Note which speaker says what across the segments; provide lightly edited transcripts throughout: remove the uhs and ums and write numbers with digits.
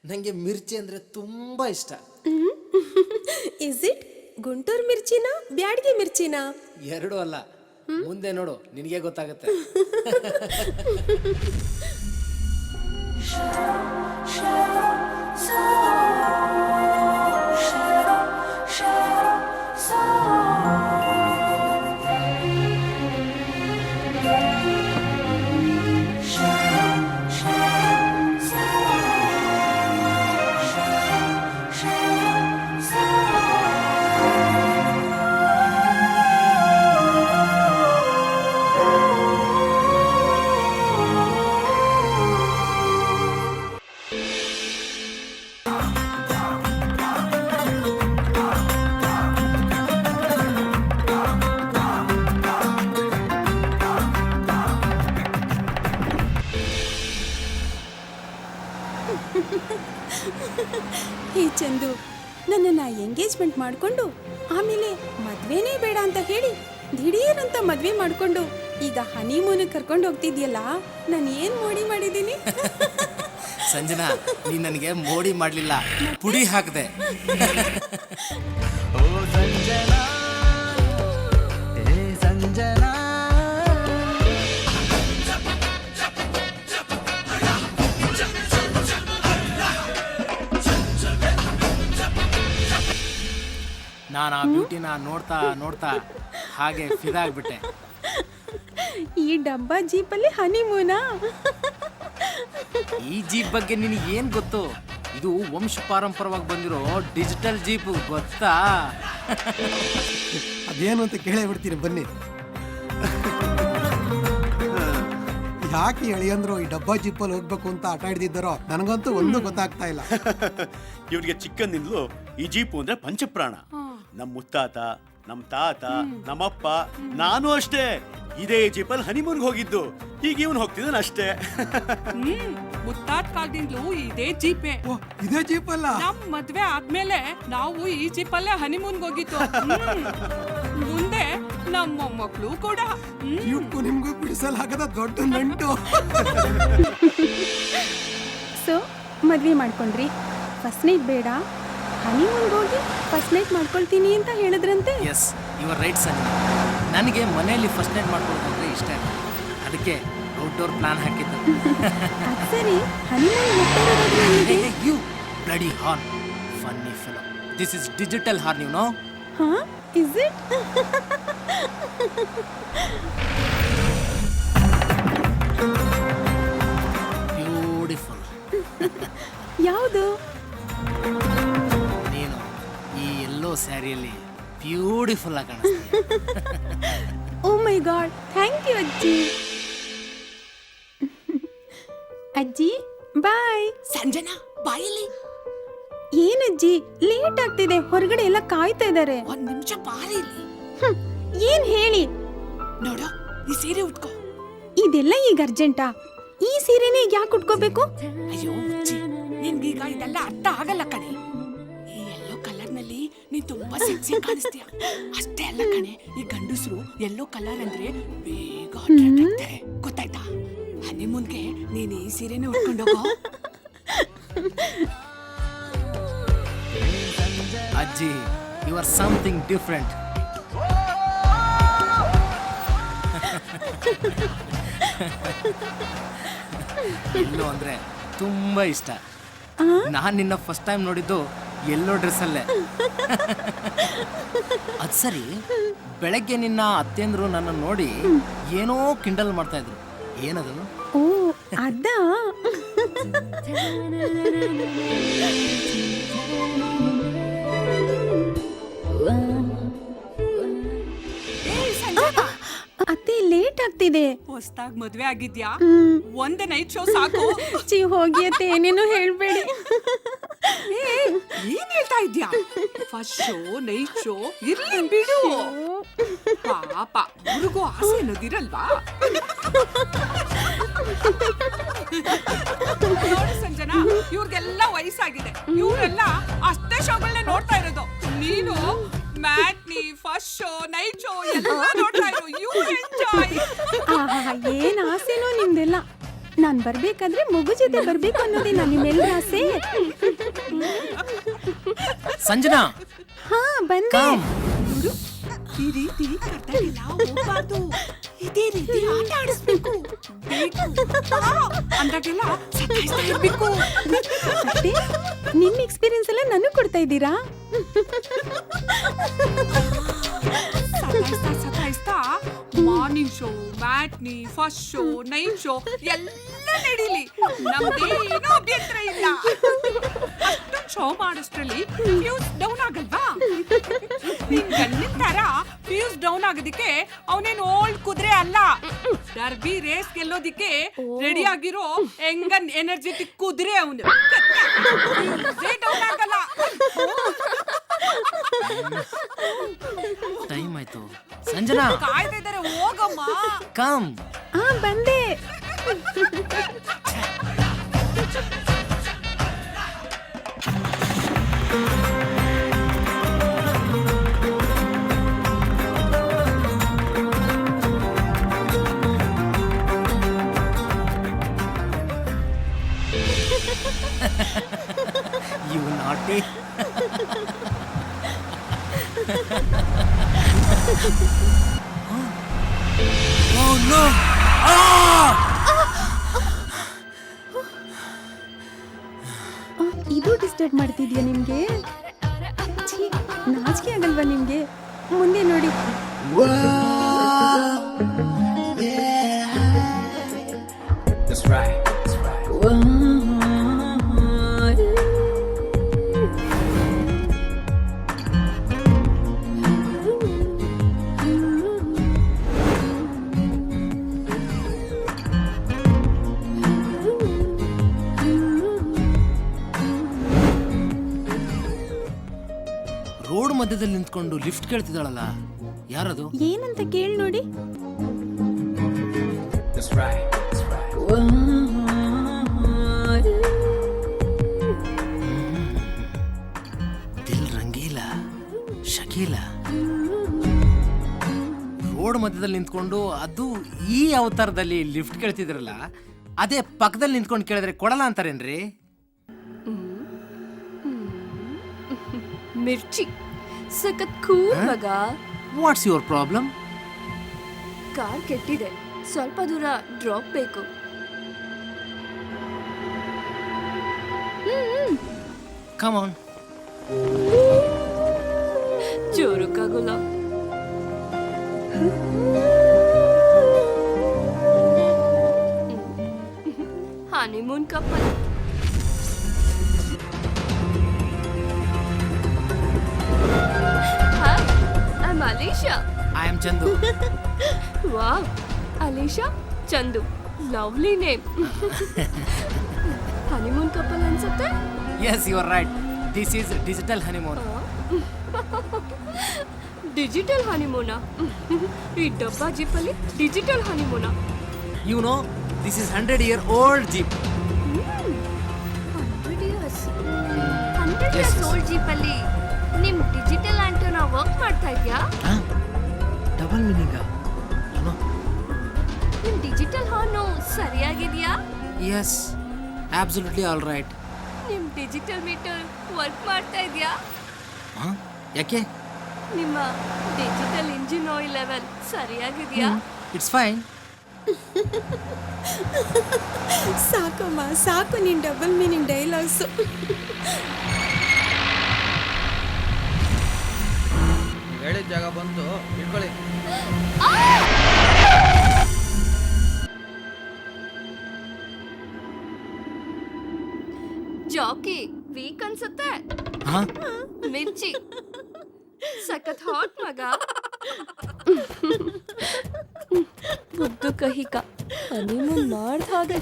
Speaker 1: ನನಗೆ ಮಿರ್ಚಿ ಅಂದರೆ ತುಂಬ ಇಷ್ಟ.
Speaker 2: ಇಸ್ ಇಟ್ ಗುಂಟೂರು ಮಿರ್ಚಿನಾ ಬ್ಯಾಡಗಿ ಮಿರ್ಚಿನಾ?
Speaker 1: ಎರಡೂ ಅಲ್ಲ, ಮುಂದೆ ನೋಡು ನಿನಗೆ ಗೊತ್ತಾಗುತ್ತೆ.
Speaker 2: ಹೇ ಚಂದು, ನನ್ನನ್ನು ಎಂಗೇಜ್ಮೆಂಟ್ ಮಾಡಿಕೊಂಡು ಆಮೇಲೆ ಮದ್ವೆನೇ ಬೇಡ ಅಂತ ಹೇಳಿ ದಿಢೀರ್ ಅಂತ ಮದ್ವೆ ಮಾಡಿಕೊಂಡು ಈಗ ಹನಿಮೂನ್ ಕರ್ಕೊಂಡು ಹೋಗ್ತಿದ್ಯಲ್ಲ, ನಾನು ಏನು ಮೋಡಿ ಮಾಡಿದ್ದೀನಿ?
Speaker 1: ಸಂಜನಾ, ನೀನು ನನಗೆ ಮೋಡಿ ಮಾಡಲಿಲ್ಲ, ಪುಡಿ ಹಾಕಿದೆ.
Speaker 3: ಓ ಸಂಜನಾ, ಏ ಸಂಜನಾ.
Speaker 1: ನಾನು ಆ ಬ್ಯೂಟಿನ ನೋಡ್ತಾ ನೋಡ್ತಾ ಹಾಗೆ ಫಿದಾಗ್ಬಿಟ್ಟೆ.
Speaker 2: ಈ ಡಬ್ಬಾ ಜೀಪಲ್ಲಿ ಹನಿಮೂನಾ?
Speaker 1: ಈ ಜೀಪ್ ಬಗ್ಗೆ ನಿನಗೆ ಏನು ಗೊತ್ತು? ಇದು ವಂಶ ಪಾರಂಪರವಾಗಿ ಬಂದಿರೋ ಡಿಜಿಟಲ್ ಜೀಪ್, ಗೊತ್ತಾ?
Speaker 4: ಅದೇನು ಅಂತ ಕೇಳೇ ಬಿಡ್ತೀನಿ ಬನ್ನಿ. ಯಾಕೆ ಎಳೆಯಂದ್ರು ಈ ಡಬ್ಬಾ ಜಿಪ್ಪಲ್ಲಿ ಹೋಗ್ಬೇಕು ಅಂತ ಆಟ ಹಿಡ್ದಿದ್ದಾರೋ ನನಗಂತೂ ಒಂದು ಗೊತ್ತಾಗ್ತಾ ಇಲ್ಲ.
Speaker 5: ಇವ್ರಿಗೆ ಚಿಕ್ಕಂದಿಂದಲೂ ಈ ಜೀಪು ಅಂದ್ರೆ ಪಂಚಪ್ರಾಣ. ನಮ್ಮ ಮುತ್ತಾತ, ನಮ್ಮ ತಾತ, ನಮ್ಮಪ್ಪ, ನಾನು ಅಷ್ಟೇ ಇದೇ ಜೀಪಲ್ಲಿ ಹನಿಮೂನ್ಗೆ ಹೋಗಿದ್ದು. ಈಗ ಇವನು ಹೋಗ್ತಿದ್ದಾನೆ ಅಷ್ಟೇ.
Speaker 6: ಮುತ್ತಾದ ಕಾಲದಿಂದಲೂ ಇದೇ ಜೀಪೇ.
Speaker 4: ಓ, ಇದೇ ಜೀಪಲ್ಲ?
Speaker 6: ನಮ್ ಮದ್ವೆ ಆದ್ಮೇಲೆ ನಾವು ಈ ಜೀಪಲ್ಲೇ ಹನಿಮೂನ್ಗೆ ಹೋಗಿದ್ದು. ಮುಂದೆ ನಮ್ಮ ಮೊಮ್ಮಕ್ಳು ಕೂಡ.
Speaker 4: ಇವಕ್ಕೂ ನಿಮ್ಗೂ ಬಿಡಿಸಲಾಗದ ದೊಡ್ಡ ನಂಟು.
Speaker 2: ಸೊ ಮದ್ವೆ ಮಾಡ್ಕೊಂಡ್ರಿ, ಫಸ್ಟ್ ನೈಟ್ ಬೇಡ, ಹನಿಮೂನ್ಗೆ ಹೋಗಿ ಫಸ್ಟ್ ನೈಟ್ ಮಾಡ್ಕೊಳ್ತೀನಿ ಅಂತ ಹೇಳಿದ್ರಂತೆ.
Speaker 1: Yes, your right Sanjana. ನನಗೆ ಮನೆಯಲ್ಲಿ ಫಸ್ಟ್ ನೈಟ್ ಮಾಡ್ಕೊಳ್ಳೋದಂದ್ರೆ ಇಷ್ಟ ಇಲ್ಲ, ಅದಕ್ಕೆ ಔಟ್ಡೋರ್ ಪ್ಲಾನ್ ಹಾಕಿದ್ದು.
Speaker 2: ಅದ್ ಸರಿ, ಹನಿಮೂನ್ ಹೋಗ್ತಾ ಇರೋದಾದ್ರೆ ಎಲ್ಲಿಗೆ?
Speaker 1: You bloody horn, funny fellow. This is digital horn, you know.
Speaker 2: ಹಾ, ಇಸ್ ಇಟ್?
Speaker 1: ಬ್ಯೂಟಿಫುಲ್.
Speaker 2: ಯಾವುದು?
Speaker 1: ನೀನು ಈ ಎಲ್ಲೋ ಸ್ಯಾರಿಯಲ್ಲಿ ಬ್ಯೂಟಿಫುಲ್ ಆಗಿ ಕಾಣಿಸ್ತೀಯ.
Speaker 2: Oh my god, thank you ಅಜ್ಜಿ. ಅಜ್ಜಿ ಬಾಯ್.
Speaker 6: ಸಂಜನಾ, ಬಾಯಲ್ಲಿ
Speaker 2: ಏನಜ್ಜಿ, ಲೇಟ್ ಆಗ್ತಿದೆ, ಹೊರಗಡೆ ಎಲ್ಲ ಕಾಯ್ತಾ ಇದ್ದಾರೆ.
Speaker 6: ಒಂದ್ ನಿಮಿಷ ಬಾರಿ ಇಲ್ಲಿ.
Speaker 2: ಏನ್ ಹೇಳಿ?
Speaker 6: ನೋಡು, ಈ ಸೀರೆ ಉಟ್ಕೋ.
Speaker 2: ಇದೆಲ್ಲ ಈಗ ಅರ್ಜೆಂಟಾ? ಈ ಸೀರೆನೇ ಈಗ ಯಾಕೆ ಉಟ್ಕೋಬೇಕು?
Speaker 6: ಅಯ್ಯೋ ಹುಚ್ಚಿ, ನಿನ್ಗೀಗ ಇದೆಲ್ಲ ಅರ್ಥ ಆಗಲ್ಲ ಕಣೆ. ಈ ಎಲ್ಲೋ ಕಲರ್ ನಲ್ಲಿ ನೀನ್ ತುಂಬಾ ಸೆಕ್ಸಿ ಕಾಣಿಸ್ತೀಯ. ಅಷ್ಟೇ ಅಲ್ಲ ಕಣೆ, ಈ ಗಂಡಸರು ಎಲ್ಲೋ ಕಲರ್ ಅಂದ್ರೆ ಬೇಗ attract ಆಗ್ತಾರೆ, ಗೊತ್ತಾಯ್ತಾ? ಹನಿಮೂನ್ಗೆ ನೀನ್ ಈ ಸೀರೆನೇ ಉಟ್ಕೊಂಡೋಗೋ.
Speaker 1: ಅಜ್ಜಿ, ಯು ಆರ್ ಸಮಥಿಂಗ್ ಡಿಫ್ರೆಂಟ್. ಎಲ್ಲೋ ಅಂದ್ರೆ ತುಂಬಾ ಇಷ್ಟ. ನಾನ್ ನಿನ್ನ ಫಸ್ಟ್ ಟೈಮ್ ನೋಡಿದ್ದು ಎಲ್ಲೋ ಡ್ರೆಸ್ಸಲ್ಲೇ. ಅದ್ ಸರಿ, ಬೆಳಗ್ಗೆ ನಿನ್ನ ಅತ್ತೆಂದ್ರು ನನ್ನ ನೋಡಿ ಏನೋ ಕಿಂಡಲ್ ಮಾಡ್ತಾ ಇದ್ರು, ಏನದು?
Speaker 2: ಓ, ಅದಾ? ಅತ್ತೆ, ಲೇಟ್ ಆಗ್ತಿದೆ.
Speaker 6: ಹೊಸ್ದಾಗ್ ಮದ್ವೆ ಆಗಿದ್ಯಾ? ಒಂದೇ ನೈಟ್ ಶೋ ಸಾಕು.
Speaker 2: ಚಿ ಹೋಗಿ ಅತ್ತೆ, ಏನೇನು ಹೇಳ್ಬೇಡಿ.
Speaker 6: ಏನ್ ಹೇಳ್ತಾ ಇದ್ಯಾ? ಫಸ್ಟ್ ಶೋ, ನೈಟ್ ಶೋ ಇರ್ಲಿ ಬಿಡು. ಪಾಪ, ಅವ್ರಿಗೂ ಆಸೆ ಅನ್ನೋದಿರಲ್ವಾ? ನೋಡಿ ಸಂಜನಾ, ಇವ್ರಿಗೆಲ್ಲ ವಯಸ್ಸಾಗಿದೆ, ಇವರೆಲ್ಲ ಅಷ್ಟೇ ಶೋಗಳನ್ನ ನೋಡ್ತಾ ಇರೋದು. ನೀನು matinee, first show, night show ಎಲ್ಲ ನೋಡ್ತಾ ಇರೋ. You enjoy.
Speaker 2: ಏನ್ ಆಸೆನೋ ನಿಮ್ದೆಲ್ಲ. ನಾನ್ ಬರ್ಬೇಕಾದ್ರೆ ಮಗು ಜೊತೆ ಬರ್ಬೇಕು ಅನ್ನೋದೇ ನಾನು ನಿಮ್ಮೆಲ್ಲರ ಆಸೆ.
Speaker 1: ಸಂಜನಾ
Speaker 2: ಹಾ ಬಂದೆ.
Speaker 1: ಕಮ್.
Speaker 6: ಈ ರೀತಿ ಕರ್ತವ್ಯ ಹೋಗ್ಬಾರ್ದು. ಇದೇ ರೀತಿ ಆಟ ಆಡಿಸ್ಬೇಕು. ಬೇಕು. ಅಂದಾಗೆಲ್ಲ ಸತಾಯಿಸ್ತಾ ಇರ್ಬೇಕು.
Speaker 2: ಅತ್ತೆ, ನಿಮ್ ಎಕ್ಸ್ಪೀರಿಯನ್ಸ್ ಎಲ್ಲ ನನಗ್ ಕೊಡ್ತಾ ಇದ್ದೀರಾ?
Speaker 6: ಸತಾಯಿಸ್ತಾ morning show, matinee, first show, night show ಎಲ್ಲ ನಡೀಲಿ. ನಮ್ದೇನೂ ಅಭ್ಯಂತರ ಇಲ್ಲ. ಅಷ್ಟೊಂದು ಶೋ ಮಾಡೋಷ್ಟ್ರಲ್ಲಿ ಫ್ಯೂಸ್ ಡೌನ್ ಆಗಲ್ವಾ? ನಿನ್ ಗಂಡಿನ ತರ ಫ್ಯೂಸ್ ಡೌನ್ ಆಗೋದಿಕ್ಕೆ ಅವನೇನು ಓಲ್ಡ್ ಕುದುರೆ ಅಲ್ಲ. ಡರ್ಬಿ ರೇಸ್ ಗೆಲ್ಲೋದಿಕ್ಕೆ ರೆಡಿ ಆಗಿರೋ ಹೆಂಗನ್ ಎನರ್ಜೆಟಿಕ್ ಕುದುರೆ ಅವನು. ಡೌನ್ ಆಗಲ್ಲ.
Speaker 1: ಟೈಮ್ ಆಯ್ತು. ಸಂಜನಾ
Speaker 6: ಕಾಯ್ತಾ ಇದ್ದಾರೆ, ಹೋಗಮ್ಮ.
Speaker 1: ಕಮ್.
Speaker 2: ಹಾ ಬಂದೆ.
Speaker 1: You naughty. Oh no!
Speaker 2: ಇದು ಡಿಸ್ಟರ್ಬ್ ಮಾಡ್ತಿದ್ಯಾ ನಿಮ್ಗೆ? ಛೀ, ನಾಚಿಕೆ ಆಗಲ್ವಾ ನಿಮ್ಗೆ? ಮುಂದೆ ನೋಡಿ.
Speaker 3: That's right.
Speaker 1: ರೋಡ್ ಮಧ್ಯದಲ್ಲಿ ನಿಂತ್ಕೊಂಡು ಲಿಫ್ಟ್ ಕೇಳ್ತಿದ್ದಾಳಲ್ಲ, ಯಾರದು?
Speaker 2: ಏನಂತ ಕೇಳಿ ನೋಡಿ.
Speaker 3: That's right.
Speaker 1: Dil Rangeela, Shakeela. Road ಮಧ್ಯದಲ್ಲಿ ನಿಂತ್ಕೊಂಡು, ಅದು ಈ ಅವತಾರದಲ್ಲಿ ಲಿಫ್ಟ್ ಕೇಳ್ತಿದ್ರಲ್ಲ, ಅದೇ ಪಕ್ಕದಲ್ಲಿ ನಿಂತ್ಕೊಂಡು ಕೇಳಿದ್ರೆ ಕೊಡಲ್ಲ ಅಂತಾರೇನ್ರಿ?
Speaker 7: ಮಿರ್ಚಿ ಸಖತ್ ಕೂಲ್ ಮಗ.
Speaker 1: What's your problem?
Speaker 7: ಕಾರ್ ಕೆಟ್ಟಿದೆ, ಸ್ವಲ್ಪ ದೂರ ಡ್ರಾಪ್ ಬೇಕು.
Speaker 1: Come on.
Speaker 7: ಜೋರುಕ್ಕಾಗೋಲ್ಲ. Honeymoon couple. I'm Alisha.
Speaker 1: I am Chandu.
Speaker 7: Wow, Alisha, Chandu. Lovely name. Honeymoon couple ಅನ್ಸುತ್ತೆ.
Speaker 1: Yes, you are right. This is digital honeymoon.
Speaker 7: Digital ಹನಿಮೂನಾ? ಈ ಡಬ್ಬಾ ಜೀಪಲ್ಲಿ ಡಿಜಿಟಲ್ ಹನಿಮೂನಾ?
Speaker 1: You know, this is 100-year-old jeep.
Speaker 7: 100 years old ಜೀಪಲ್ಲಿ ನಿಮ್ digital antenna work ಮಾಡ್ತಾ ಇದ್ಯಾ?
Speaker 1: ಡಬಲ್ ಮೀನಿಂಗ?
Speaker 7: ನಿಮ್ ಡಿಜಿಟಲ್ ಹಾರ್ನು ಸರಿಯಾಗಿದ್ಯಾ?
Speaker 1: Yes, absolutely all right.
Speaker 7: ನಿಮ್ ಡಿಜಿಟಲ್ ಮೀಟರ್ ವರ್ಕ್ ಮಾಡ್ತಾ ಇದ್ಯಾ?
Speaker 1: ಯಾಕೆ?
Speaker 7: ನಿಮ್ಮ ಡಿಜಿಟಲ್ ಇಂಜಿನ್ ಆಯಿಲ್ ಲೆವೆಲ್ ಸರಿಯಾಗಿದ್ಯಾ?
Speaker 1: It's fine.
Speaker 2: ಸಾಕಮ್ಮ, ಸಾಕು ನಿನ್ ಡಬಲ್ ಮೀನಿಂಗ್ ಡೈಲಾಗ್ಸ್.
Speaker 3: ಹೇಳಿದ ಜಾಗ ಬಂತು, ಇಟ್ಕೊಳ್ಳಿ.
Speaker 7: ಜಾಕಿ ವೀಕ್ ಅನ್ಸುತ್ತೆ. ಮಿರ್ಚಿ ಸಖತ್ ಹಾಟ್ ಮಗ. ಮುದ್ದು ಕಹಿಕ ಹನಿಮೂನ್ ಮಾಡ್ದ ಹಾಗೆ.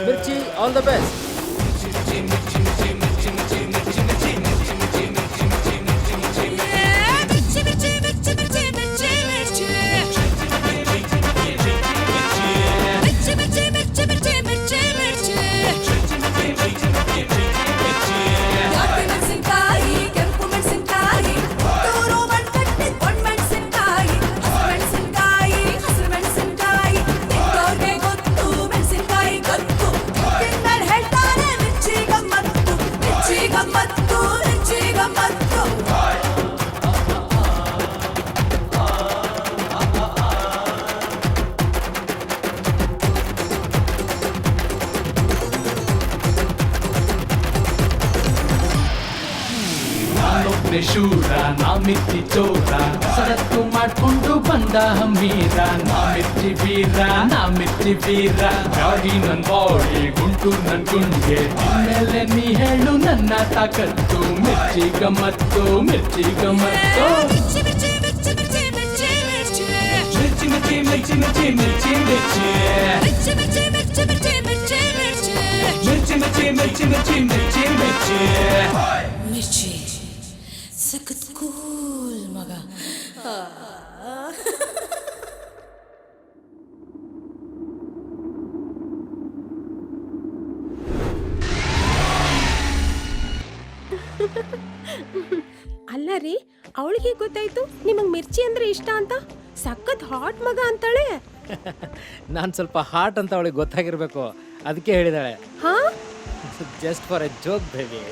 Speaker 3: ಮಿರ್ಚಿ, ಆಲ್ ದ ಬೆಸ್ಟ್.
Speaker 6: ಮಿರ್ಚಿ ಮಿರ್ಚಿ ಮಿರ್ಚಿ ಮಿರ್ಚಿ
Speaker 8: ಅವನೇ ಶೂರ ನಾ ಮಿರ್ಚಿ ಚೋರ ಸರತ್ತು ಮಾಡ್ಕೊಂಡು ಬಂದ ಹಮ್ಮೀರ ನಾ ಮಿರ್ಚಿ ವೀರ ನಾ ಮಿರ್ಚಿ ವೀರ ಗಾಡಿ ನನ್ ಬಾಡಿ ಗುಂಟು ನನ್ ಗುಂಡ್ಗೆ ಇನ್ಮೇಲೆ ನೀ ಹೇಳು ನನ್ನ ತಾಕತ್ತು ಮಿರ್ಚಿ ಗಮ್ಮತ್ತು ಮಿರ್ಚಿ ಗಮ್ಮತ್ತು ಮಿರ್ಚಿ ಮಿರ್ಚಿ ಮಿರ್ಚಿ ಮಿರ್ಚಿ ಮಿರ್ಚಿ ಮಿರ್ಚಿ ಮಿರ್ಚಿ ಮಿರ್ಚಿ
Speaker 9: ಮಿರ್ಚಿ ಸಖತ್ ಕೂಲ್ ಮಗ.
Speaker 2: ಅಲ್ಲ ರೀ, ಅವಳಿಗೆ ಗೊತ್ತಾಯ್ತು ನಿಮಗ್ ಮಿರ್ಚಿ ಅಂದ್ರೆ ಇಷ್ಟ ಅಂತ. ಸಖತ್ ಹಾಟ್ ಮಗ ಅಂತಾಳೆ.
Speaker 1: ನಾನು ಸ್ವಲ್ಪ ಹಾಟ್ ಅಂತ ಅವಳಿಗೆ ಗೊತ್ತಾಗಿರ್ಬೇಕು, ಅದಕ್ಕೆ ಹೇಳಿದಾಳೆ.
Speaker 2: ಹಾ,
Speaker 1: just for A joke baby.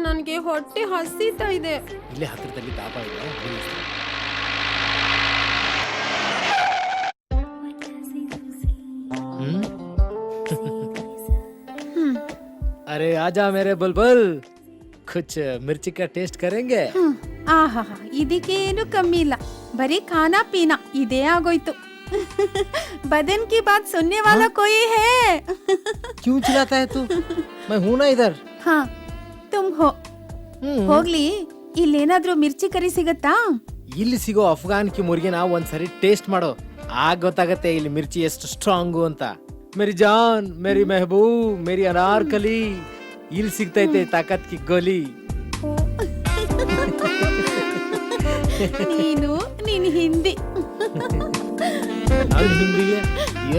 Speaker 2: ನನ್ಗೆ ಹೊಟ್ಟೆ ಹಸಿತಾ ಇದೆ.
Speaker 1: ಇಲ್ಲೇ ಹತ್ತಿರದಲ್ಲಿ ದಾಬಾ ಇದೆ, ನಿಲ್ಲಿಸ್ತೀನಿ. अरे आजा मेरे बुलबुल, कुछ मिर्ची का टेस्ट करेंगे?
Speaker 2: ಆಹಾ, ಇದಕ್ಕೇನು ಕಮ್ಮಿ ಇಲ್ಲ. ಬರೀ ಖಾನಾ ಪೀನಾ ಇದೇ ಆಗೋಯ್ತು. ಬದನ್ ಕಿ ಬಾತ್ ಸುನ್ನೆ ವಾಲಾ ಕೋಯಿ ಹೇ?
Speaker 1: क्यों चिल्लाता है तू? मैं हूं ना इधर.
Speaker 2: ಹಾ, ತುಮ್ ಹೋ. ಹೋಗ್ಲಿ, ಇಲ್ಲೇನಾದ್ರೂ ಮಿರ್ಚಿ ಕರಿ ಸಿಗತ್ತಾ?
Speaker 1: ಇಲ್ಲಿ ಸಿಗೋ ಅಫ್ಘಾನ್ ಕಿ ಮುರ್ಗಿನ ಒಂದ್ಸರಿ ಟೇಸ್ಟ್ ಮಾಡೋ, ಆಗ ಗೊತ್ತಾಗತ್ತೆ ಇಲ್ಲಿ ಮಿರ್ಚಿ ಎಷ್ಟು ಸ್ಟ್ರಾಂಗು ಅಂತ. ಮೇರಿ ಜಾನ್, ಮೇರಿ ಮೆಹಬೂಬ್, ಮೇರಿ ಅನಾರ್ಕಲಿ, ಇಲ್ಲಿ ಸಿಗ್ತೈತೆ ತಾಕತ್ ಕಿ ಗೋಲಿ.
Speaker 2: ನೀನು ನಿನ್ ಹಿಂದಿ.
Speaker 1: ನನ್ ಹಿಂದಿಗೆ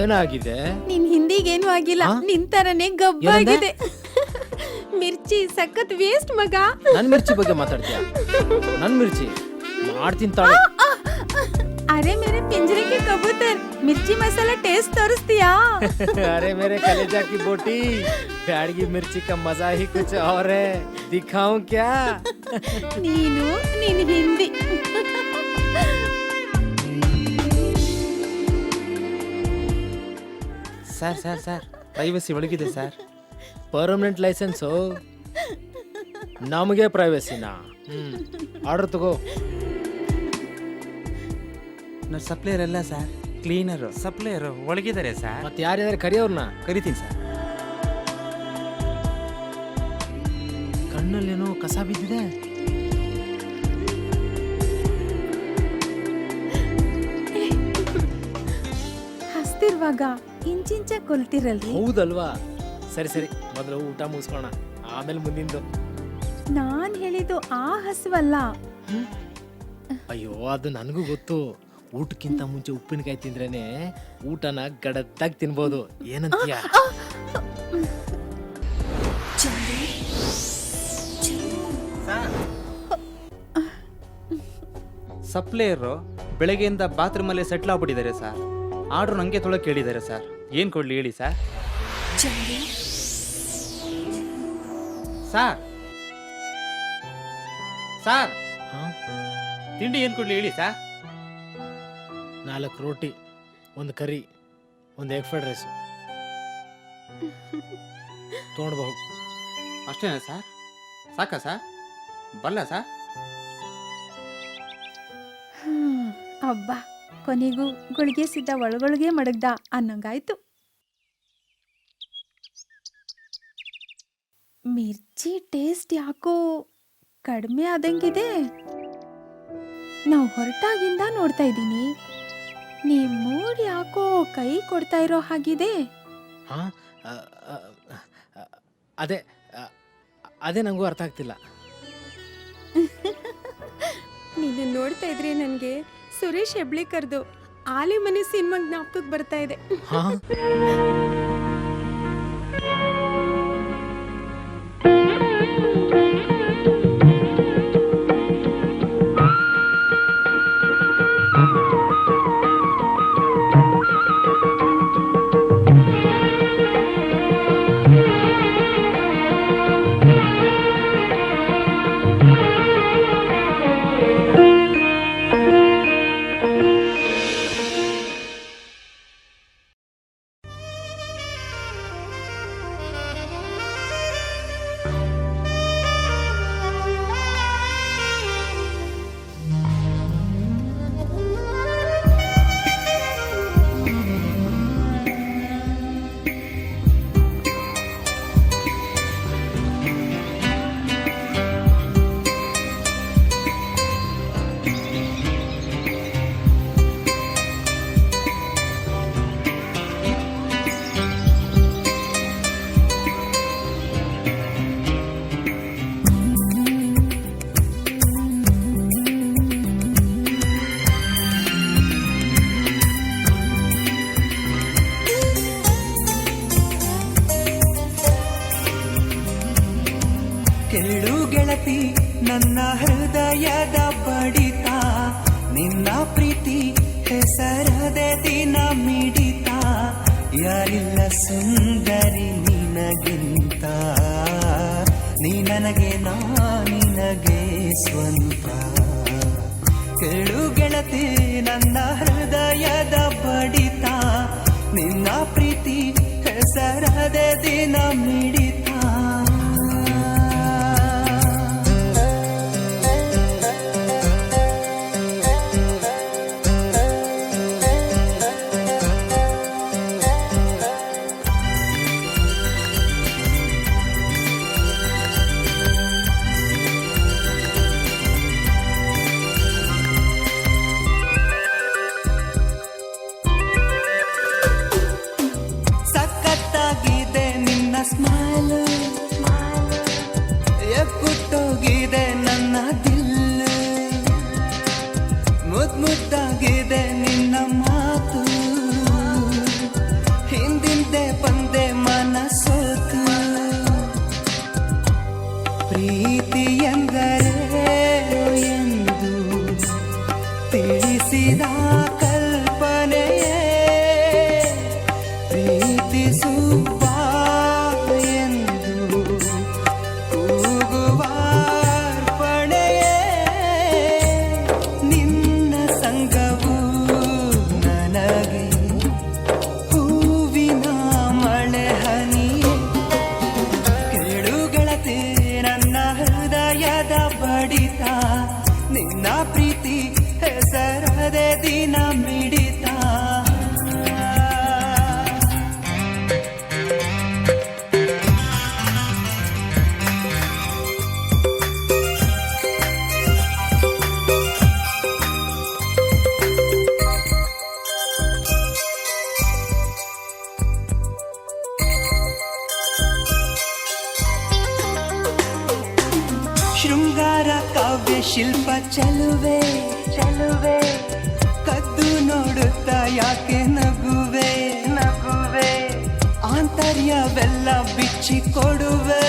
Speaker 1: ಏನಾಗಿದೆ?
Speaker 2: ನಿನ್ ಹಿಂದಿಗೇನು ಆಗಿಲ್ಲ, ನಿನ್ ತರನೇ ಗಬ್ಬಾಗಿದೆ. ಮಿರ್ಚಿ ಸಖತ್ ವೇಸ್ಟ್ ಮಗ.
Speaker 1: ನನ್ ಮಿರ್ಚಿ ಬಗ್ಗೆ ಮಾತಾಡ್ತೀಯ? ನನ್ ಮಿರ್ಚಿ ಮಾಡ್ತೀನಿ ತಾಳೆ.
Speaker 2: ಅರೆ ಮೇರೆ ಪಿಂಜರೆ ಕೆ ಕಬೂತರ್, ಮಿರ್ಚಿ ಮಸಾಲಾ ಟೇಸ್ಟ್ ತೋರಿಸ್ತೀಯಾ?
Speaker 1: अरे मेरे कलेजा की बोटी, ಬ್ಯಾಡಗಿ ಮಿರ್ಚಿ का मजा ही कुछ और है, दिखाऊं क्या?
Speaker 2: ನೀನು ನಿನ್ Hindi.
Speaker 3: Sir sir sir privacy ಒಳಗಿದೆ ಸರ್.
Speaker 1: ಪರ್ಮನೆಂಟ್ ಲೈಸೆನ್ಸು, ನಮಗೆ ಪ್ರೈವಸಿನಾ? ಆರ್ಡರ್ ತಗೋ.
Speaker 3: ನಾನು ಸಪ್ಲೈಯರ್ ಅಲ್ಲ ಸರ್, ಕ್ಲೀನರು. ಸಪ್ಲೈಯರು ಒಳಗಿದ್ದಾರೆ ಸರ್.
Speaker 1: ಮತ್ತೆ ಯಾರ್ಯಾರು ಕರಿಯವ್ರನ್ನ
Speaker 3: ಕರಿತೀನಿ ಸರ್.
Speaker 1: ಕಣ್ಣಲ್ಲೇನೋ ಕಸ ಬಿದ್ದಿದೆ.
Speaker 2: ಹಸ್ತಿರುವಾಗ ಇಂಚಿಂಚ ಕೊಲ್ತಿರಲ್ರಿ.
Speaker 1: ಹೌದಲ್ವಾ? ಸರಿ ಸರಿ, ಮೊದಲು ಊಟ ಮುಗಿಸ್ಕೋಣ, ಆಮೇಲೆ ಮುಂದಿಂದು.
Speaker 2: ನಾನ್ ಹೇಳಿದ್ದು ಆ ಹಸುವಲ್ಲ.
Speaker 1: ಅಯ್ಯೋ, ಅದು ನನಗೂ ಗೊತ್ತು. ಊಟಕ್ಕಿಂತ ಮುಂಚೆ ಉಪ್ಪಿನಕಾಯಿ ತಿಂದ್ರೇನೆ ಊಟನ ಗಡದ್ದಾಗಿ ತಿನ್ಬೋದು. ಏನಂತೀಯ?
Speaker 3: ಸಪ್ಲೈಯರು ಬೆಳಗ್ಗೆಯಿಂದ ಬಾತ್ರೂಮಲ್ಲೇ ಸೆಟ್ಲ್ ಆಗ್ಬಿಟ್ಟಿದ್ದಾರೆ ಸರ್. ಆರ್ಡ್ರ್ ನನಗೆ ತೊಳಕ್ಕೆ ಹೇಳಿದ್ದಾರೆ ಸರ್. ಏನು ಕೊಡಲಿ ಹೇಳಿ ಸರ್? ಸರ್ ಸರ್ ತಿಂಡಿ ಏನು ಕೊಡಲಿ ಹೇಳಿ ಸರ್?
Speaker 1: 4 ರೋಟಿ, 1 ಕರಿ, 1 ಎಗ್ ಫ್ರೈಡ್ ರೈಸು ತೊಗೊಂಡ್ಬಹುದು.
Speaker 3: ಅಷ್ಟೇನಾ ಸರ್? ಸಾಕಾ ಸರ್? ಬಲ್ಲ ಸರ್?
Speaker 2: ಅಬ್ಬ, ಕೊನೆಗೂ ಗುಳಿಗೆ ಸಿದ್ಧ ಒಳಗೊಳಗೆ ಮಡಗ್ದ ಅನ್ನಂಗಾಯ್ತು. ಮಿರ್ಚಿ ಟೇಸ್ಟ್ ಯಾಕೋ ಕಡಿಮೆ ಆದಂಗಿದೆ. ನಾವು ಹೊರಟಾಗಿಂದ ನೋಡ್ತಾ ಇದ್ದೀನಿ, ನೀವ್ ಮೂಡ್ ಯಾಕೋ ಕೈ ಕೊಡ್ತಾ ಇರೋ ಹಾಗಿದೆ.
Speaker 1: ಹಾ, ಅದೇ ಅದೇ ನಂಗೂ ಅರ್ಥ ಆಗ್ತಿಲ್ಲ.
Speaker 2: ನೀನು ನೋಡ್ತಾ ಇದ್ರೆ ನನಗೆ ಸುರೇಶ್ ಹೆಬ್ಳಿಕರ್ದು ಆಲಿ ಮನೆ ಸಿನಿಮಾ ಜ್ಞಾಪಕಕ್ಕೆ ಬರ್ತಾ ಇದೆ.
Speaker 1: ಹಾ
Speaker 10: ಗೆಳತಿ ನನ್ನ ಹೃದಯದ ಬಡಿತ ನಿನ್ನ ಪ್ರೀತಿ ಹೆಸರದೆ ದಿನ ಮಿಡಿತ ಯಾರಿಲ್ಲ ಸುಂದರಿ ನಿನಗಿಂತ ನೀ ನನಗೆ ನಾ ನಿನಗೆ ಸ್ವಂತ ಕೇಳು ಗೆಳತಿ ನನ್ನ ಹೃದಯದ ಬಡಿತ ನಿನ್ನ ಪ್ರೀತಿ ಹೆಸರದೆ ದಿನ ಮಿಡಿತ ಸಖತ್ತಾಗಿದೆ ನಿನ್ನ ಸ್ಮೈಲ್ ಎಕ್ಕುಟ್ಟೋಗಿದೆ ನನ್ನ ದಿಲ್ ಮುದ್ದಾಗಿದೆ ನಿನ್ನ ಮಾತು ಹಿಂದಿಂದೆ ಬಂದೆ ಮನಸೋತು ಪ್ರೀತಿ ಎಂದರೆ ಎಂದು ತಿಳಿಸಿದ ಕಲ್ಪನೆಯೇ ಪ್ರೀತಿಸುವ ಎಂದು ಕೂಗುವ ಅರ್ಪಣೆಯೇ ನಿನ್ನ ಸಂಗವು ನನಗೆ ಹೂವಿನ ಮಳೆ ಹನಿಯೇ ಕೇಳು ಗೆಳತಿ ನನ್ನ ಹೃದಯದ ಬಡಿತ ನಿನ್ನ ಪ್ರೀತಿ ಹೆಸರದೆ ದಿನ ಮಿಡಿತ ಶೃಂಗಾರ ಕಾವ್ಯ ಶಿಲ್ಪ ಚೆಲುವೆ ಚೆಲುವೆ ಕದ್ದು ನೋಡುತ್ತ ಯಾಕೆ ನಗುವೆ ನಗುವೆ ಆಂತರ್ಯವೆಲ್ಲ ಬಿಚ್ಚಿ ಕೊಡುವೆ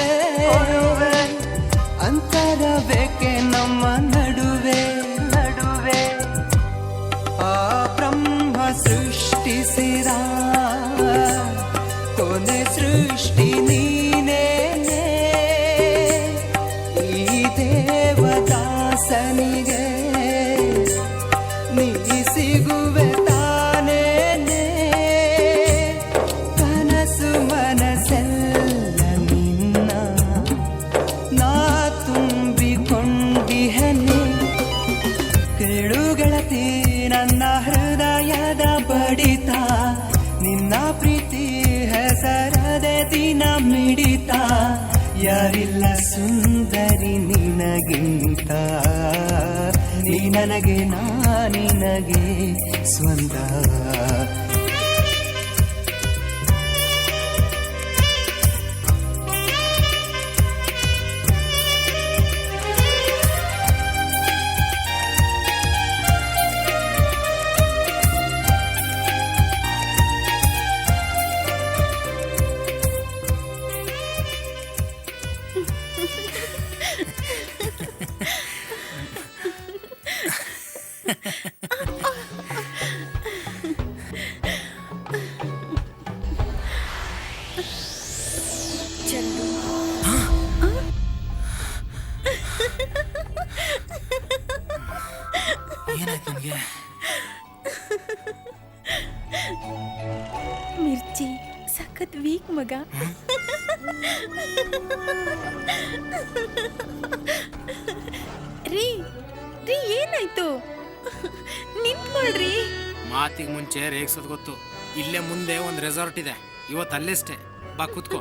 Speaker 10: ಅಂತರ ಬೇಕೆ ನಮ್ಮ ನಡುವೆ ನಡುವೆ ಆ ಬ್ರಹ್ಮ ಸೃಷ್ಟಿಸಿದ ಕೊನೆ ಸೃಷ್ಟಿ ನೀನೇನೆ ಈ ದೇವದಾಸನಿಗೆ ನೀ ಸಿಗುವೆ ತಾನೇನೆ ಕನಸು ಮನಸ್ಸೆಲ್ಲ ನಿನ್ನ ನಾ ತುಂಬಿಕೊಂಡಿಹನೆ ಕೇಳು ಗೆಳತಿ ನನ್ನ ಹೃದಯದ ಬಡಿತ ನಿನ್ನ ಪ್ರೀತಿ ಹೆಸರದೆ ದಿನ ಮಿಡಿತ ಯಾರಿಲ್ಲ ಸುಂದರಿ ನಿನಗಿಂತ ನೀ ನನಗೆ ನಾ ನಿನಗೆ ಸ್ವಂತ
Speaker 2: ಚಂದು
Speaker 10: ಏನಾಯ್ತು ನಿಮಗೆ
Speaker 2: ಮಿರ್ಚಿ ಸಖತ್ ವೀಕ್ ಮಗ ರೀ ರೀ ಏನಾಯ್ತು ನಿಂತ್ಕೊಳ್ರಿ
Speaker 1: ಮಾತಿಗೆ ಮುಂಚೆ ರೇಗ್ಸೋದು ಗೊತ್ತು. ಇಲ್ಲೇ ಮುಂದೆ ಒಂದು ರೆಸಾರ್ಟ್ ಇದೆ, ಇವತ್ತು ಅಲ್ಲೇ ಸ್ಟೇ. ಬಾ ಕೂತ್ಕೋ.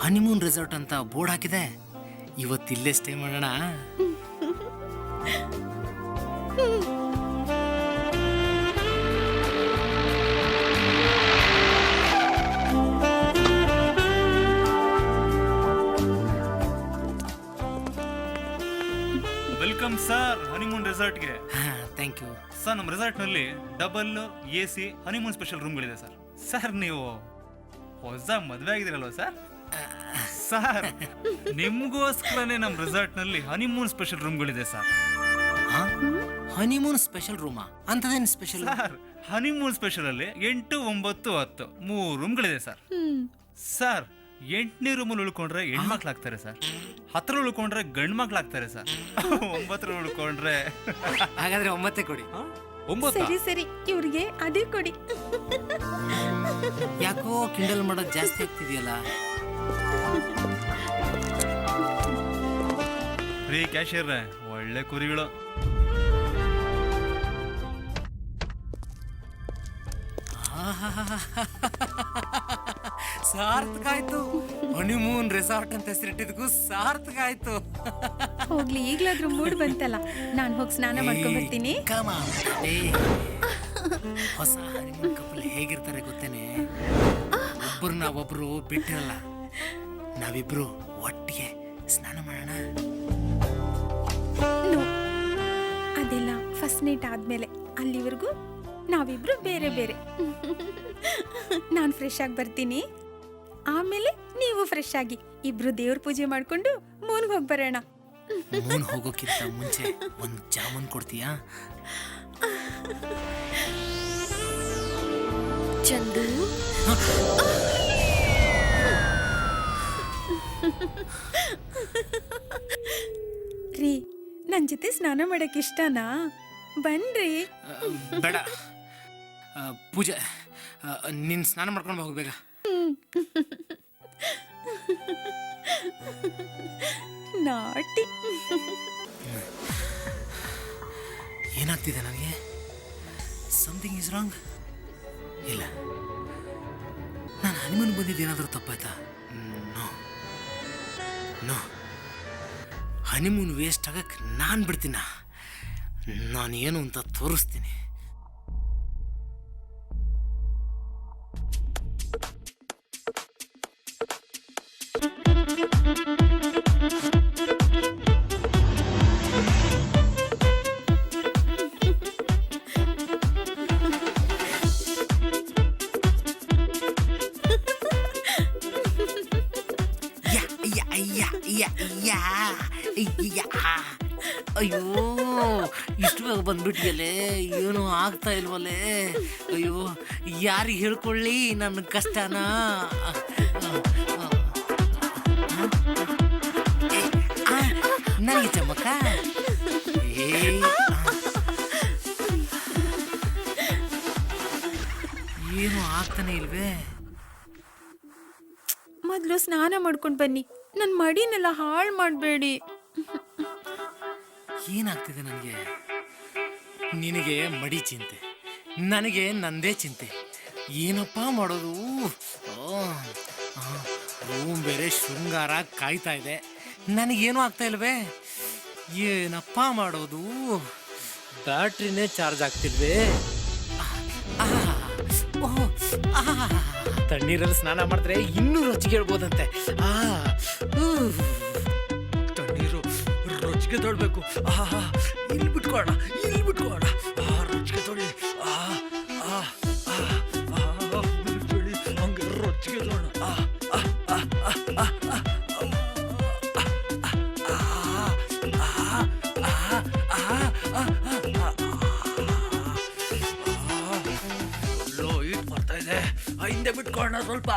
Speaker 11: ಹನಿಮೂನ್ ರೆಸಾರ್ಟ್ ಅಂತ ಬೋರ್ಡ್ ಹಾಕಿದೆ. ಇವತ್ತಿಲ್ಲೇ ಸ್ಟೇ ಮಾಡೋಣ.
Speaker 3: ವೆಲ್ಕಮ್ ಸರ್ ಹನಿಮೂನ್ ರೆಸಾರ್ಟ್ಗೆ.
Speaker 11: ಥ್ಯಾಂಕ್ ಯು
Speaker 3: ಸರ್, ನಮ್ಮ ರೆಸಾರ್ಟ್ನಲ್ಲಿ ಡಬಲ್ AC ಹನಿಮೂನ್ ಸ್ಪೆಷಲ್ ರೂಮ್ಗಳಿದೆ ಸರ್. ಸರ್, ನೀವು ಹೊಸ ಮದುವೆ ಆಗಿದ್ದೀರಲ್ವ ಸರ್? ಸರ್, ನಿಮ್ಗೋಸ್ಕರನೇ ನಮ್ಮ ರೆಸಾರ್ಟ್ನಲ್ಲಿ ಹನಿಮೂನ್ ಸ್ಪೆಷಲ್ ರೂಮ್ಗಳಿದೆ ಸರ್.
Speaker 11: ಹನಿಮೂನ್ ಸ್ಪೆಷಲ್ ರೂಮಾ? ಅಂತದೇನು ಸ್ಪೆಷಲ್?
Speaker 3: ಸರ್, ಹನಿಮೂನ್ ಸ್ಪೆಷಲ್ ಅಲ್ಲಿ 8, 9, 10 3 ರೂಮ್ಗಳಿದೆ ಸರ್. ಸರ್, 8ನೇ ರೂಮಲ್ಲಿ ಉಳ್ಕೊಂಡ್ರೆ ಹೆಣ್ಮಕ್ಳಾಗ್ತಾರೆ ಸರ್. 10 ಉಳ್ಕೊಂಡ್ರೆ ಗಂಡ್ ಮಕ್ಳಾಗ್ತಾರೆ ಸರ್. 9 ಉಳ್ಕೊಂಡ್ರೆ
Speaker 11: ಹಾಗಾದ್ರೆ 9 ಕೊಡಿ.
Speaker 3: 9.
Speaker 2: ಸರಿ ಸರಿ, ಇವ್ರಿಗೆ ಅದೇ ಕೊಡಿ.
Speaker 11: ಯಾಕೋ ಕಿಂಡಲ್ ಮಾಡೋದು ಜಾಸ್ತಿ ಆಗ್ತಿದೆಯಲ್ಲ.
Speaker 3: ರೀ ಕ್ಯಾಶಿಯರ್, ಒಳ್ಳೆ ಕುರಿಗಳು.
Speaker 11: ಸಾರ್ಥಕ ಆಯ್ತು. ಹನಿಮೂನ್ ರೆಸಾರ್ಟ್ ಅಂತ ಹೆಸರಿಟ್ಟಿದ್ಗೂ ಸಾರ್ಥಕ ಆಯ್ತು.
Speaker 2: ಹೋಗ್ಲಿ, ಈಗ್ಲಾದ್ರೂ ಮೂಡ್ ಬಂತಲ್ಲ, ನಾನ್ ಹೋಗಿ ಸ್ನಾನ ಮಾಡ್ಕೊಂಡ್ ಬರ್ತೀನಿ.
Speaker 11: ಹೊಸ ಹನಿಮೂನ್ ಕಪಲ್ ಹೇಗಿರ್ತಾರೆ ಗೊತ್ತೇನೆ? ಒಬ್ಬರನ್ನ ಒಬ್ರು ಬಿಟ್ಟಿರಲ್ಲ. ನಾವಿಬ್ರು ಒಟ್ಟಿಗೆ ಸ್ನಾನ ಮಾಡೋಣ.
Speaker 2: ಅದೆಲ್ಲ ಫಸ್ಟ್ ನೈಟ್ ಆದ್ಮೇಲೆ. ಅಲ್ಲಿವರೆಗೂ ನಾವಿಬ್ರು ಬೇರೆ ಬೇರೆ. ನಾನ್ ಫ್ರೆಶ್ ಆಗಿ ಬರ್ತೀನಿ, ಆಮೇಲೆ ನೀವು ಫ್ರೆಶ್ ಆಗಿ ಇಬ್ರು ದೇವ್ರ ಪೂಜೆ ಮಾಡ್ಕೊಂಡು ಮೂನ್ಗೆ ಹೋಗಿ ಬರೋಣ.
Speaker 11: ಮೂನ್ ಹೋಗೋಕ್ಕಿಂತ ಮುಂಚೆ ಒಂದು ಜಾಮೂನ್ ಕೊಡ್ತೀಯಾ?
Speaker 7: ಚಂದು,
Speaker 2: ರೀ, ನನ್ ಜೊತೆ ಸ್ನಾನ ಮಾಡಕ್ ಇಷ್ಟನಾ? ಬನ್ರಿ.
Speaker 11: ಬೇಡ ಪೂಜೆ, ನೀನ್ ಸ್ನಾನ ಮಾಡ್ಕೊಂಡು ಹೋಗ್ಬೇಕ.
Speaker 2: ನಾಟಿ.
Speaker 11: ಏನಾಗ್ತಿದೆ ನನಗೆ? Something is wrong. ಇಲ್ಲ, ನಾನು ಹನಿಮೂನ್ ಬಂದಿದ್ದೇನಾದ್ರೂ ತಪ್ಪಾಯ್ತಾ? ನೋ ನೋ, ಹನಿಮೂನ್ ವೇಸ್ಟ್ ಆಗಕ್ಕೆ ನಾನು ಬಿಡ್ತೀನ. ನಾನು ಏನು ಅಂತ ತೋರಿಸ್ತೀನಿ. ಅಯ್ಯೋ, ಇಷ್ಟು ಬೇಗ ಬಂದ್ಬಿಟ್ಟಿಯಲ್ಲೇ, ಏನು ಆಗ್ತಾ ಇಲ್ವಲ್ಲೇ? ಅಯ್ಯೋ, ಯಾರಿಗೆ ಹೇಳ್ಕೊಳ್ಳಿ ನನ್ನ ಕಷ್ಟನ? ನನಗೆ ಚಮ್ಮಕ್ಕ. ಏನು ಆಗ್ತಾನೆ ಇಲ್ವೇ?
Speaker 2: ಮೊದ್ಲು ಸ್ನಾನ ಮಾಡ್ಕೊಂಡ್ ಬನ್ನಿ, ನನ್ ಮಡಿನೆಲ್ಲ ಹಾಳು ಮಾಡ್ಬೇಡಿ.
Speaker 11: ಏನಾಗ್ತಿದೆ ನನಗೆ? ನಿನಗೆ ಮಡಿ ಚಿಂತೆ, ನನಗೆ ನಂದೇ ಚಿಂತೆ. ಏನಪ್ಪ ಮಾಡೋದು? ರೂಮ್ ಬೇರೆ ಶೃಂಗಾರ ಕಾಯ್ತಾ ಇದೆ. ನನಗೇನು ಆಗ್ತಾ ಇಲ್ವೇ? ಏನಪ್ಪ ಮಾಡೋದು?
Speaker 1: ಬ್ಯಾಟ್ರಿನೇ ಚಾರ್ಜ್ ಆಗ್ತಿಲ್ವೇ? ತಣ್ಣೀರಲ್ಲಿ ಸ್ನಾನ ಮಾಡಿದ್ರೆ ಇನ್ನೂ ರುಚಿಗೆ ಹೇಳ್ಬೋದಂತೆ.
Speaker 11: ತಣ್ಣೀರು ರುಚಿಗೆ ತೊಳ್ಬೇಕು. ಇಲ್ಲಿ ಬಿಟ್ಕೋಣ, ಇಲ್ಲಿ ಬಿಟ್ಕೋಣ. ರುಚಿಗೆ ತೊಳಿ, ಹಂಗೆ ರುಚಿಗೆ ತೊಳೋಣ. ಲೈಟ್ ಬರ್ತಾ ಇದೆ, ಹಿಂದೆ ಬಿಟ್ಕೋಣ ಸ್ವಲ್ಪ.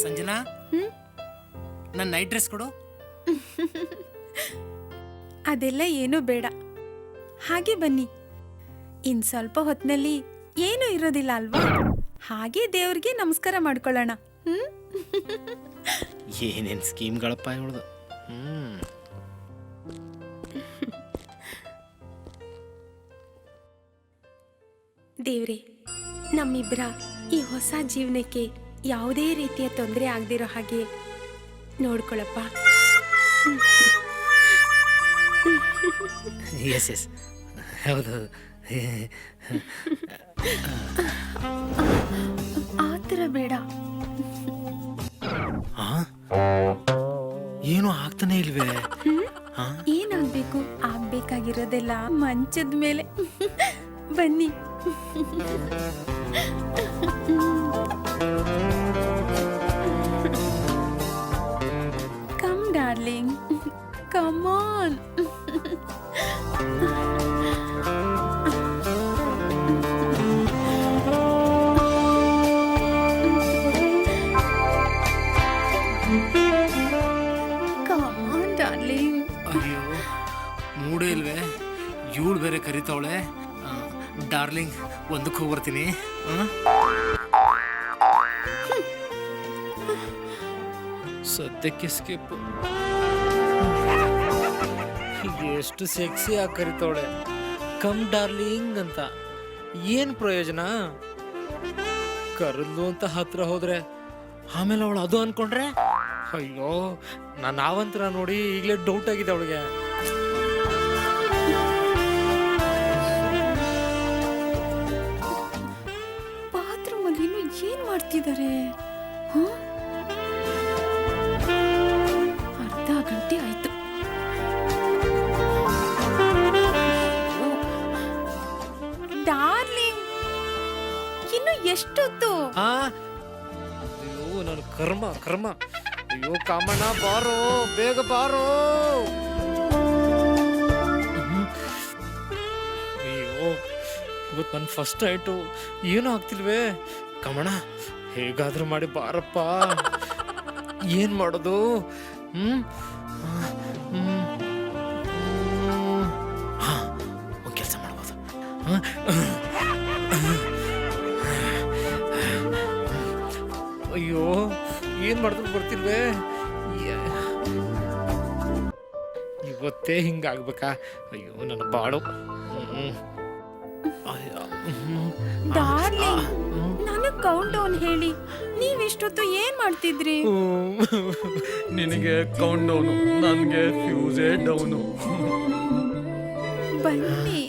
Speaker 11: ಸಂಜನಾ, ನನ್ನ ನೈಟ್ ಡ್ರೆಸ್ ಕೊಡು.
Speaker 2: ಅದೆಲ್ಲ ಏನೂ ಬೇಡ, ಹಾಗೆ ಬನ್ನಿ. ಇನ್ ಸ್ವಲ್ಪ ಹೊತ್ನಲ್ಲಿ ಏನೂ ಇರೋದಿಲ್ಲ ಅಲ್ವಾ? ಹಾಗೆ ದೇವ್ರಿಗೆ ನಮಸ್ಕಾರ ಮಾಡ್ಕೊಳ್ಳೋಣ.
Speaker 1: ಏನೇನು ಸ್ಕೀಮ್ಗಳಪ್ಪ ಇವಳ್ದು.
Speaker 2: ದೇವ್ರೆ, ನಮ್ಮಿಬ್ಬರ ಈ ಹೊಸ ಜೀವನಕ್ಕೆ ಯಾವುದೇ ರೀತಿಯ ತೊಂದರೆ ಆಗದಿರೋ ಹಾಗೆ ನೋಡ್ಕೊಳಪ್ಪ.
Speaker 1: ಎಸ್ ಎಸ್ ಹೌದೌದು.
Speaker 2: ಆ ಥರ ಬೇಡ.
Speaker 1: ಏನು ಆಗ್ತಾನೆ ಇಲ್ವೇ?
Speaker 2: ಏನಾಗ್ಬೇಕು? ಆಗ್ಬೇಕಾಗಿರೋದೆಲ್ಲ ಮಂಚದ ಮೇಲೆ. ಬನ್ನಿ. Come darling, come on.
Speaker 11: ಅಯ್ಯೋ ಮೂಡೇ ಇಲ್ವೇ? ಇವಳು ಬೇರೆ ಕರಿತಾವಳೆ. ಡಾರ್ಲಿಂಗ್, ಒಂದಕ್ಕೂ ಬರ್ತೀನಿ.
Speaker 1: ಸದ್ಯಕ್ಕೆ ಸ್ಕಿಪ್. ಎಷ್ಟು ಸೆಕ್ಸಿ ಆಗಿ ಕರಿತಾವಳೆ, ಕಮ್ ಡಾರ್ಲಿಂಗ್ ಅಂತ. ಏನು ಪ್ರಯೋಜನ? ಕರೆದ್ಲು ಅಂತ ಹತ್ರ ಹೋದ್ರೆ ಆಮೇಲೆ ಅವಳು ಅದು ಅನ್ಕೊಂಡ್ರೆ ಅಯ್ಯೋ, ನಾನು ಆವಂತರ ನೋಡಿ ಈಗಲೇ ಡೌಟ್ ಆಗಿದೆ ಅವಳಿಗೆ.
Speaker 2: ಬಾತ್ರೂಮ್ ಅಲ್ಲಿ ಏನ್ ಮಾಡ್ತಿದ್ದಾರೆ? ಅರ್ಧ ಗಂಟೆ ಆಯ್ತು. ಡಾರ್ಲಿಂಗ್, ಇನ್ನು ಎಷ್ಟೊತ್ತು?
Speaker 1: ಅಯ್ಯೋ ನನ್ನ ಕರ್ಮ ಕರ್ಮ. ಅಯ್ಯೋ ಕಾಮಣ್ಣ, ಬಾರೋ ಬೇಗ ಬಾರೋ. ಅಯ್ಯೋ, ಇವತ್ತು ನನ್ನ ಫಸ್ಟ್ ಆಯ್ತು, ಏನೂ ಆಗ್ತಿಲ್ವೇ? ಕಾಮಣ್ಣ, ಹೇಗಾದ್ರೂ ಮಾಡಿ ಬಾರಪ್ಪ. ಏನ್ ಮಾಡೋದು? ಒಂದು ಕೆಲಸ ಮಾಡ್ಬೋದು. ಅಯ್ಯೋ, ಏನ್ ಮಾಡಿದ್ರು ಬರ್ತಿಲ್ವೇ? ಇವತ್ತೇ ಹಿಂಗಾಗ್ಬೇಕಾ? ಅಯ್ಯೋ ನನ್ನ ಬಾಳು.
Speaker 2: ಡಾರ್ಲಿಂಗ್, ನನಗ್ ಕೌಂಟ್ ಡೌನ್ ಹೇಳಿ. ನೀವಿಷ್ಟೊತ್ತು ಏನ್ ಮಾಡ್ತಿದ್ರಿ?
Speaker 8: ನಿನಗೆ ಕೌಂಟ್ ಡೌನು, ನನಗೆ ಫ್ಯೂಸೇ ಡೌನು.
Speaker 2: ಬನ್ನಿ,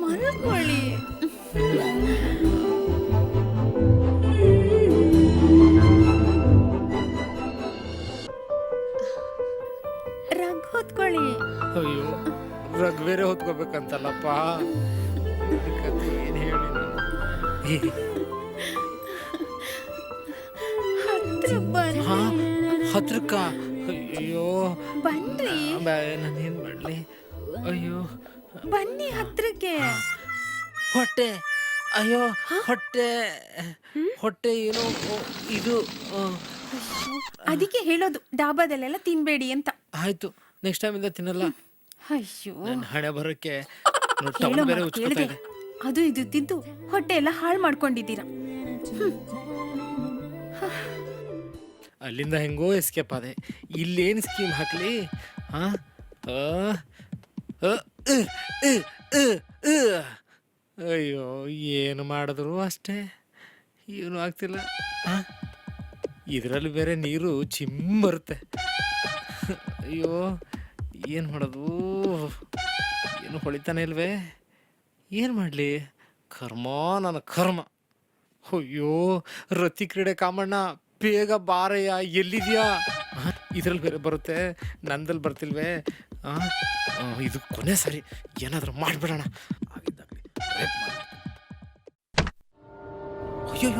Speaker 2: ಮಲ್ಕೊಳ್ಳಿ. ರಗ್ ಹೊತ್ಕೊಳ್ಳಿ.
Speaker 1: ಅಯ್ಯೋ, ರಗ್ ಬೇರೆ ಹೊತ್ಕೋಬೇಕಂತಲ್ಲಪ್ಪ. ಕತೆ ಏನ್ ಹೇಳಿ
Speaker 2: ಹತ್ರ ಬನ್ನಿ.
Speaker 1: ಹತ್ರಕ್ಕ? ಅಯ್ಯೋ
Speaker 2: ಬನ್ರಿ.
Speaker 1: ನಾನೇನ್ ಮಾಡ್ಲಿ? ಅಯ್ಯೋ
Speaker 2: ಬನ್ನಿ ಹತ್ರಕ್ಕೆ.
Speaker 1: ಹೊಟ್ಟೆ, ಅಯ್ಯೋ ಹೊಟ್ಟೆ ಹೊಟ್ಟೆ ಏನೋ ಇದು.
Speaker 2: ಅದಕ್ಕೆ ಹೇಳೋದು ಡಾಬಾದಲ್ಲೆಲ್ಲ ತಿನ್ಬೇಡಿ ಅಂತ.
Speaker 1: ಆಯ್ತು, ನೆಕ್ಸ್ಟ್ ಟೈಮ್ ಇಂದ ತಿನ್ನಲ್ಲ.
Speaker 2: ಅಯ್ಯೋ,
Speaker 1: ನನ್ನ ಹಣೆ ಬರೋಕ್ಕೆ
Speaker 2: ಹೇಳೋ
Speaker 1: ಬೇರೆ
Speaker 2: ಮಾತು
Speaker 1: ಉಚ್ಕೋತಾ
Speaker 2: ಕೇಳ್ದೆ.
Speaker 1: ಇದೆ.
Speaker 2: ಅದು ಇದು ತಿಂದು ಹೊಟ್ಟೆ ಎಲ್ಲ ಹಾಳು ಮಾಡ್ಕೊಂಡಿದ್ದೀರಾ.
Speaker 1: ಅಲ್ಲಿಂದ ಹೆಂಗೋ ಎಸ್ಕೇಪ್ ಆದೆ. ಇಲ್ಲೇನು ಸ್ಕೀಮ್ ಹಾಕ್ಲಿ? ಅಯ್ಯೋ, ಏನು ಮಾಡಿದ್ರು ಅಷ್ಟೇ, ಏನು ಆಗ್ತಿಲ್ಲ. ಇದರಲ್ಲಿ ಬೇರೆ ನೀರು ಚಿಮ್ ಬರುತ್ತೆ. ಅಯ್ಯೋ, ಏನು ಮಾಡೋದು? ಏನು ಹೊಳಿತಾನೆ ಇಲ್ವೇ? ಏನು ಮಾಡಲಿ? ಕರ್ಮ ನನ್ನ ಕರ್ಮ. ಅಯ್ಯೋ ರತಿ ಕ್ರೀಡೆ ಕಾಮಣ್ಣ, ಬೇಗ ಬಾರಯ್ಯ, ಎಲ್ಲಿದ್ಯಾ? ಇದ್ರಲ್ಲಿ ಬೇರೆ ಬರುತ್ತೆ, ನಂದಲ್ಲಿ ಬರ್ತಿಲ್ವೇ? ಇದು ಕೊನೆ ಸರಿ, ಏನಾದರೂ ಮಾಡಿಬಿಡೋಣ. ಆಗಿದ್ದಾಗಲಿ ಅಯ್ಯೋ,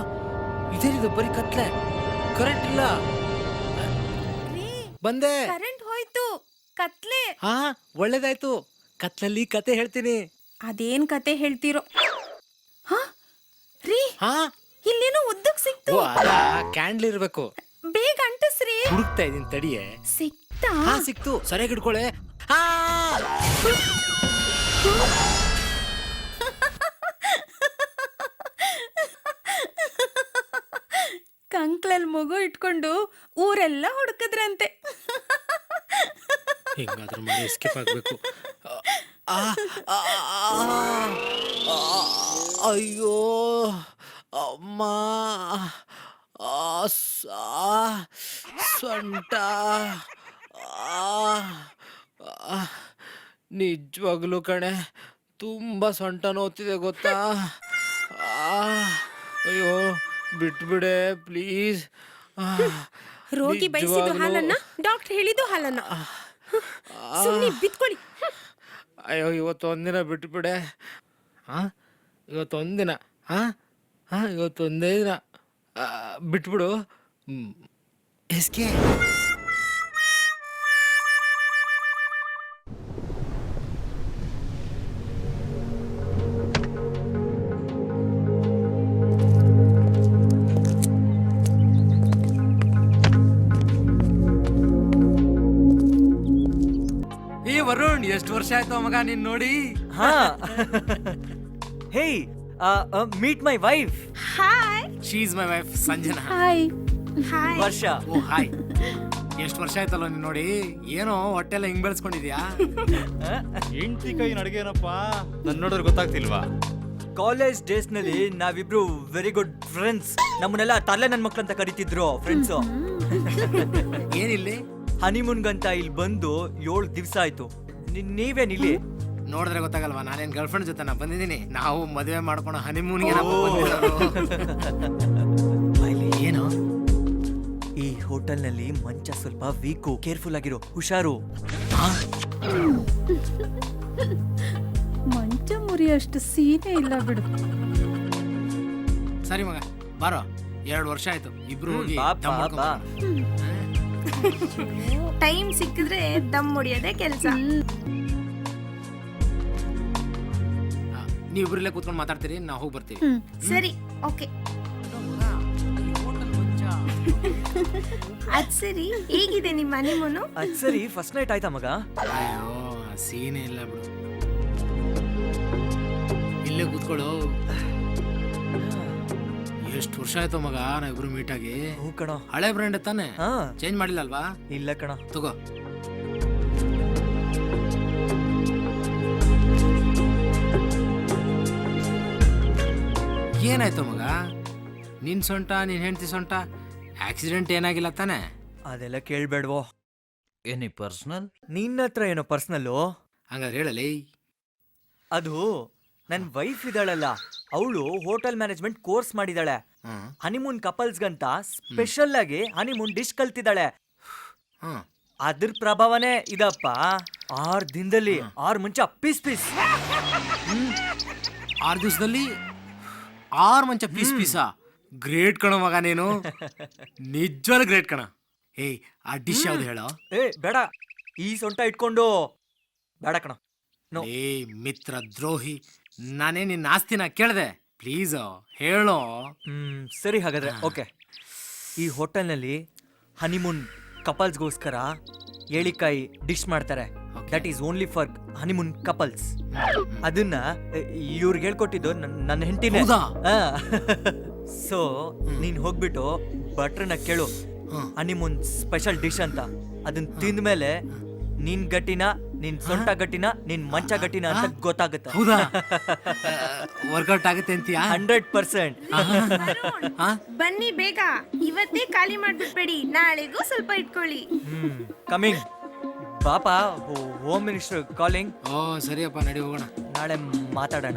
Speaker 1: ಇದೇನಿದು? ಬರೀ ಕತ್ಲೆ, ಕರೆಂಟ್ ಇಲ್ಲ. ಬಂದೆ.
Speaker 2: ಕರೆಂಟ್ ಹೋಯ್ತು, ಕತ್ಲೆ.
Speaker 1: ಒಳ್ಳೇದಾಯ್ತು. ಕತ್ಲಲ್ಲಿ ಕತೆ ಹೇಳ್ತೀನಿ.
Speaker 2: ಅದೇನ್ ಕತೆ ಹೇಳ್ತೀರೋ? ರೀ, ಇಲ್ಲೇನೋ ಉದ್ದಕ್ ಸಿಕ್ತು.
Speaker 1: ಕ್ಯಾಂಡ್ಲ್ ಇರ್ಬೇಕು.
Speaker 2: ಬೇಗ ಅಂಟಿಸ್ರಿ.
Speaker 1: ಹುಡುಕ್ತಾ ಇದೀನಿ, ತಡಿಯೇ.
Speaker 2: ಸಿಕ್ತಾ?
Speaker 1: ಸಿಕ್ತು, ಸರಿಯಾಗಿ ಹಿಡ್ಕೊಳೆ. ಹಿಂಗಾದ್ರೂ ಮನೆ ಎಸ್ಕೇಪ್ ಆಗಬೇಕು. ಅಯ್ಯೋ ಅಮ್ಮ, ಸೊಂಟ ನಿಜವಾಗ್ಲೂ ಕಣೆ, ತುಂಬ ಸೊಂಟ ನೋವ್ತಿದೆ ಗೊತ್ತಾ. ಅಯ್ಯೋ ಬಿಟ್ಬಿಡೆ ಪ್ಲೀಸ್.
Speaker 2: ರೋಗಿ ಬಯಸಿದ್ದು ಹಾಲನ್ನ ಡಾಕ್ಟರ್ ಹೇಳಿದ್ದು ಹಾಲನ್ನ ಸುಮ್ಮನೆ ಬಿತ್ಕೊಳ್ಳಿ.
Speaker 1: ಅಯ್ಯೋ ಇವತ್ತೊಂದಿನ ಬಿಟ್ಬಿಡೆ. ಇವತ್ತೊಂದಿನ ಇವತ್ತೊಂದೇ ದಿನ ಬಿಟ್ಬಿಡು. ಎಸ್ಕೆ ವರುಣ್, ಎಷ್ಟು ವರ್ಷ ಆಯ್ತು ಮಗ ನೀನ್ ನೋಡಿ.
Speaker 10: ಹಾ hey, meet my wife.
Speaker 2: Hi.
Speaker 1: She is my wife Sanjana.
Speaker 2: Hi. Hi.
Speaker 10: ವರ್ಷ.
Speaker 1: Oh hi. ಎಷ್ಟು ವರ್ಷ ಆಯ್ತಲ್ಲ ನೀನ್ ನೋಡಿ. ಏನೋ ಹೊಟ್ಟೆಲ್ಲ ಹಿಂಗ್ ಬೆಳೆಸ್ಕೊಂಡಿದ್ಯಾ.
Speaker 3: ಹೆಂಡತಿ ಕೈ ನಡ್ಗೇನಪ್ಪ, ನನ್ ನೋಡಿದ್ರೆ ಗೊತ್ತಾಗ್ತಿಲ್ವಾ?
Speaker 10: ಕಾಲೇಜ್ ಡೇಸ್ ನಲ್ಲಿ ನಾವಿಬ್ರು ವೆರಿ ಗುಡ್ ಫ್ರೆಂಡ್ಸ್. ನಮ್ಮನ್ನೆಲ್ಲ ತಲೆ ನನ್ ಮಕ್ಳು ಅಂತ ಕರಿತಿದ್ರು ಫ್ರೆಂಡ್ಸ್.
Speaker 1: ಏನಿಲ್ಲಿ
Speaker 10: ಹನಿಮೂನ್ಗಂತ ಇಲ್ಲಿ ಬಂದು 7 ದಿವಸ ಆಯ್ತು. ನೀವೇನ್ ಇಲ್ಲಿ?
Speaker 1: ನೋಡಿದ್ರೆ ಗೊತ್ತಾಗಲ್ವಾ, ನಾನೇನ್ ಗರ್ಲ್ ಫ್ರೆಂಡ್ ಜೊತೆ ನಾ ಬಂದಿದ್ದೀನಿ. ನಾವು ಮದುವೆ ಮಾಡ್ಕೊಂಡು ಹನಿಮೂನ್ಗೆ ಏನು.
Speaker 10: ಈ ಹೋಟೆಲ್ ನಲ್ಲಿ ಮಂಚ ಸ್ವಲ್ಪ ವೀಕು, ಕೇರ್ಫುಲ್ ಆಗಿರೋ, ಹುಷಾರು.
Speaker 2: ಮಂಚ ಮುರಿಯಷ್ಟು ಸೀನೆ ಇಲ್ಲ ಬಿಡು.
Speaker 1: ಸರಿ ಮಗ ಬಾರೋ, 2 ವರ್ಷ ಆಯ್ತು ಇಬ್ರು ಹೋಗಿ
Speaker 10: ಬಾ,
Speaker 1: ದಮ್
Speaker 10: ಬಾ,
Speaker 1: ಮಾಡ್ಕೊಂಡ್
Speaker 10: ಬಾ.
Speaker 1: ಬರೋಣ.
Speaker 7: ಟೈಮ್ ಸಿಕ್ಕಿದ್ರೆ ದಮ್ ಹೊಡಿಯೋದೇ ಕೆಲಸ.
Speaker 1: ನೀವಿಬ್ರಲ್ಲೇ ಕೂತ್ಕೊಂಡು ಮಾತಾಡ್ತೀರಿ, ನಾವು ಹೋಗಿ ಬರ್ತೀವಿ.
Speaker 7: ಸರಿ, ಓಕೆ. ಅದ್ ಸರಿ, ಹೇಗಿದೆ ನಿಮ್ಮ ಹನಿಮೂನು?
Speaker 10: ಅದ್ ಸರಿ, ಫಸ್ಟ್ ನೈಟ್ ಆಯ್ತಾ ಮಗ?
Speaker 1: ಅಯ್ಯೋ ಸೀನೆ ಇಲ್ಲ ಬಿಡು, ಇಲ್ಲೇ ಕೂತ್ಕೊಳ್ಳು. ಎಷ್ಟು ವರ್ಷ ಆಯ್ತು ಮಗ ನಾವಿಬ್ರು ಮೀಟ್ ಆಗಿ.
Speaker 10: ಹ್ಞೂ ಕಣ.
Speaker 1: ಹಳೆ ಬ್ರ್ಯಾಂಡ್ ತಾನೆ,
Speaker 10: ಹಾ,
Speaker 1: ಚೇಂಜ್ ಮಾಡಿಲ್ಲ ಅಲ್ವಾ?
Speaker 10: ಇಲ್ಲ ಕಣ.
Speaker 1: ತಗೋ. ಏನಾಯ್ತು ಮಗ, ನಿನ್ ಸೊಂಟ, ನಿನ್ ಹೆಂಡತಿ ಸೊಂಟ, ಆಕ್ಸಿಡೆಂಟ್ ಏನಾಗಿಲ್ಲ ತಾನೆ?
Speaker 10: ಅದೆಲ್ಲ ಕೇಳ್ಬೇಡ್ವೋ.
Speaker 12: Any personal?
Speaker 10: ನಿನ್ನ ಹತ್ರ ಏನೋ ಪರ್ಸನಲ್ಲು?
Speaker 1: ಹಂಗಾದ್ರೆ ಹೇಳಲಿ.
Speaker 10: ಅದು ನನ್ ವೈಫ್ ಇದ್ದಾಳಲ್ಲ, ಅವಳು ಹೋಟೆಲ್ ಮ್ಯಾನೇಜ್ಮೆಂಟ್ ಕೋರ್ಸ್ ಮಾಡಿದಾಳೆ. ಹನಿಮೂನ್ ಕಪಲ್ಸ್ಗಂತ ಸ್ಪೆಷಲ್ ಆಗಿ ಹನಿಮೂನ್ ಡಿಶ್ ಕಲ್ತಿದ್ದಾಳೆ. ಅದ್ರ ಪ್ರಭಾವನೇ ಇದಪ್ಪ. 6 ದಿನದಲ್ಲಿ 6 ಮಂಚ ಪೀಸ್ ಪೀಸ್.
Speaker 1: 6 ದಿವಸದಲ್ಲಿ 6 ಮಂಚ ಪೀಸ್ ಪೀಸಾ? ಗ್ರೇಟ್ ಕಣ ಮಗ ನೀನು, ನಿಜವಾದ ಗ್ರೇಟ್ ಕಣ. ಏಯ್ ಆ ಡಿಶ್ ಯಾವ್ದು ಹೇಳೋ?
Speaker 10: ಏ ಬೇಡ, ಈ ಸೊಂಟ ಇಟ್ಕೊಂಡು ಬೇಡ ಕಣ.
Speaker 1: ಏ ಮಿತ್ರ ದ್ರೋಹಿ, ನಾನೇ ನಿನ್ನ ಆಸ್ತಿನ ಕೇಳ್ದೆ, ಪ್ಲೀಸ್ ಹೇಳೋ.
Speaker 10: ಸರಿ ಹಾಗಾದ್ರೆ ಓಕೆ. ಈ ಹೋಟೆಲ್ನಲ್ಲಿ ಹನಿಮೂನ್ ಕಪಲ್ಸ್ಗೋಸ್ಕರ ಏಳಿಕಾಯಿ ಡಿಶ್ ಮಾಡ್ತಾರೆ. That is only for honeymoon couples. ಅದನ್ನ ಇವ್ರಿಗೆ ಹೇಳ್ಕೊಟ್ಟಿದ್ದು ನನ್ನ ಹೆಂಡತಿನೇ. ಸೊ ನೀನ್ ಹೋಗ್ಬಿಟ್ಟು ಭಟ್ರನ್ನ ಕೇಳು, ಹನಿಮೂನ್ ಸ್ಪೆಷಲ್ ಡಿಶ್ ಅಂತ. ಅದನ್ನ ತಿಂದ್ಮೇಲೆ ನಿನ್ ಗಟ್ಟಿನ, ನಿನ್ ಸೊಂಟ ಗಟ್ಟಿನ, ನಿನ್ ಮಂಚ ಗಟ್ಟಿನ ಅಂತ ಗೊತ್ತಾಗುತ್ತೆ.
Speaker 1: ಹೌದಾ? ವರ್ಕೌಟ್ ಆಗುತ್ತೆ ಅಂತೀಯಾ?
Speaker 10: 100%.
Speaker 7: ಬನ್ನಿ ಬೇಗ, ಇವತ್ತೇ ಖಾಲಿ ಮಾಡ್ಬಿಡ್ಬೇಡಿ, ನಾಳೆಗೂ ಸ್ವಲ್ಪ ಇಟ್ಕೊಳ್ಳಿ.
Speaker 10: ಕಮಿಂಗ್. ಪಾಪ ಹೋಮ್ ಮಿನಿಸ್ಟರ್ ಕಾಲಿಂಗ್.
Speaker 1: ಓ ಸರಿಯಪ್ಪ, ನಡಿ ಹೋಗೋಣ.
Speaker 10: ನಾಳೆ ಮಾತಾಡೋಣ.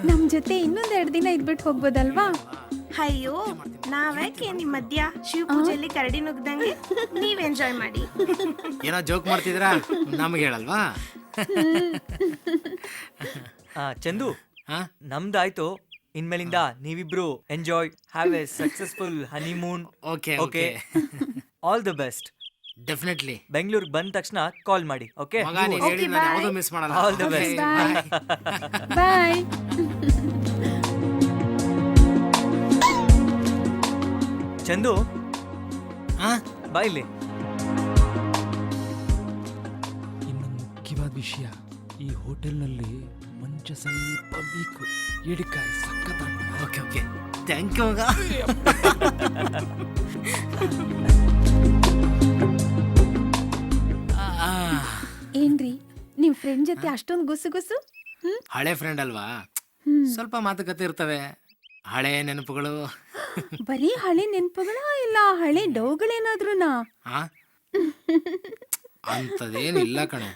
Speaker 2: ನಮ್ ಜೊತೆ ಇನ್ನೊಂದ್ 2 ದಿನ ಇದ್ಬಿಟ್ಟು ಹೋಗ್ಬೋದಲ್ವಾ?
Speaker 7: ಅಯ್ಯೋ, ನಾವ್ಯಾಕೆ ನಿಮ್ ಮಧ್ಯ ಶಿವ ಪೂಜೆಯಲ್ಲಿ ಕರಡಿ ನುಗ್ದಂಗೆ. ನೀವ್ ಎಂಜಾಯ್ ಮಾಡಿ.
Speaker 1: ಏನೋ ಜೋಕ್ ಮಾಡ್ತಿದ್ರಾ, ನಮ್ಗೆ ಹೇಳಲ್ವಾ?
Speaker 10: ಚಂದು, ನಮ್ದಾಯ್ತು. ಇನ್ಮೇಲಿಂದ ನೀವಿಬ್ರು enjoy, have A successful honeymoon.
Speaker 1: Okay
Speaker 10: okay, all the best.
Speaker 1: Definitely.
Speaker 10: ಬೆಂಗಳೂರಿಗೆ ಬಂದ ತಕ್ಷಣ ಕಾಲ್ ಮಾಡಿ. ಓಕೆ,
Speaker 1: ಮಗ ನೀನು ಹೇಳಿದ ನಾನು ಯಾವುದು ಮಿಸ್ ಮಾಡಲ್ಲ.
Speaker 10: All the best.
Speaker 2: Bye.
Speaker 10: Chandu, ಬಾ ಇಲ್ಲಿ.
Speaker 8: ಇನ್ನೊಂದು ಮುಖ್ಯವಾದ ವಿಷಯ, ಈ ಹೋಟೆಲ್ನಲ್ಲಿ ಮಂಚ ಸ್ವಲ್ಪ ವೀಕು, ಎಡಿಕಾಯಿ ಸಖತ್.
Speaker 1: ಓಕೆ ಓಕೆ, ಥ್ಯಾಂಕ್ ಯು ಮಗ.
Speaker 2: ಏನ್ರಿ ನಿಮ್ ಫ್ರೆಂಡ್ ಜೊತೆ ಅಷ್ಟೊಂದು ಗುಸು ಗುಸು?
Speaker 11: ಹಳೆ ಫ್ರೆಂಡ್ ಅಲ್ವಾ, ಸ್ವಲ್ಪ ಮಾತುಕತೆ ಇರ್ತವೆ, ಹಳೆ ನೆನಪುಗಳು.
Speaker 2: ಬರೀ ಹಳೆ ನೆನ್ಪುಗಳ ಇಲ್ಲ ಹಳೆ ಡೌಗಳೇನಾದ್ರೂನಾ?
Speaker 11: ಆ? ಅಂಥದ್ದೇನಿಲ್ಲ ಕಣೆ,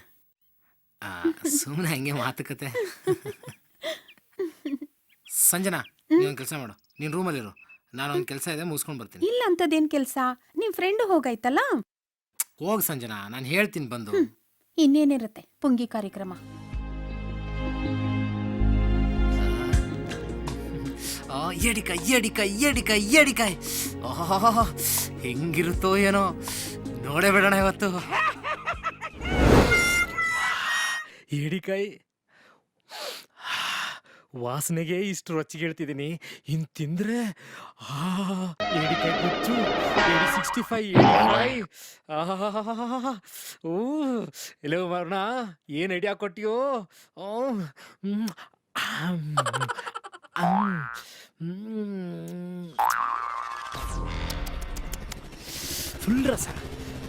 Speaker 11: ಸುಮ್ಮನೆ ಹಂಗೆ ಮಾತುಕತೆ. ಸಂಜನಾ, ನೀವೊಂದು ಕೆಲಸ ಮಾಡು, ನೀನು ರೂಮಲ್ಲಿರು, ನಾನೊಂದು ಕೆಲಸ ಇದೆ ಮುಗಿಸ್ಕೊಂಡು ಬರ್ತೀನಿ.
Speaker 2: ಇಲ್ಲ ಅಂತದೇನ್ ಕೆಲ್ಸ? ನಿಮ್ ಫ್ರೆಂಡ್ ಹೋಗಾಯ್ತಲ್ಲ.
Speaker 11: ಹೋಗ್ ಸಂಜನಾ, ನಾನು ಹೇಳ್ತೀನಿ ಬಂದು.
Speaker 2: ಇನ್ನೇನಿರುತ್ತೆ ಪುಂಗಿ ಕಾರ್ಯಕ್ರಮ.
Speaker 11: ಏಡಿಕಾಯ್ ಏಡಿಕಾಯ್ ಏಡಿಕಾಯ್ ಏಡಿಕಾಯ್, ಹೆಂಗಿರುತ್ತೋ ಏನೋ, ನೋಡೇ ಬಿಡೋಣ ಇವತ್ತು.
Speaker 1: ಏಡಿಕಾಯಿ ವಾಸನೆಗೆ ಇಷ್ಟು ರೊಚ್ಚಿಗೆ ಹೇಳ್ತಿದ್ದೀನಿ, ಇನ್ ತಿಂದ್ರೆ ಏಡಿಕಾಯಿ ಗೊಚ್ಚು, 65 ಏಡಿಕಾಯಿ. ಓ ಎಲ್ಲೋ ಮಾಡೋಣ, ಏನು ಐಡಿಯಾ ಕೊಟ್ಟಿಯೋ. ಫುಲ್ ರಸ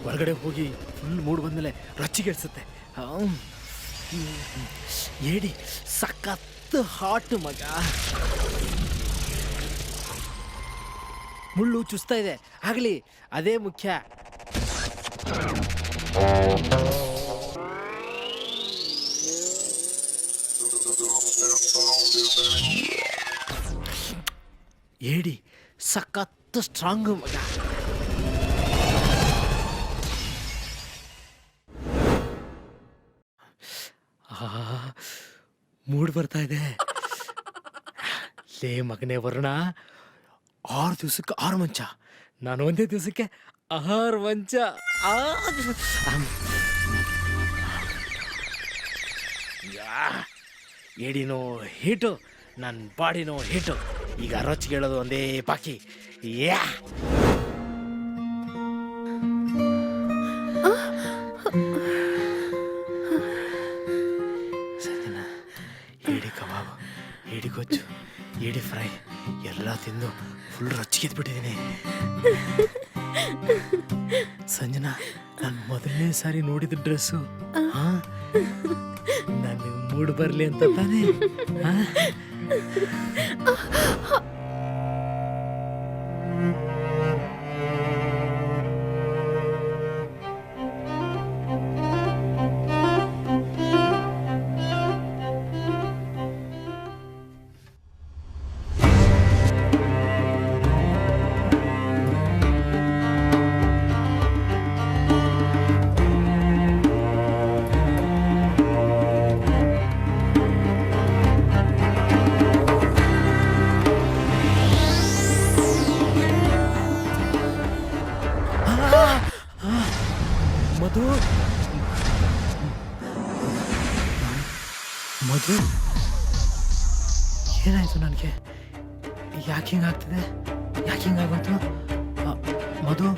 Speaker 1: ಹೊರಗಡೆ ಹೋಗಿ ಫುಲ್ ಮೂಡ್ ಬಂದಮೇಲೆ ರೊಚ್ಚಿಗೆ ಇಡ್ಸುತ್ತೆ. ಏಡಿ ಸಖತ್ ಹಾಟ್ ಮಗ, ಮುಳ್ಳು ಚುಸ್ತಾ ಇದೆ, ಆಗಲಿ ಅದೇ ಮುಖ್ಯ. ಏಡಿ ಸಖತ್ ಸ್ಟ್ರಾಂಗ್ ಮಗ. ಮೂಡ್ ಬರ್ತಾ ಇದೆ. ಲೇ ಮಗನೇ ವರುಣ, 6 ದಿವಸಕ್ಕೆ 6 ಮಂಚ, ನಾನು ಒಂದೇ ದಿವಸಕ್ಕೆ 6 ಮಂಚ. ಏಡಿನೋ ಹೀಟು, ನನ್ನ ಬಾಡಿನೋ ಹೀಟು, ಈಗ ರೊಚ್ಚಿಗೆ ಹೇಳೋದು ಒಂದೇ ಬಾಕಿ. ಯಾ ಸಂಜನಾ, ಏಡಿ ಕಬಾಬ್, ಏಡಿ ಗೊಜ್ಜು, ಏಡಿ ಫ್ರೈ ಎಲ್ಲ ತಿಂದು ಫುಲ್ ರೊಚ್ಚಿಗೆ ಎದ್ಬಿಟ್ಟಿದ್ದೀನಿ. ಸಂಜನಾ, ನಾನು ಮೊದಲನೇ ಸಾರಿ ನೋಡಿದ ಡ್ರೆಸ್ಸು, ನನಗೆ ಮೂಡ್ ಬರಲಿ ಅಂತ ತಾನೇ. ಮಧು, ಮಧು, ಏನಾಯ್ತು ನನಗೆ? ಯಾಕೆ ಹಿಂಗಾಗ್ತಿದೆ? ಯಾಕೆ ಹಿಂಗಾಗೋಯ್ತು? ಮಧು,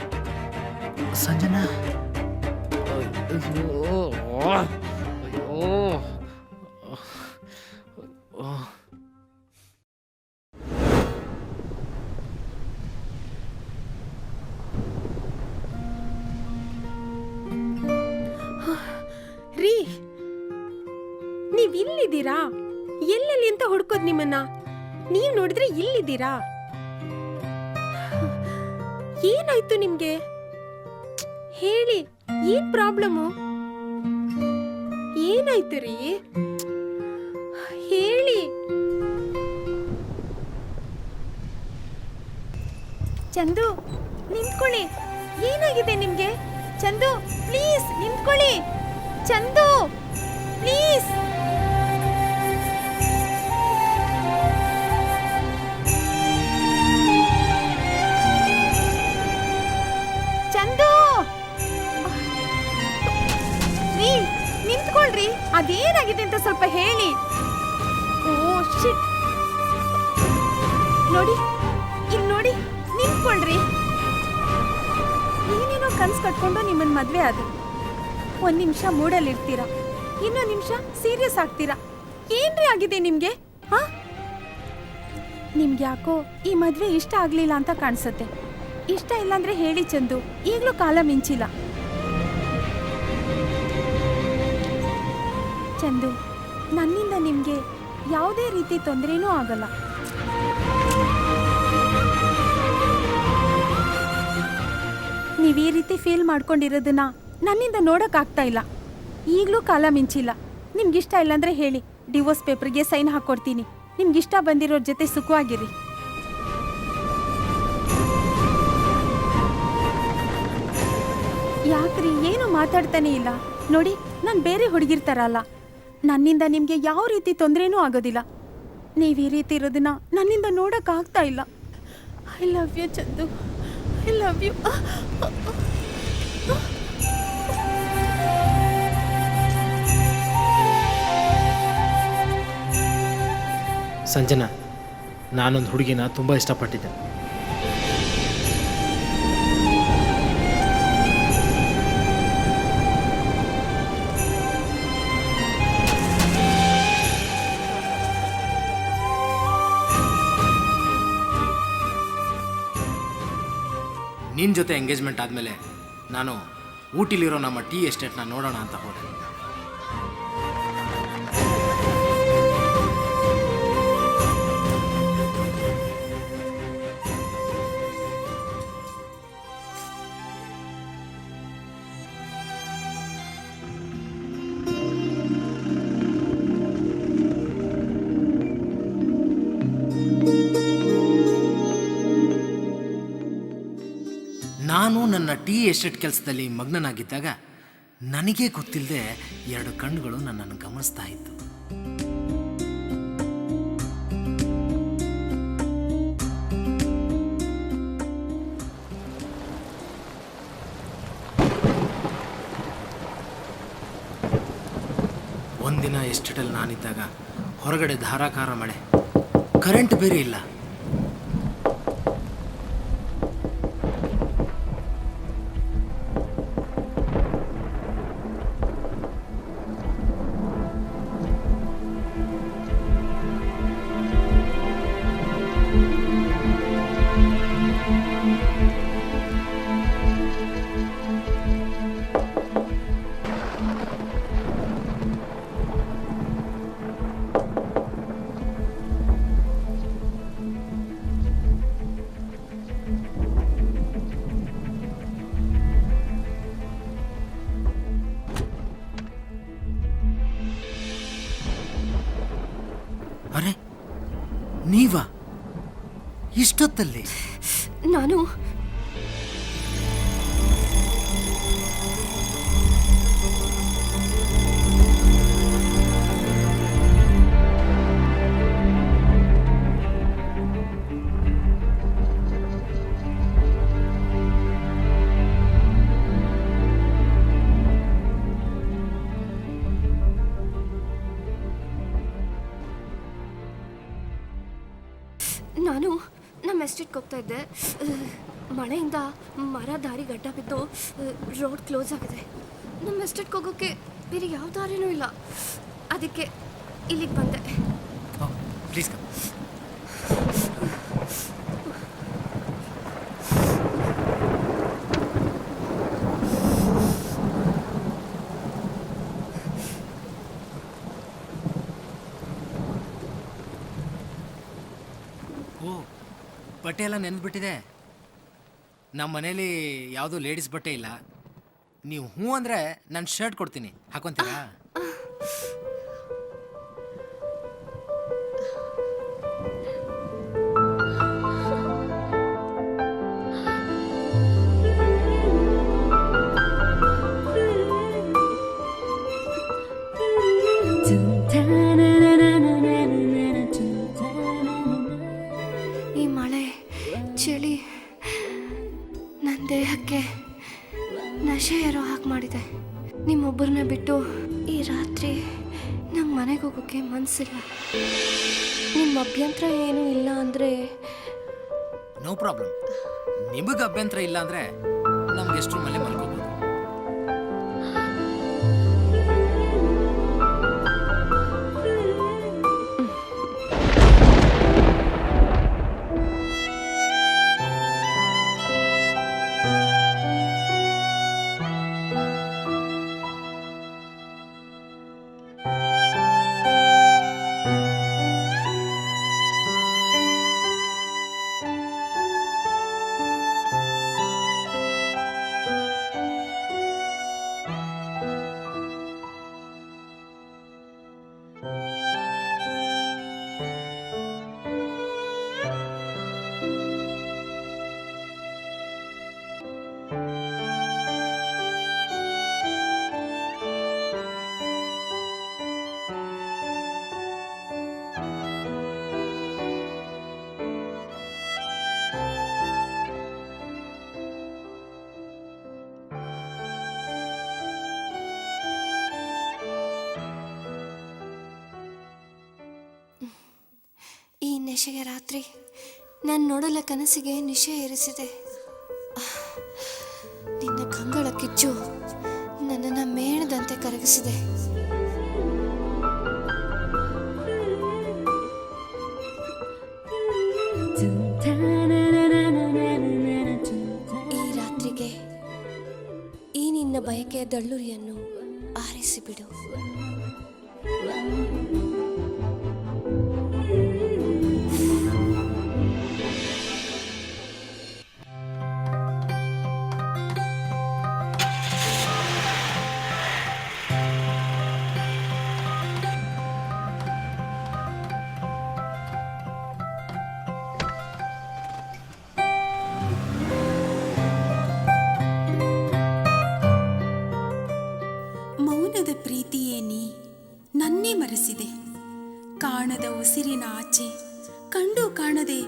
Speaker 1: ಸಂಜನಾ, ಅಯ್ಯೋ ಅಯ್ಯೋ.
Speaker 2: ರೀ, ನೀವ್ ಇಲ್ಲಿದ್ದೀರಾ? ಎಲ್ಲೆಲ್ಲಿ ಅಂತ ಹುಡ್ಕೋದ್ ನಿಮ್ಮನ್ನ? ನೀವ್ ನೋಡಿದ್ರೆ ಇಲ್ಲಿದ್ದೀರಾ? ಏನಾಯ್ತು ನಿಮ್ಗೆ? ಹೇಳಿ, ಏನ್ ಪ್ರಾಬ್ಲಮ್ಮು? ಏನಾಯ್ತು ರೀ? ಹೇಳಿ. ಚಂದು, ನಿಂತ್ಕೊಳ್ಳಿ. ಏನಾಗಿದೆ ನಿಮ್ಗೆ? ಚಂದು, ಪ್ಲೀಸ್ ನಿಂತ್ಕೊಳ್ಳಿ. ಚಂದು, ಪ್ಲೀಸ್. ಚಂದು, ರೀ ನಿಂತ್ಕೊಳ್ರಿ. ಅದೇನಾಗಿದೆ ಅಂತ ಸ್ವಲ್ಪ ಹೇಳಿ. ಓ ಶಿಟ್. ನೋಡಿ, ಇಲ್ಲಿ ನೋಡಿ, ನಿಂತ್ಕೊಳ್ರಿ. ಏನೇನೋ ಕನ್ಸ್ ಕಟ್ಕೊಂಡು ನಿಮ್ಮನ್ ಮದ್ವೆ ಆದ್ರು. 1 ನಿಮಿಷ ಮೂಡಲ್ಲಿರ್ತೀರಾ, ಇನ್ನೊಂದು ನಿಮಿಷ ಸೀರಿಯಸ್ ಆಗ್ತೀರಾ. ಏನ್ರಿ ಆಗಿದೆ ನಿಮ್ಗೆ? ನಿಮ್ಗೆ ಯಾಕೋ ಈ ಮದ್ವೆ ಇಷ್ಟ ಆಗ್ಲಿಲ್ಲ ಅಂತ ಕಾಣಿಸುತ್ತೆ. ಇಷ್ಟ ಇಲ್ಲ ಅಂದ್ರೆ ಹೇಳಿ ಚಂದು, ಈಗ್ಲೂ ಕಾಲ ಮಿಂಚಿಲ್ಲ. ಚಂದು, ನನ್ನಿಂದ ನಿಮಗೆ ಯಾವುದೇ ರೀತಿ ತೊಂದರೆನೂ ಆಗಲ್ಲ. ನೀವು ಈ ರೀತಿ ಫೀಲ್ ಮಾಡ್ಕೊಂಡಿರೋದನ್ನ ನನ್ನಿಂದ ನೋಡೋಕ್ಕಾಗ್ತಾ ಇಲ್ಲ. ಈಗಲೂ ಕಾಲ ಮಿಂಚಿಲ್ಲ. ನಿಮ್ಗಿಷ್ಟ ಇಲ್ಲಾಂದ್ರೆ ಹೇಳಿ, ಡಿವೋರ್ಸ್ ಪೇಪರ್ಗೆ ಸೈನ್ ಹಾಕ್ಕೊಡ್ತೀನಿ. ನಿಮ್ಗಿಷ್ಟ ಬಂದಿರೋರ ಜೊತೆ ಸುಖವಾಗಿರಿ. ಯಾಕ್ರಿ ಏನು ಮಾತಾಡ್ತಾನೆ ಇಲ್ಲ? ನೋಡಿ, ನಾನು ಬೇರೆ ಹುಡುಗಿರ್ತಾರಲ್ಲ. ನನ್ನಿಂದ ನಿಮಗೆ ಯಾವ ರೀತಿ ತೊಂದರೆನೂ ಆಗೋದಿಲ್ಲ. ನೀವು ಈ ರೀತಿ ಇರೋದನ್ನ ನನ್ನಿಂದ ನೋಡೋಕ್ಕಾಗ್ತಾ ಇಲ್ಲ. I love you Chandu, I love you.
Speaker 1: Sanjana, ನಾನೊಂದು ಹುಡುಗಿನ ತುಂಬ ಇಷ್ಟಪಟ್ಟಿದ್ದೆ. ನಿನ್ನ ಜೊತೆ ಎಂಗೇಜ್ಮೆಂಟ್ ಆದಮೇಲೆ ನಾನು ಊಟಿಲಿರೋ ನಮ್ಮ ಟೀ ಎಸ್ಟೇಟ್ನ ನೋಡೋಣ ಅಂತ ಹೋದೆ. ನಾನು ನನ್ನ ಟೀ ಎಸ್ಟೇಟ್ ಕೆಲಸದಲ್ಲಿ ಮಗ್ನನಾಗಿದ್ದಾಗ ನನಗೇ ಗೊತ್ತಿಲ್ಲದೆ 2 ಕಣ್ಣುಗಳು ನನ್ನನ್ನು ಗಮನಿಸ್ತಾ ಇತ್ತು. ಒಂದಿನ ಎಸ್ಟೇಟಲ್ಲಿ ನಾನಿದ್ದಾಗ ಹೊರಗಡೆ ಧಾರಾಕಾರ ಮಳೆ, ಕರೆಂಟ್ ಬೇರೆ ಇಲ್ಲ. ಅರೆ, ನೀವಾ ಇಷ್ಟೊತ್ತಲ್ಲಿ?
Speaker 7: ನಾನು ನಾನು ನಮ್ಮ ಎಸ್ಟೇಟ್ಗೆ ಹೋಗ್ತಾ ಇದ್ದೆ. ಮಳೆಯಿಂದ ಮರ ದಾರಿ ಗಡ್ಡ ಬಿದ್ದು ರೋಡ್ ಕ್ಲೋಸ್ ಆಗಿದೆ. ನಮ್ಮ ಎಸ್ಟೇಟ್ಗೆ ಹೋಗೋಕ್ಕೆ ಬೇರೆ ಯಾವ ದಾರಿನೂ ಇಲ್ಲ. ಅದಕ್ಕೆ ಇಲ್ಲಿಗೆ ಬಂದೆ.
Speaker 1: ಪ್ಲೀಸ್. ಓ, ಬಟ್ಟೆ ಎಲ್ಲ ನೆನೆದ್ಬಿಟ್ಟಿದೆ. ನಮ್ಮ ಮನೇಲಿ ಯಾವುದೂ ಲೇಡೀಸ್ ಬಟ್ಟೆ ಇಲ್ಲ. ನೀವು ಹ್ಞೂ ಅಂದರೆ ನಾನು ಶರ್ಟ್ ಕೊಡ್ತೀನಿ, ಹಾಕೊತೀರಾ?
Speaker 7: ಈ ಮಳೆ ಚಳಿ ನನ್ನ ದೇಹಕ್ಕೆ ನಶೆ ಏರೋ ಹಾಗೆ ಮಾಡಿದೆ. ನಿಮ್ಮೊಬ್ಬರನ್ನ ಬಿಟ್ಟು ಈ ರಾತ್ರಿ ನಮ್ಮ ಮನೆಗೆ ಹೋಗೋಕ್ಕೆ ಮನಸ್ಸಿಲ್ಲ. ನಿಮ್ಮ ಅಭ್ಯಂತರ ಏನೂ ಇಲ್ಲ ಅಂದರೆ?
Speaker 1: No problem. ನಿಮಗೆ ಅಭ್ಯಂತರ ಇಲ್ಲ ಅಂದರೆ ನಮ್ಗೆ ಎಷ್ಟು ರೂಮಲ್ಲೇ ಮಲ್ಕೋಬೋದು.
Speaker 7: ಈ ನೆಶೆಗೆ ರಾತ್ರಿ ನಾನು ನೋಡಲ ಕನಸಿಗೆ ನಿಶೆ ಏರಿಸಿದೆ. ನಿನ್ನ ಕಂಗಳ ಕಿಚ್ಚು ನನ್ನನ್ನು ಮೇಣದಂತೆ ಕರಗಿಸಿದೆ. ಈ ರಾತ್ರಿಗೆ ಈ ನಿನ್ನ ಬಯಕೆಯ ದಳ್ಳುರಿಯನ್ನು ಆರಿಸಿಬಿಡು.
Speaker 2: ಮೌನದ ಪ್ರೀತಿಯೇ ನೀ ನನ್ನೇ ಮರೆಸಿದೆ. ಕಾಣದ ಉಸಿರಿನ ಆಚೆ ಕಂಡು ಕಾಣದೆ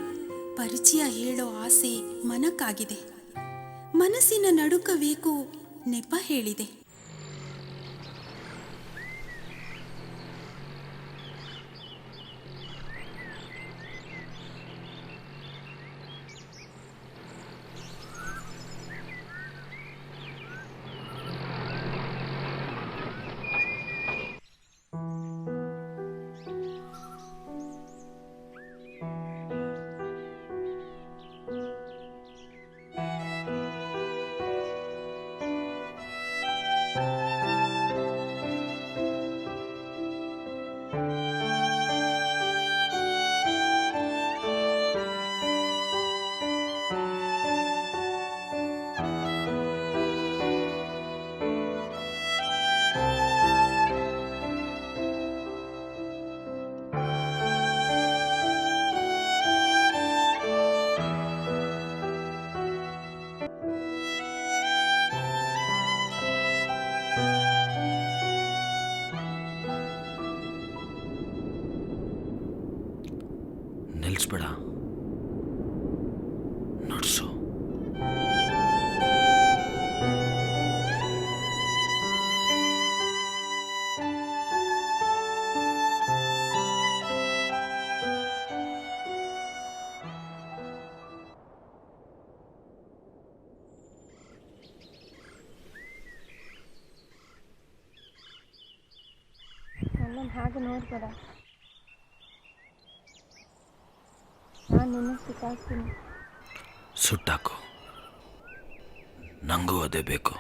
Speaker 2: ಪರಿಚಯ ಹೇಳೋ ಆಸೆ ಮನಕ್ಕಾಗಿದೆ. ಮನಸ್ಸಿನ ನಡುಕಬೇಕು ನೆಪ ಹೇಳಿದೆ.
Speaker 12: ನಿಲ್ಲಿಸ್ಬೇಡ, ನಡ್ಸು.
Speaker 7: ನನ್ನನ್ನು ಹಾಗೆ ನೋಡ್ಬೇಡ, ನಾನು ನಿನ್ನ ಸಿಕ್ಕಾಕ್ತೀನಿ.
Speaker 12: ಸುಟ್ಟಾಕು, ನಂಗೂ ಅದೇ ಬೇಕು.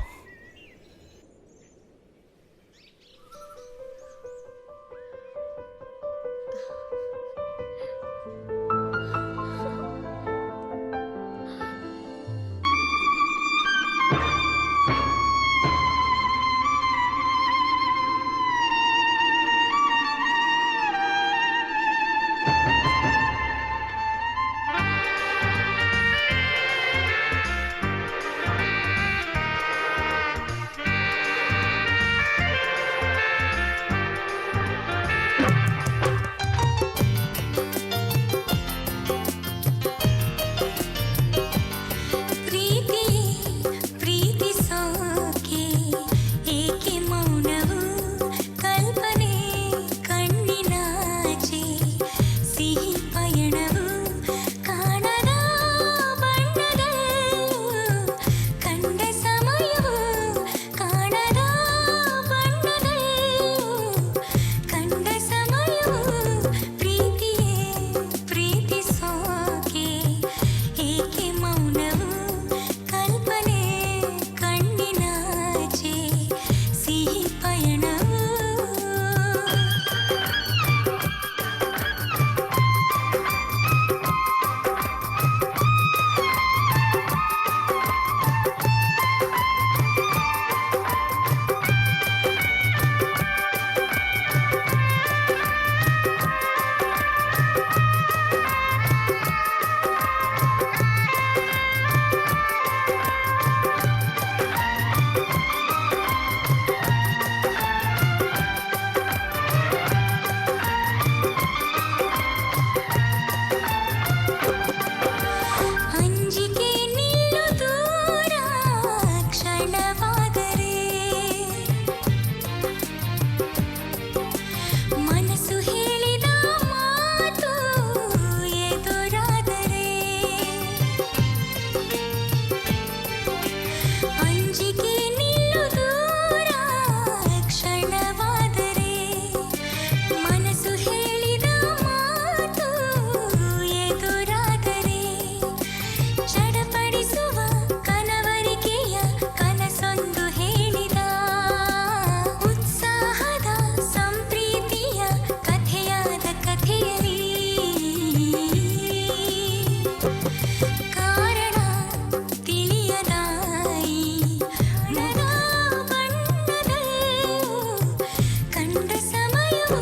Speaker 9: ಸಮಯವು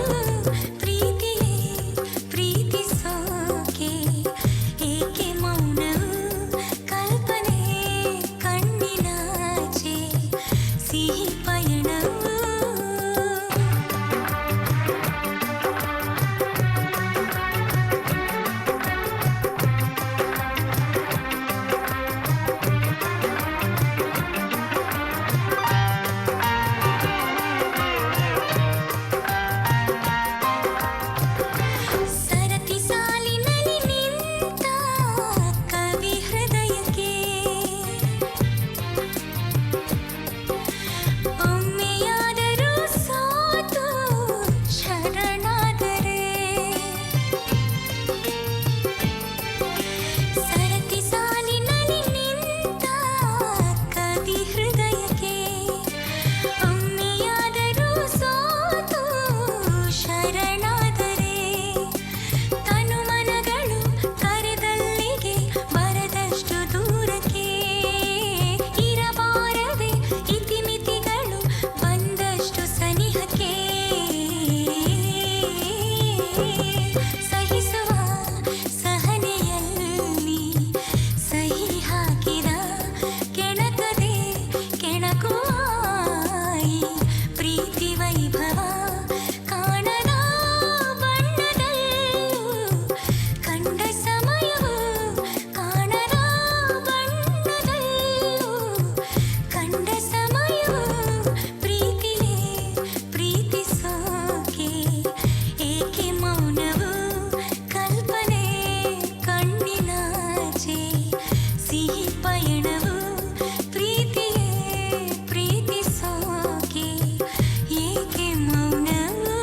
Speaker 9: ಪ್ರೀತಿಯೇ ಪ್ರೀತಿಸೋಕೆ ಏಕೆ ಮೌನವು ಕಲ್ಪನೆ ಕಣ್ಣಿನಾಚೆ ಸಿಹಿ ಪಯಣವು ಸರತಿ ಸಾಲಿನಲ್ಲಿ ನಿಂತ ಕವಿ ಹೃದಯಕ್ಕೆ ಒಮ್ಮೆಯಾದರೂ ಸೋತು ಶರಣಾದರೆ ಸರತಿ ಸಾಲಿನಲ್ಲಿ ನಿಂತ ಕವಿ ಹೃದಯಕ್ಕೆ ಒಮ್ಮೆಯಾದರೂ ಸೋತು ಶರಣಾದರೆ ತನುಮನಗಳು ಕರೆದಲ್ಲಿಗೆ ಬರದಷ್ಟು ದೂರಕ್ಕೆ ಇರಬಾರದೆ ಇತಿಮಿತಿಗಳು ಬಂದಷ್ಟು ಸನಿಹಕ್ಕೆ ಸಹಿಸುವ ಸಹನೆಯಲ್ಲಿ ಸಹಿ ಹಾಕಿದ ಕೆಣಕದೆ ಕೆಣಕುವಾಯಿ ಪ್ರೀತಿ ವೈಭವ ಕಾಣದ ಬಣ್ಣದಲ್ಲೂ ಕಂಡ ಸಮಯವು ಕಾಣದ ಬಣ್ಣದಲ್ಲೂ ಕಂಡ ಸಮಯವು ಪ್ರೀತಿಯೇ ಪ್ರೀತಿಸೋಕೆ ಏಕೆ ಮೌನವು ಕಲ್ಪನೆ ಕಣ್ಣಿನಾಚೆ ಸಿಹಿ ಪಯಣವು ಪ್ರೀತಿಯೇ ಪ್ರೀತಿಸೋಕೆ ಏಕೆ ಮೌನವು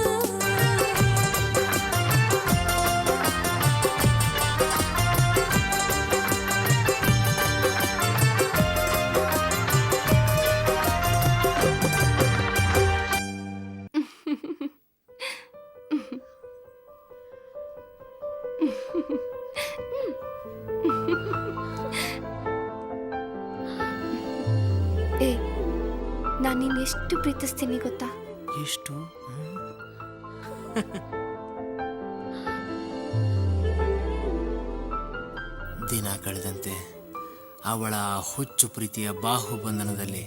Speaker 9: ಏ ನಾನು ನಿನ್ನೆಷ್ಟು ಪ್ರೀತಿಸ್ತೀನಿ ಗೊತ್ತಾ?
Speaker 11: ಎಷ್ಟು ದಿನ ಕಳೆದಂತೆ ಅವಳ ಹುಚ್ಚು ಪ್ರೀತಿಯ ಬಾಹುಬಂಧನದಲ್ಲಿ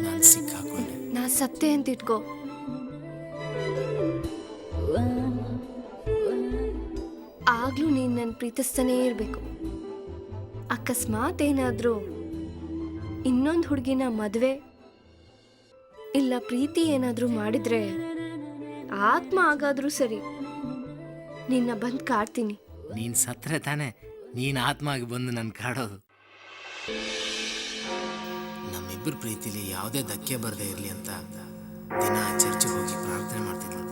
Speaker 11: ನಾನು ಸಿಕ್ಕಾಕೊಂಡೆ.
Speaker 7: ನಾ ಸತ್ತೆ ಅಂತ ಇಟ್ಕೋ, ಆಗ್ಲೂ ನೀನು ನನ್ನ ಪ್ರೀತಿಸ್ತಾನೇ ಇರಬೇಕು. ಅಕಸ್ಮಾತ್ ಏನಾದರೂ ಇನ್ನೊಂದು ಹುಡುಗಿನ ಮದುವೆ ಇಲ್ಲ ಪ್ರೀತಿ ಏನಾದರೂ ಮಾಡಿದ್ರೆ ಆತ್ಮ ಆಗಾದ್ರೂ ಸರಿ ನಿನ್ನ ಬಂದು ಕಾಡ್ತೀನಿ.
Speaker 11: ನೀನು ಸತ್ತರೆ ತಾನೆ ನೀನು ಆತ್ಮ ಆಗಿ ಬಂದು ನನ್ನ ಕಾಡೋದು. ನಮ್ಮಿಬ್ಬರ ಪ್ರೀತಿಲಿ ಯಾವುದೇ ಧಕ್ಕೆ ಬರದೇ ಇರಲಿ ಅಂತ ದಿನ ಚರ್ಚಿಗೆ ಹೋಗಿ ಪ್ರಾರ್ಥನೆ ಮಾಡ್ತಿದ್ಲು.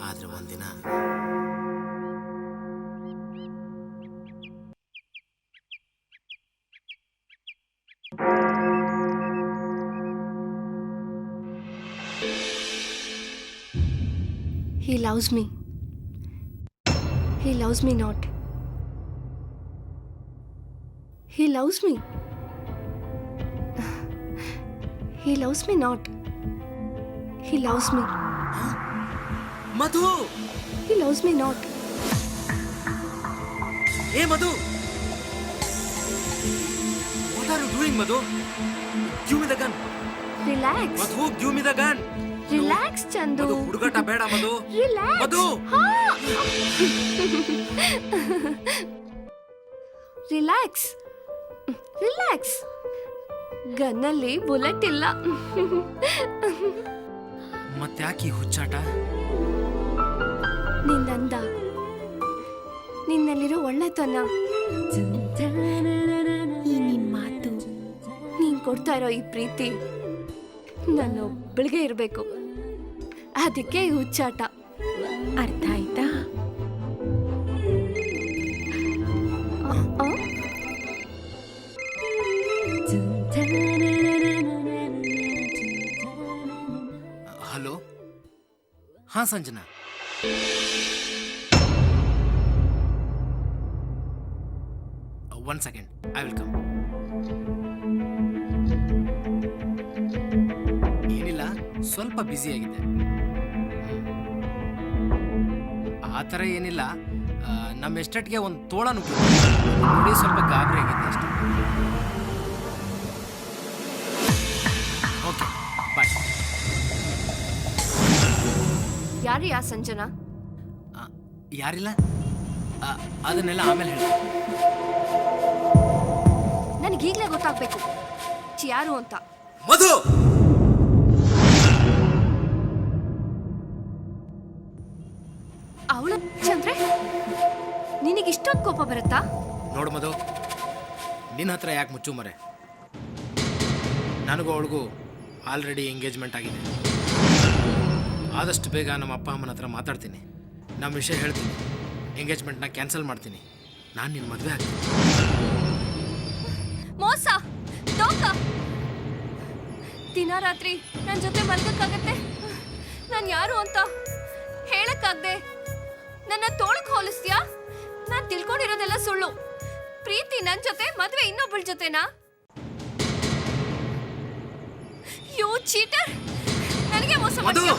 Speaker 11: ಆದರೆ ಒಂದಿನ
Speaker 7: He loves me. He loves me not. He loves me. He loves me not. He loves me.
Speaker 10: Madhu,
Speaker 7: He loves me not.
Speaker 10: ಏ ಮಧು, what are you doing, Madhu? Give me the gun.
Speaker 7: Relax.
Speaker 10: Madhu, give me the gun.
Speaker 7: Relax, Chandu.
Speaker 10: ಮಧು, ಹುಡುಗಾಟ ಬೇಡ ಮಧು.
Speaker 7: Relax.
Speaker 10: ಮಧು.
Speaker 7: Relax. Relax. ಗನ್ನಲ್ಲಿ bullet ಇಲ್ಲ.
Speaker 11: ಮತ್ತ್ಯಾಕೆ ಈ ಹುಚ್ಚಾಟ?
Speaker 7: ನಿನ್ನಂದ, ನಿನ್ನಲ್ಲಿರೋ ಒಳ್ಳೆತನ, ಈ ನಿನ್ ಮಾತು, ನೀನ್ ಕೊಡ್ತಾ ಇರೋ ಈ ಪ್ರೀತಿ ನಾನು ಒಬ್ಬಳಿಗೆ ಇರಬೇಕು. ಅದಕ್ಕೆ ಈ ಹುಚ್ಚಾಟ. ಅರ್ಥ ಆಯ್ತಾ?
Speaker 11: ಹಲೋ, ಹಾಂ Sanjana. One second, I will come. ಏನಿಲ್ಲ, ಸ್ವಲ್ಪ ಬ್ಯುಸಿ ಆಗಿದ್ದೆ.
Speaker 1: ಆ ಥರ ಏನಿಲ್ಲ. ನಮ್ಮ ಎಸ್ಟೇಟ್ಗೆ ಒಂದು ತೋಳ ನುಗ್ಗಿತ್ತು ನೋಡಿ, ಸ್ವಲ್ಪ ಗಾಬರಿ ಆಗಿದೆ ಅಷ್ಟೇ. Okay bye.
Speaker 7: ಯಾರು ಯಾ ಸಂಜನಾ?
Speaker 1: ಯಾರಿಲ್ಲ, ಅದನ್ನೆಲ್ಲ ಆಮೇಲೆ ಹೇಳಿ.
Speaker 7: ನನಗೀಗಲೇ ಗೊತ್ತಾಗ್ಬೇಕು ಯಾರು ಅಂತ.
Speaker 1: ಮಧು,
Speaker 7: ಅವಳು ಚಂದ್ರೆ, ನಿನಗಿಷ್ಟೊಂದು ಕೋಪ ಬರುತ್ತಾ?
Speaker 1: ನೋಡು ಮಧು, ನಿನ್ನ ಹತ್ರ ಯಾಕೆ ಮುಚ್ಚು ಮರೆ? ನನಗೂ ಅವಳಿಗೂ ಆಲ್ರೆಡಿ ಎಂಗೇಜ್ಮೆಂಟ್ ಆಗಿದೆ. ಆದಷ್ಟು ಬೇಗ ನಮ್ಮ ಅಪ್ಪ ಅಮ್ಮನ ಹತ್ರ ಮಾತಾಡ್ತೀನಿ, ನಮ್ಮ ವಿಷಯ ಹೇಳ್ತೀನಿ, ಎಂಗೇಜ್ಮೆಂಟ್ನ ಕ್ಯಾನ್ಸಲ್ ಮಾಡ್ತೀನಿ, ನಾನು ನಿನ್ನ ಮದುವೆ ಆಗ್ತೀನಿ.
Speaker 7: ಮೋಸ, ದೋಖ. ದಿನ ರಾತ್ರಿ ನನ್ನ ಜೊತೆ ಮಲ್ಗಕ್ಕಾಗತ್ತೆ? ನಾನು ಯಾರು ಅಂತ ಹೇಳಕ್ಕಾಗ್ದೆ ನನ್ನ ತೋಳಕ್ ಹೋಲಿಸ್ತೀಯಾ? ನಾನು ತಿಳ್ಕೊಂಡಿರೋದೆಲ್ಲ ಸುಳ್ಳು. ಪ್ರೀತಿ ನನ್ನ ಜೊತೆ, ಮದುವೆ ಇನ್ನೊಬ್ಬಳ ಜೊತೆನಾ? ಯು ಚೀಟರ್, ನನಗೆ ಮೋಸ ಮಾಡ್ತೀಯ.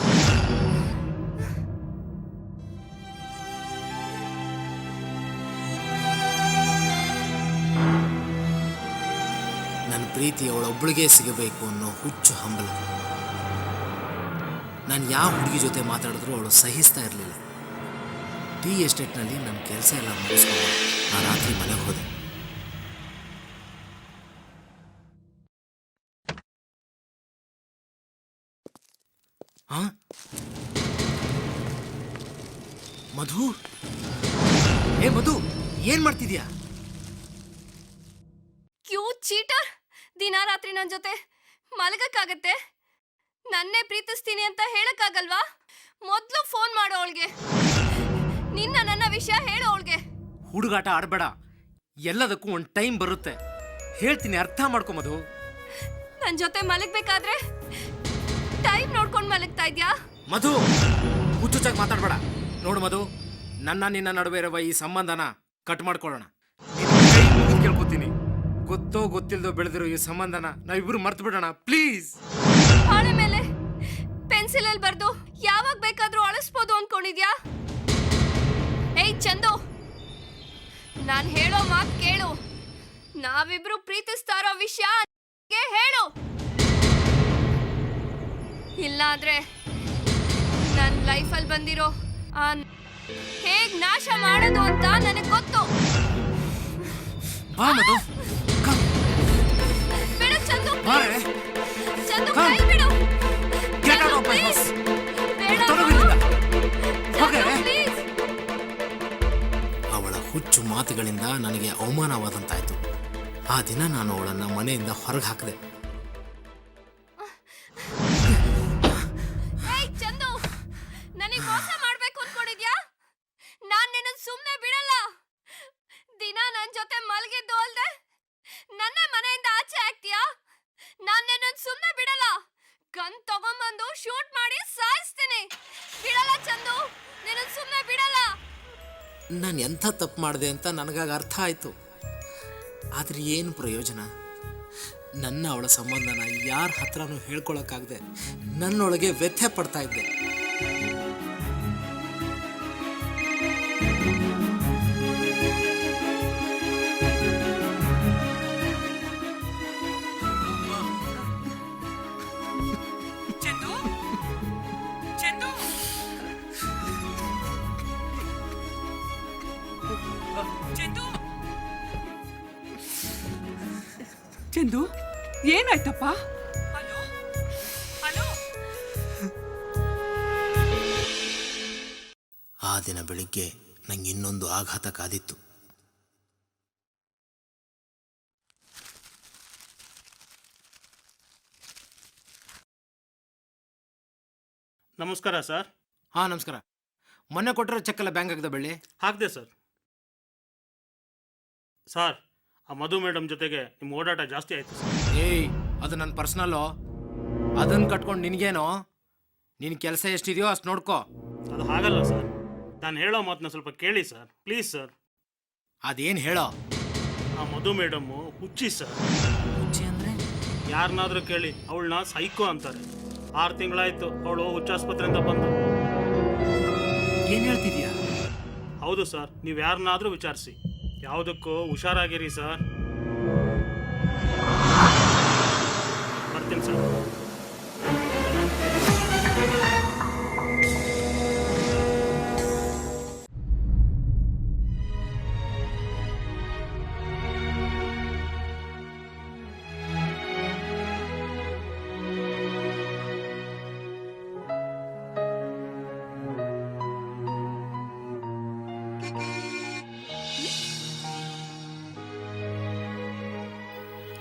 Speaker 11: ನನ್ನ ಪ್ರೀತಿ ಅವಳೊಬ್ಬಳಿಗೆ ಸಿಗಬೇಕು ಅನ್ನೋ ಹುಚ್ಚು ಹಂಬಲ. ನಾನು ಯಾವ ಹುಡುಗಿ ಜೊತೆ ಮಾತಾಡಿದ್ರೂ ಅವಳು ಸಹಿಸ್ತಾ ಇರಲಿಲ್ಲ. ಟೀ ಎಸ್ಟೇಟ್ನಲ್ಲಿ ನನ್ನ ಕೆಲಸ ಎಲ್ಲ ಮುಗಿಸ್ಕೊಂಡು ನಾನು ರಾತ್ರಿ ಮನೆಗೆ ಹೋದೆ.
Speaker 1: ಮಧು, ಏ ಮಧು, ಏನ್ ಮಾಡ್ತಿದ್ಯಾ?
Speaker 7: ಕ್ಯೂ ಚೀಟರ್, ದಿನ ರಾತ್ರಿ ನನ್ನ ಜೊತೆ ಮಲಗಕ್ಕಾಗತ್ತೆ? ನನ್ನೇ ಪ್ರೀತಿಸ್ತೀನಿ ಅಂತ ಹೇಳಕ್ಕಾಗಲ್ವಾ? ಮೊದ್ಲು ಫೋನ್ ಮಾಡೋ ಅವಳಿಗೆ, ನನ್ನ ವಿಷಯ ಹೇಳೋ ಅವಳಿಗೆ.
Speaker 1: ಹುಡುಗಾಟ ಆಡ್ಬೇಡ, ಎಲ್ಲದಕ್ಕೂ ಒಂದು ಟೈಮ್ ಬರುತ್ತೆ. ಹೇಳ್ತೀನಿ, ಅರ್ಥ ಮಾಡ್ಕೊ ಮಧು.
Speaker 7: ನನ್ನ ಜೊತೆ ಮಲಗಬೇಕಾದ್ರೆ ಟೈಮ್ ನೋಡ್ಕೊಂಡು ಮಲಗ್ತಾ ಇದ್ಯಾ?
Speaker 1: ಮಧು, ಹುಚ್ಚುಚ್ಚಾಗಿ ಮಾತಾಡ್ಬೇಡ. ನೋಡು ಮಧು, ನಿನ್ನ ನಡುವೆ ಇರುವ ಈ ಸಂಬಂಧನ ಕಟ್ ಮಾಡ್ಕೊಳ್ಳೋಣ. ಕೇಳ್ಕೊತೀನಿ, ಗೊತ್ತೋ ಗೊತ್ತಿಲ್ದೋ ಬೆಳೆದಿರೋ ಈ ಸಂಬಂಧನ ನಾವಿಬ್ರು ಮರ್ತು ಬಿಡೋಣ ಪ್ಲೀಸ್.
Speaker 7: ಹಾಳೆ ಮೇಲೆ ಪೆನ್ಸಿಲ್ ಅಲ್ಲಿ ಬರ್ದು ಯಾವಾಗ ಬೇಕಾದ್ರೂ ಅಳಿಸ್ಬೋದು ಅನ್ಕೊಂಡಿದ್ಯಾ? ಏಯ್ ಚಂದು, ನಾನ್ ಹೇಳೋ ಮಾತು ಕೇಳು. ನಾವಿಬ್ರು ಪ್ರೀತಿಸ್ತಾ ಇರೋ ವಿಷಯ ಹೇಳು, ಇಲ್ಲಾಂದ್ರೆ ನನ್ನ ಲೈಫಲ್ಲಿ ಬಂದಿರೋ ಹೇಗ್ ನಾಶ ಮಾಡೋದು ಅಂತ ನನಗೆ ಗೊತ್ತು.
Speaker 1: ಬಾ ಮಧು,
Speaker 7: ಬಿಡು ಚಂದು,
Speaker 1: ಬಾರೆ.
Speaker 7: ಚಂದು ಕೈ ಬಿಡು.
Speaker 1: Get out of my house.
Speaker 7: ಬೇಡ ಪ್ಲೀಸ್.
Speaker 11: ಅವಳ ಹುಚ್ಚು ಮಾತುಗಳಿಂದ ನನಗೆ ಅವಮಾನವಾದಂತಾಯ್ತು. ಆ ದಿನ ನಾನು ಅವಳನ್ನು ಮನೆಯಿಂದ ಹೊರಗೆ ಹಾಕಿದೆ.
Speaker 7: ಏಯ್ ಚಂದು, ನನಗೆ ಮೋಸ ಮಾಡ್ಬೇಕು ಅನ್ಕೊಂಡಿದ್ಯಾ? ನಾನ್ ನಿನ್ನ ಸುಮ್ಮನೆ ಬಿಡಲ್ಲ. ದಿನ ನನ್ನ ಜೊತೆ ಮಲಗಿದ್ದು ಅಲ್ದೆ ನನ್ನ ಮನೆಯಿಂದ ಆಚೆ ಹಾಕ್ತೀಯಾ? ನಾನ್ ನಿನ್ನ ಸುಮ್ಮನೆ ಬಿಡಲ್ಲ. ಗನ್ ತಗೊಂಬಂದು ಶೂಟ್ ಮಾಡಿ ಸಾಯಿಸ್ತೀನಿ. ಬಿಡಲ್ಲ ಚಂದು, ನಿನ್ನ ಸುಮ್ಮನೆ ಬಿಡಲ್ಲ.
Speaker 11: ನಾನು ಎಂಥ ತಪ್ಪು ಮಾಡಿದೆ ಅಂತ ನನಗಾಗ ಅರ್ಥ ಆಯಿತು. ಆದರೆ ಏನು ಪ್ರಯೋಜನ? ನನ್ನ ಅವಳ ಸಂಬಂಧನ ಯಾರ ಹತ್ರನೂ ಹೇಳ್ಕೊಳಕ್ಕಾಗದೆ ನನ್ನೊಳಗೆ ವ್ಯಥೆ ಪಡ್ತಾ ಇದ್ದೆ.
Speaker 6: ಚಂದು, ಚಂದು, ಚಂದು, ಚಂದು, ಏನಾಯ್ತಪ್ಪ? Hello, hello.
Speaker 11: ಆ ದಿನ ಬೆಳಿಗ್ಗೆ ನಂಗೆ ಇನ್ನೊಂದು ಆಘಾತ ಕಾದಿತ್ತು.
Speaker 13: ನಮಸ್ಕಾರ ಸರ್.
Speaker 1: ಹಾಂ ನಮಸ್ಕಾರ. ಮೊನ್ನೆ ಕೊಟ್ಟಿರೋ ಚೆಕ್ ಎಲ್ಲ ಬ್ಯಾಂಕ್ ಹಾಕಿದ ಬೆಳ್ಳಿ
Speaker 13: ಹಾಕಿದೆ ಸರ್. ಸರ್, ಆ ಮಧು ಮೇಡಮ್ ಜೊತೆಗೆ ನಿಮ್ಮ ಓಡಾಟ ಜಾಸ್ತಿ ಆಯಿತು ಸರ್.
Speaker 1: ಏಯ್, ಅದು ನನ್ನ ಪರ್ಸ್ನಲ್ಲು. ಅದನ್ನು ಕಟ್ಕೊಂಡು ನಿನಗೇನೋ? ನಿನ್ನ ಕೆಲಸ ಎಷ್ಟಿದೆಯೋ ಅಷ್ಟು ನೋಡ್ಕೋ.
Speaker 13: ಅದು ಹಾಗಲ್ಲ ಸರ್. ನಾನು ಹೇಳೋ ಮಾತನ್ನ ಸ್ವಲ್ಪ ಕೇಳಿ ಸರ್, ಪ್ಲೀಸ್ ಸರ್.
Speaker 1: ಅದೇನು ಹೇಳೋ?
Speaker 13: ಆ ಮಧು ಮೇಡಮ್ಮು ಹುಚ್ಚಿ ಸರ್.
Speaker 1: ಹುಚ್ಚಿ ಅಂದರೆ?
Speaker 13: ಯಾರನ್ನಾದ್ರೂ ಕೇಳಿ ಅವಳನ್ನ ಸೈಕೋ ಅಂತಾರೆ. 6 ತಿಂಗಳಾಯ್ತು ಅವಳು ಹುಚ್ಚಾಸ್ಪತ್ರೆಯಿಂದ ಬಂದು.
Speaker 1: ಏನು ಹೇಳ್ತಿದ್ಯಾ?
Speaker 13: ಹೌದು ಸರ್, ನೀವು ಯಾರನ್ನಾದರೂ ವಿಚಾರಿಸಿ, ಯಾವುದಕ್ಕೂ ಹುಷಾರಾಗಿರಿ ಸರ್. ಬರ್ತೀನಿ ಸರ್.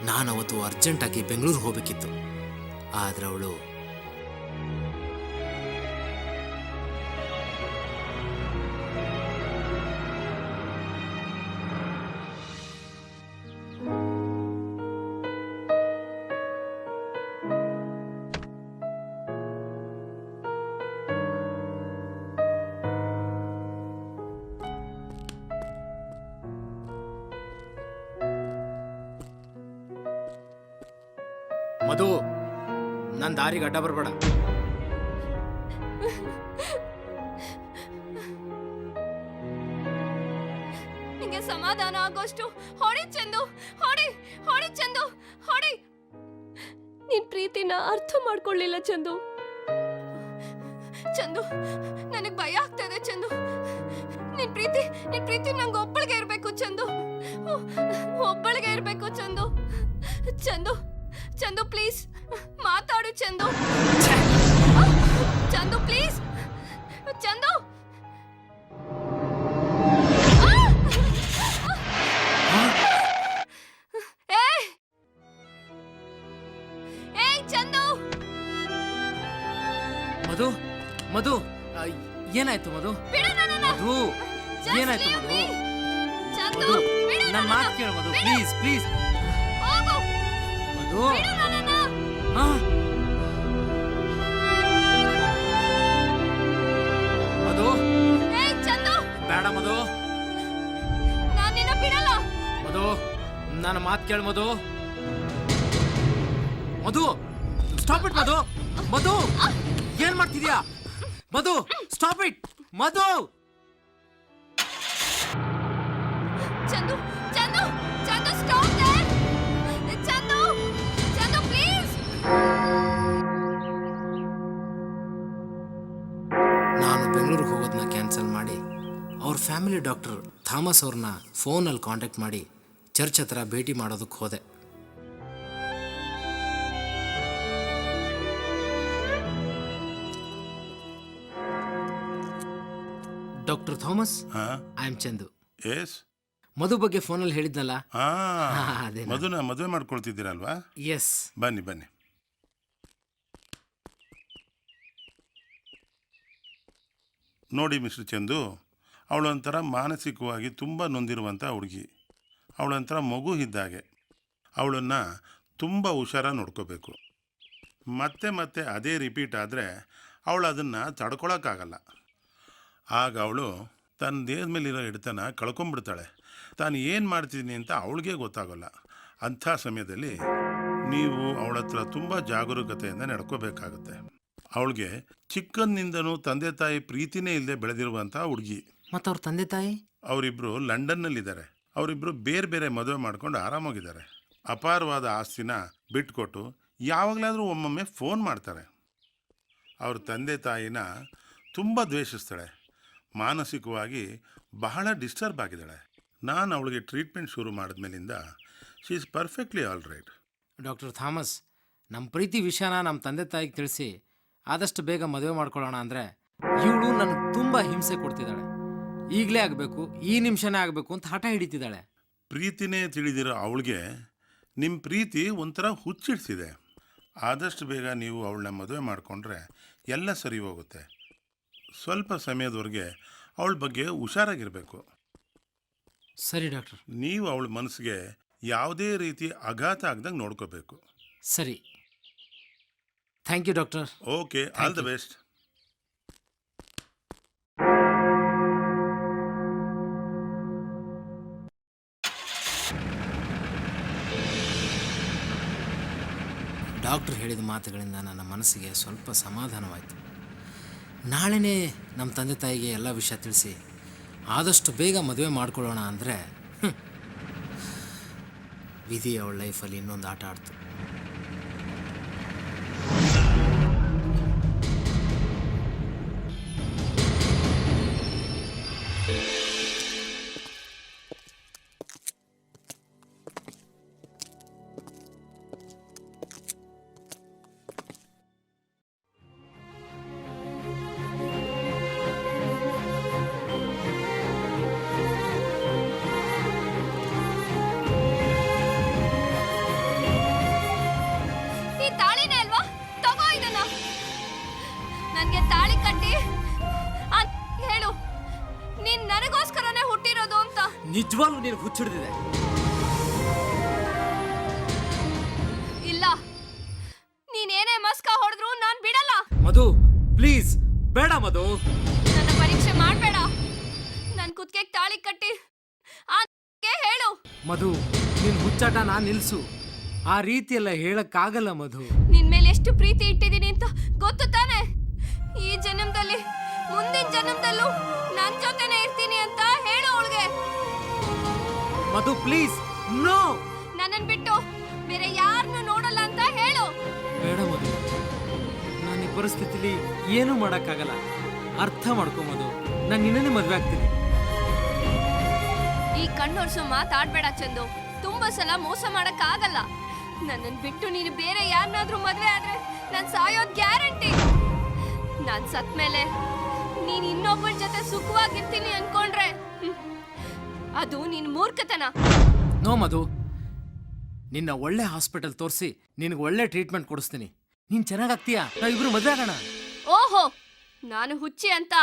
Speaker 11: ನಾನು ಅವತ್ತು ಅರ್ಜೆಂಟಾಗಿ ಬೆಂಗಳೂರು ಹೋಗಬೇಕಿತ್ತು. ಆದರೆ ಅವಳು
Speaker 1: ಮಧು, ನನ್ನ ದಾರಿಗೆ ಅಡ್ಡ ಬರಬೇಡ.
Speaker 7: ನಿಂಗೆ ಸಮಾಧಾನ ಆಗೋಷ್ಟು ಹೊಡಿ ಚಂದು, ಹೊಡಿ ಹೊಡಿ ಚಂದು, ಹೊಡಿ. ನಿನ್ ಪ್ರೀತಿನ ಅರ್ಥ ಮಾಡ್ಕೊಳ್ಳಿಲ್ಲ ಚಂದು. ಚಂದು, ನನಗ್ ಭಯ ಆಗ್ತದೆ ಚಂದು. ನಿನ್ ಪ್ರೀತಿ ನಂಗೆ ಒಬ್ಬಳಿಗೆ ಇರ್ಬೇಕು ಚಂದು, ಒಬ್ಬಳಿಗೆ ಇರ್ಬೇಕು ಚಂದು. ಚಂದು ಚಂದು ಪ್ಲೀಸ್ ಮಾತಾಡು ಚಂದು. ಚಂದು ಪ್ಲೀಸ್, ಚಂದು. ಏಯ್ ಚಂದು.
Speaker 1: ಮಧು, ಮಧು, ಏನಾಯ್ತು ಮಧು? ಮಧು, ಏನಾಯ್ತು ಮಧು?
Speaker 7: ಚಂದು,
Speaker 1: ನನ್ನ ಮಾತು ಕೇಳು ಮಧು, ಪ್ಲೀಸ್ ಪ್ಲೀಸ್. ಮಧು, ಮಧು,
Speaker 7: ಚಂದು
Speaker 1: ಬೇಡ ಮಧು.
Speaker 7: ನಾನು ನಿನ್ನ ಬಿಡಲ್ಲ.
Speaker 1: ಮಧು, ನನ್ನ ಮಾತು ಕೇಳು ಮಧು. ಮಧು, ಸ್ಟಾಪ್ ಇಟ್ ಮಧು. ಮಧು, ಏನ್ ಮಾಡ್ತಿದ್ಯಾ? Madhu, stop it Madhu.
Speaker 7: Chandu, Chandu, Chandu, stop there. Chandu, Chandu please.
Speaker 11: ನಾನು ಬೆಂಗಳೂರಿಗೆ ಹೋಗೋದನ್ನ ಕ್ಯಾನ್ಸಲ್ ಮಾಡಿ ಅವ್ರ ಫ್ಯಾಮಿಲಿ ಡಾಕ್ಟರ್ ಥಾಮಸ್ ಅವ್ರನ್ನ ಫೋನಲ್ಲಿ ಕಾಂಟ್ಯಾಕ್ಟ್ ಮಾಡಿ ಚರ್ಚ್ ಹತ್ರ ಭೇಟಿ ಮಾಡೋದಕ್ಕೆ ಹೋದೆ. Doctor Thomas, I am Chandu.
Speaker 14: Yes,
Speaker 11: Madhu ಬಗ್ಗೆ ಫೋನಲ್ಲಿ ಹೇಳಿದ್ನಲ್ಲ, ಅದೇ
Speaker 14: ಮಧುನ ಮದುವೆ ಮಾಡ್ಕೊಳ್ತಿದ್ದೀರಲ್ವಾ?
Speaker 11: ಎಸ್.
Speaker 14: ಬನ್ನಿ ಬನ್ನಿ. ನೋಡಿ ಮಿಸ್ಟರ್ ಚಂದು, ಅವಳೊಂಥರ ಮಾನಸಿಕವಾಗಿ ತುಂಬ ನೊಂದಿರುವಂಥ ಹುಡುಗಿ. ಅವಳೊಂಥರ ಮಗು ಇದ್ದಾಗೆ. ಅವಳನ್ನು ತುಂಬ ಹುಷಾರಾಗಿ ನೋಡ್ಕೋಬೇಕು. ಮತ್ತೆ ಮತ್ತೆ ಅದೇ ರಿಪೀಟ್ ಆದರೆ ಅವಳು ಅದನ್ನು ತಡ್ಕೊಳಕ್ಕಾಗಲ್ಲ. ಆಗ ಅವಳು ತನ್ನ ದೇಹದ ಮೇಲಿರೋ ಹಿಡಿತನ ಕಳ್ಕೊಂಬಿಡ್ತಾಳೆ. ತಾನು ಏನು ಮಾಡ್ತಿದ್ದೀನಿ ಅಂತ ಅವಳಿಗೆ ಗೊತ್ತಾಗೋಲ್ಲ. ಅಂಥ ಸಮಯದಲ್ಲಿ ನೀವು ಅವಳ ಹತ್ರ ತುಂಬ ಜಾಗರೂಕತೆಯಿಂದ ನಡ್ಕೋಬೇಕಾಗುತ್ತೆ. ಅವಳಿಗೆ ಚಿಕ್ಕಂದಿನಿಂದನೂ ತಂದೆ ತಾಯಿ ಪ್ರೀತಿನೇ ಇಲ್ಲದೆ ಬೆಳೆದಿರುವಂಥ ಹುಡುಗಿ.
Speaker 11: ಮತ್ತು ಅವ್ರ ತಂದೆ ತಾಯಿ?
Speaker 14: ಅವರಿಬ್ಬರು ಲಂಡನ್ನಲ್ಲಿದ್ದಾರೆ. ಅವರಿಬ್ಬರು ಬೇರೆ ಬೇರೆ ಮದುವೆ ಮಾಡ್ಕೊಂಡು ಆರಾಮಾಗಿದ್ದಾರೆ. ಅಪಾರವಾದ ಆಸ್ತಿನ ಬಿಟ್ಕೊಟ್ಟು ಯಾವಾಗಲಾದರೂ ಒಮ್ಮೊಮ್ಮೆ ಫೋನ್ ಮಾಡ್ತಾರೆ. ಅವ್ರ ತಂದೆ ತಾಯಿನ ತುಂಬ ದ್ವೇಷಿಸ್ತಾಳೆ. ಮಾನಸಿಕವಾಗಿ ಬಹಳ ಡಿಸ್ಟರ್ಬ್ ಆಗಿದ್ದಾಳೆ. ನಾನು ಅವಳಿಗೆ ಟ್ರೀಟ್ಮೆಂಟ್ ಶುರು ಮಾಡಿದ್ಮೇಲಿಂದ she is perfectly all right.
Speaker 1: Doctor Thomas, ನಮ್ಮ ಪ್ರೀತಿ ವಿಷಯನ ನಮ್ಮ ತಂದೆ ತಾಯಿಗೆ ತಿಳಿಸಿ ಆದಷ್ಟು ಬೇಗ ಮದುವೆ ಮಾಡ್ಕೊಳ್ಳೋಣ ಅಂದರೆ ಇವಳು ನನಗೆ ತುಂಬ ಹಿಂಸೆ ಕೊಡ್ತಿದ್ದಾಳೆ. ಈಗಲೇ ಆಗಬೇಕು, ಈ ನಿಮಿಷನೇ ಆಗಬೇಕು ಅಂತ ಹಠ ಹಿಡಿತಿದ್ದಾಳೆ.
Speaker 14: ಪ್ರೀತಿನೇ ತಿಳಿದಿರೋ ಅವಳಿಗೆ ನಿಮ್ಮ ಪ್ರೀತಿ ಒಂಥರ ಹುಚ್ಚಿಡ್ತಿದೆ. ಆದಷ್ಟು ಬೇಗ ನೀವು ಅವಳನ್ನ ಮದುವೆ ಮಾಡಿಕೊಂಡ್ರೆ ಎಲ್ಲ ಸರಿ ಹೋಗುತ್ತೆ. ಸ್ವಲ್ಪ ಸಮಯದವರೆಗೆ ಅವಳ ಬಗ್ಗೆ ಹುಷಾರಾಗಿರಬೇಕು.
Speaker 1: ಸರಿ ಡಾಕ್ಟರ್.
Speaker 14: ನೀವು ಅವಳ ಮನಸ್ಸಿಗೆ ಯಾವುದೇ ರೀತಿ ಆಘಾತ ಆಗದಂಗೆ ನೋಡ್ಕೋಬೇಕು.
Speaker 1: ಸರಿ, thank you doctor.
Speaker 14: Okay, all the best.
Speaker 11: Doctor ಹೇಳಿದ ಮಾತುಗಳಿಂದ ನನ್ನ ಮನಸ್ಸಿಗೆ ಸ್ವಲ್ಪ ಸಮಾಧಾನವಾಯಿತು. ನಾಳೆನೇ ನಮ್ಮ ತಂದೆ ತಾಯಿಗೆ ಎಲ್ಲ ವಿಷಯ ತಿಳಿಸಿ ಆದಷ್ಟು ಬೇಗ ಮದುವೆ ಮಾಡ್ಕೊಳ್ಳೋಣ ಅಂದರೆ ವಿಧಿ ಅವಳ ಲೈಫಲ್ಲಿ ಇನ್ನೊಂದು ಆಟ ಆಡ್ತು.
Speaker 7: ಈ ತಾಳಿನೇ ಅಲ್ವಾ? ತಗೋ ಇದನ್ನ. ನನ್ಗೆ ತಾಳಿ ಕಟ್ಟಿ ಹೇಳು, ನೀನ್ ನನಗೋಸ್ಕರನೇ ಹುಟ್ಟಿರೋದು ಅಂತ.
Speaker 1: ನಿಜವಾಗ್ಲೂ ನೀನು ಹುಚ್ಚಿಡ್ದಿದೆ.
Speaker 7: ಇಲ್ಲ, ನೀನೇನೇ ಮಸ್ಕ ಹೊಡೆದ್ರು ನಾನ್ ಬಿಡಲ್ಲ.
Speaker 1: ಮಧು ಪ್ಲೀಸ್ ಬೇಡ ಮಧು.
Speaker 7: ನನ್ನ ಪರೀಕ್ಷೆ ಮಾಡ್ಬೇಡ. ನನ್ ಕುತ್ತಿಗೆಗೆ ತಾಳಿ ಕಟ್ಟಿ ಹೇಳು.
Speaker 1: ಮಧು ನಿನ್ ಹುಚ್ಚಾಟನ ನಿಲ್ಸು. ಆ ರೀತಿಯೆಲ್ಲ ಹೇಳಕ್ಕಾಗಲ್ಲ ಮಧು.
Speaker 7: ನಿನ್ ಮೇಲೆ ಎಷ್ಟು ಪ್ರೀತಿ ಇಟ್ಟಿದ್ದೀನಿ ಅಂತ ಗೊತ್ತು ತಾನೆ? ಈ ಜನ್ಮದಲ್ಲಿ ಮುಂದಿನ ಜನ್ಮದಲ್ಲೂ ನನ್ ಜೊತೆನೆ ಇರ್ತೀನಿ ಅಂತ ಹೇಳು ಅವಳಿಗೆ.
Speaker 1: ಮಧು ಪ್ಲೀಸ್ ನೋ.
Speaker 7: ನನ್ನನ್ ಬಿಟ್ಟು ಬೇರೆ ಯಾರನ್ನು ನೋಡಲ್ಲ ಅಂತ ಹೇಳು.
Speaker 1: ಬೇಡ ಮಧು, ನಾನು ಈ ಪರಿಸ್ಥಿತಿಲಿ ಏನೂ ಮಾಡಕ್ಕಾಗಲ್ಲ. ಅರ್ಥ ಮಾಡ್ಕೊ ಮಧು, ನಾನು ನಿನ್ನೇ ಮದ್ವೆ ಆಗ್ತೀನಿ.
Speaker 7: ಈ ಕಣ್ಣೊರ್ಸು ಮಾತಾಡ್ಬೇಡ ಚಂದು. ತುಂಬಾ ಸಲ ಮೋಸ ಮಾಡಕ್ ಆಗಲ್ಲ. ನನ್ನನ್ ಬಿಟ್ಟು ನೀನು ಬೇರೆ ಯಾರನ್ನಾದ್ರೂ ಮದ್ವೆ ಆದ್ರೆ ನಾನ್ ಸಾಯೋದ್ ಗ್ಯಾರಂಟಿ. ನಾನ್ ಸತ್ ಮೇಲೆ ನೀನ್ ಇನ್ನೊಬ್ಬರ ಜೊತೆ ಸುಖವಾಗಿರ್ತೀನಿ ಅನ್ಕೊಂಡ್ರೆ ಅದು ನಿನ್ ಮೂರ್ಖತನ.
Speaker 1: ನೋ ಮಧು, ನಿನ್ನ ಒಳ್ಳೆ ಹಾಸ್ಪಿಟಲ್ ತೋರಿಸಿ ನಿನಗೆ ಒಳ್ಳೆ ಟ್ರೀಟ್ಮೆಂಟ್ ಕೊಡಿಸ್ತೀನಿ. ನೀನ್ ಚೆನ್ನಾಗಾಗ್ತೀಯಾ? ನಾವಿಬ್ರು ಮದ್ವೆ ಆಗೋಣ.
Speaker 7: ಓಹೋ, ನಾನು ಹುಚ್ಚಿ ಅಂತ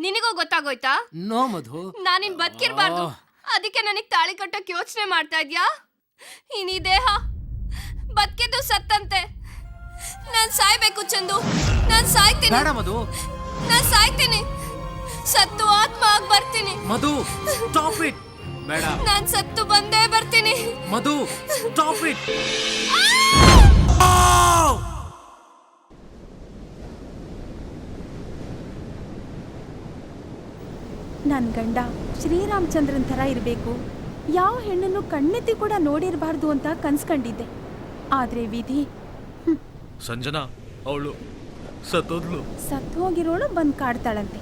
Speaker 7: ನಿನಗೂ ಗೊತ್ತಾಗೋಯ್ತಾ?
Speaker 1: ನೋ ಮಧು,
Speaker 7: ನಾನಿನ್ ಬದುಕಿರ್ಬಾರ್ದು. ಅದಕ್ಕೆ ನನಗ್ ತಾಳಿ ಕಟ್ಟೋಕ್ ಯೋಚನೆ ಮಾಡ್ತಾ ಇದ್ಯಾ? ಈ ದೇಹ ಬದುಕಿದ್ದು ಸತ್ತಂತೆ. ನಾನ್ ಸಾಯ್ಬೇಕು ಚಂದು. ನಾನ್ ಸಾಯ್ತೀನಿ.
Speaker 1: ಬೇಡ ಮಧು.
Speaker 7: ನಾನ್ ಸಾಯ್ತೀನಿ. ಸತ್ತು ಆತ್ಮ ಆಗಿ ಬರ್ತೀನಿ.
Speaker 1: ಮಧು ಸ್ಟಾಪ್ ಇಟ್. ಬೇಡ.
Speaker 7: ನಾನ್ ಸತ್ತು ಬಂದೇ ಬರ್ತೀನಿ.
Speaker 1: ಮಧು ಸ್ಟಾಪ್ ಇಟ್.
Speaker 2: ನನ್ನ ಗಂಡ ಶ್ರೀರಾಮಚಂದ್ರನ್ ಥರ ಇರಬೇಕು, ಯಾವ ಹೆಣ್ಣನ್ನು ಕಣ್ಣೆತ್ತಿ ಕೂಡ ನೋಡಿರಬಾರ್ದು ಅಂತ ಕನ್ಸ್ಕೊಂಡಿದ್ದೆ. ಆದರೆ ವಿಧಿ
Speaker 12: ಸಂಜನಾ ಅವಳು ಸತ್ತೋದ್ಲು.
Speaker 2: ಸತ್ತು ಹೋಗಿರೋಳು ಬಂದು ಕಾಡ್ತಾಳಂತೆ.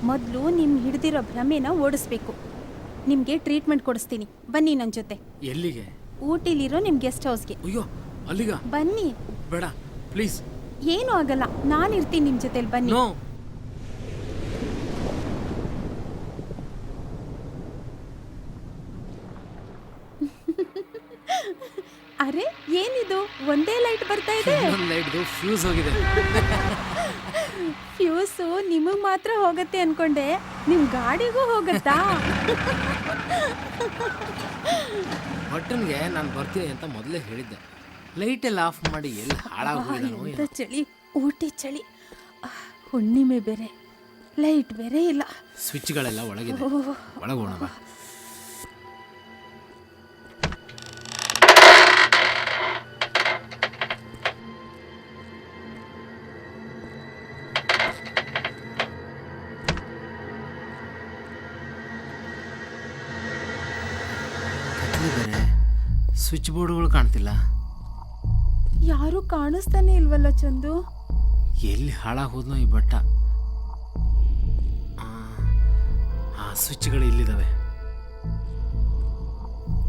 Speaker 2: ಮೊದಲು ನಿಮ್ಗೆ ಹಿಡ್ದಿರೋ ಭ್ರಮೆನ ಓಡಿಸ್ಬೇಕು. ನಿಮಗೆ ಟ್ರೀಟ್ಮೆಂಟ್ ಕೊಡಿಸ್ತೀನಿ, ಬನ್ನಿ ನನ್ನ ಜೊತೆ.
Speaker 1: ಎಲ್ಲಿಗೆ?
Speaker 2: ಊಟಿಲಿರೋ ನಿಮ್ಮ ಗೆಸ್ಟ್ ಹೌಸ್ಗೆ.
Speaker 1: ಅಯ್ಯೋ ಅಲ್ಲಿಗ?
Speaker 2: ಬನ್ನಿ.
Speaker 1: ಬೇಡ ಪ್ಲೀಸ್.
Speaker 2: ಏನೂ ಆಗಲ್ಲ, ನಾನು ಇರ್ತೀನಿ ನಿಮ್ಮ ಜೊತೆಲಿ, ಬನ್ನಿ.
Speaker 1: ನೋ.
Speaker 2: ಅರೆ ಏನಿದು, ಒಂದೇ ಲೈಟ್ ಬರ್ತಾ ಇದೆ.
Speaker 1: ಲೈಟ್ದು ಫ್ಯೂಸ್ ಹೋಗಿದೆ.
Speaker 2: ಫ್ಯೂಸು ನಿಮಗೆ ಮಾತ್ರ ಹೋಗುತ್ತೆ ಅನ್ಕೊಂಡೆ, ನಿಮ್ಮ ಗಾಡಿಗೂ ಹೋಗುತ್ತಾ?
Speaker 1: ಬಟನ್ಗೆ ನಾನು ಬರ್ತೀನಿ ಅಂತ ಮೊದಲೇ ಹೇಳಿದ್ದೆ. ಲೈಟ್ ಎಲ್ಲ ಆಫ್ ಮಾಡಿ ಎಲ್ಲಿ ಹಾಳಾಗೋಗಿದ್ದಾನೋ.
Speaker 2: ಎಂತ ಚಳಿ, ಊಟಿ ಚಳಿ, ಹುಣ್ಣಿಮೆ ಬೇರೆ, ಲೈಟ್ ಬೇರೆ ಇಲ್ಲ.
Speaker 1: ಸ್ವಿಚ್ಗಳೆಲ್ಲ ಒಳಗಿದೆ, ಒಳಗೋಣ ಬಾ. ಸ್ವಿಚ್ ಬೋರ್ಡ್ಗಳು ಕಾಣ್ತಿಲ್ಲ.
Speaker 2: ಯಾರು ಕಾಣಿಸ್ತಾನೆ ಇಲ್ವಲ್ಲ ಚಂದು.
Speaker 1: ಎಲ್ಲಿ ಹಾಳಾಗೋದ್ನೋ ಈ ಬಟ್ಟ. ಆ ಸ್ವಿಚ್ಗಳು ಇಲ್ಲಿದ್ದಾವೆ.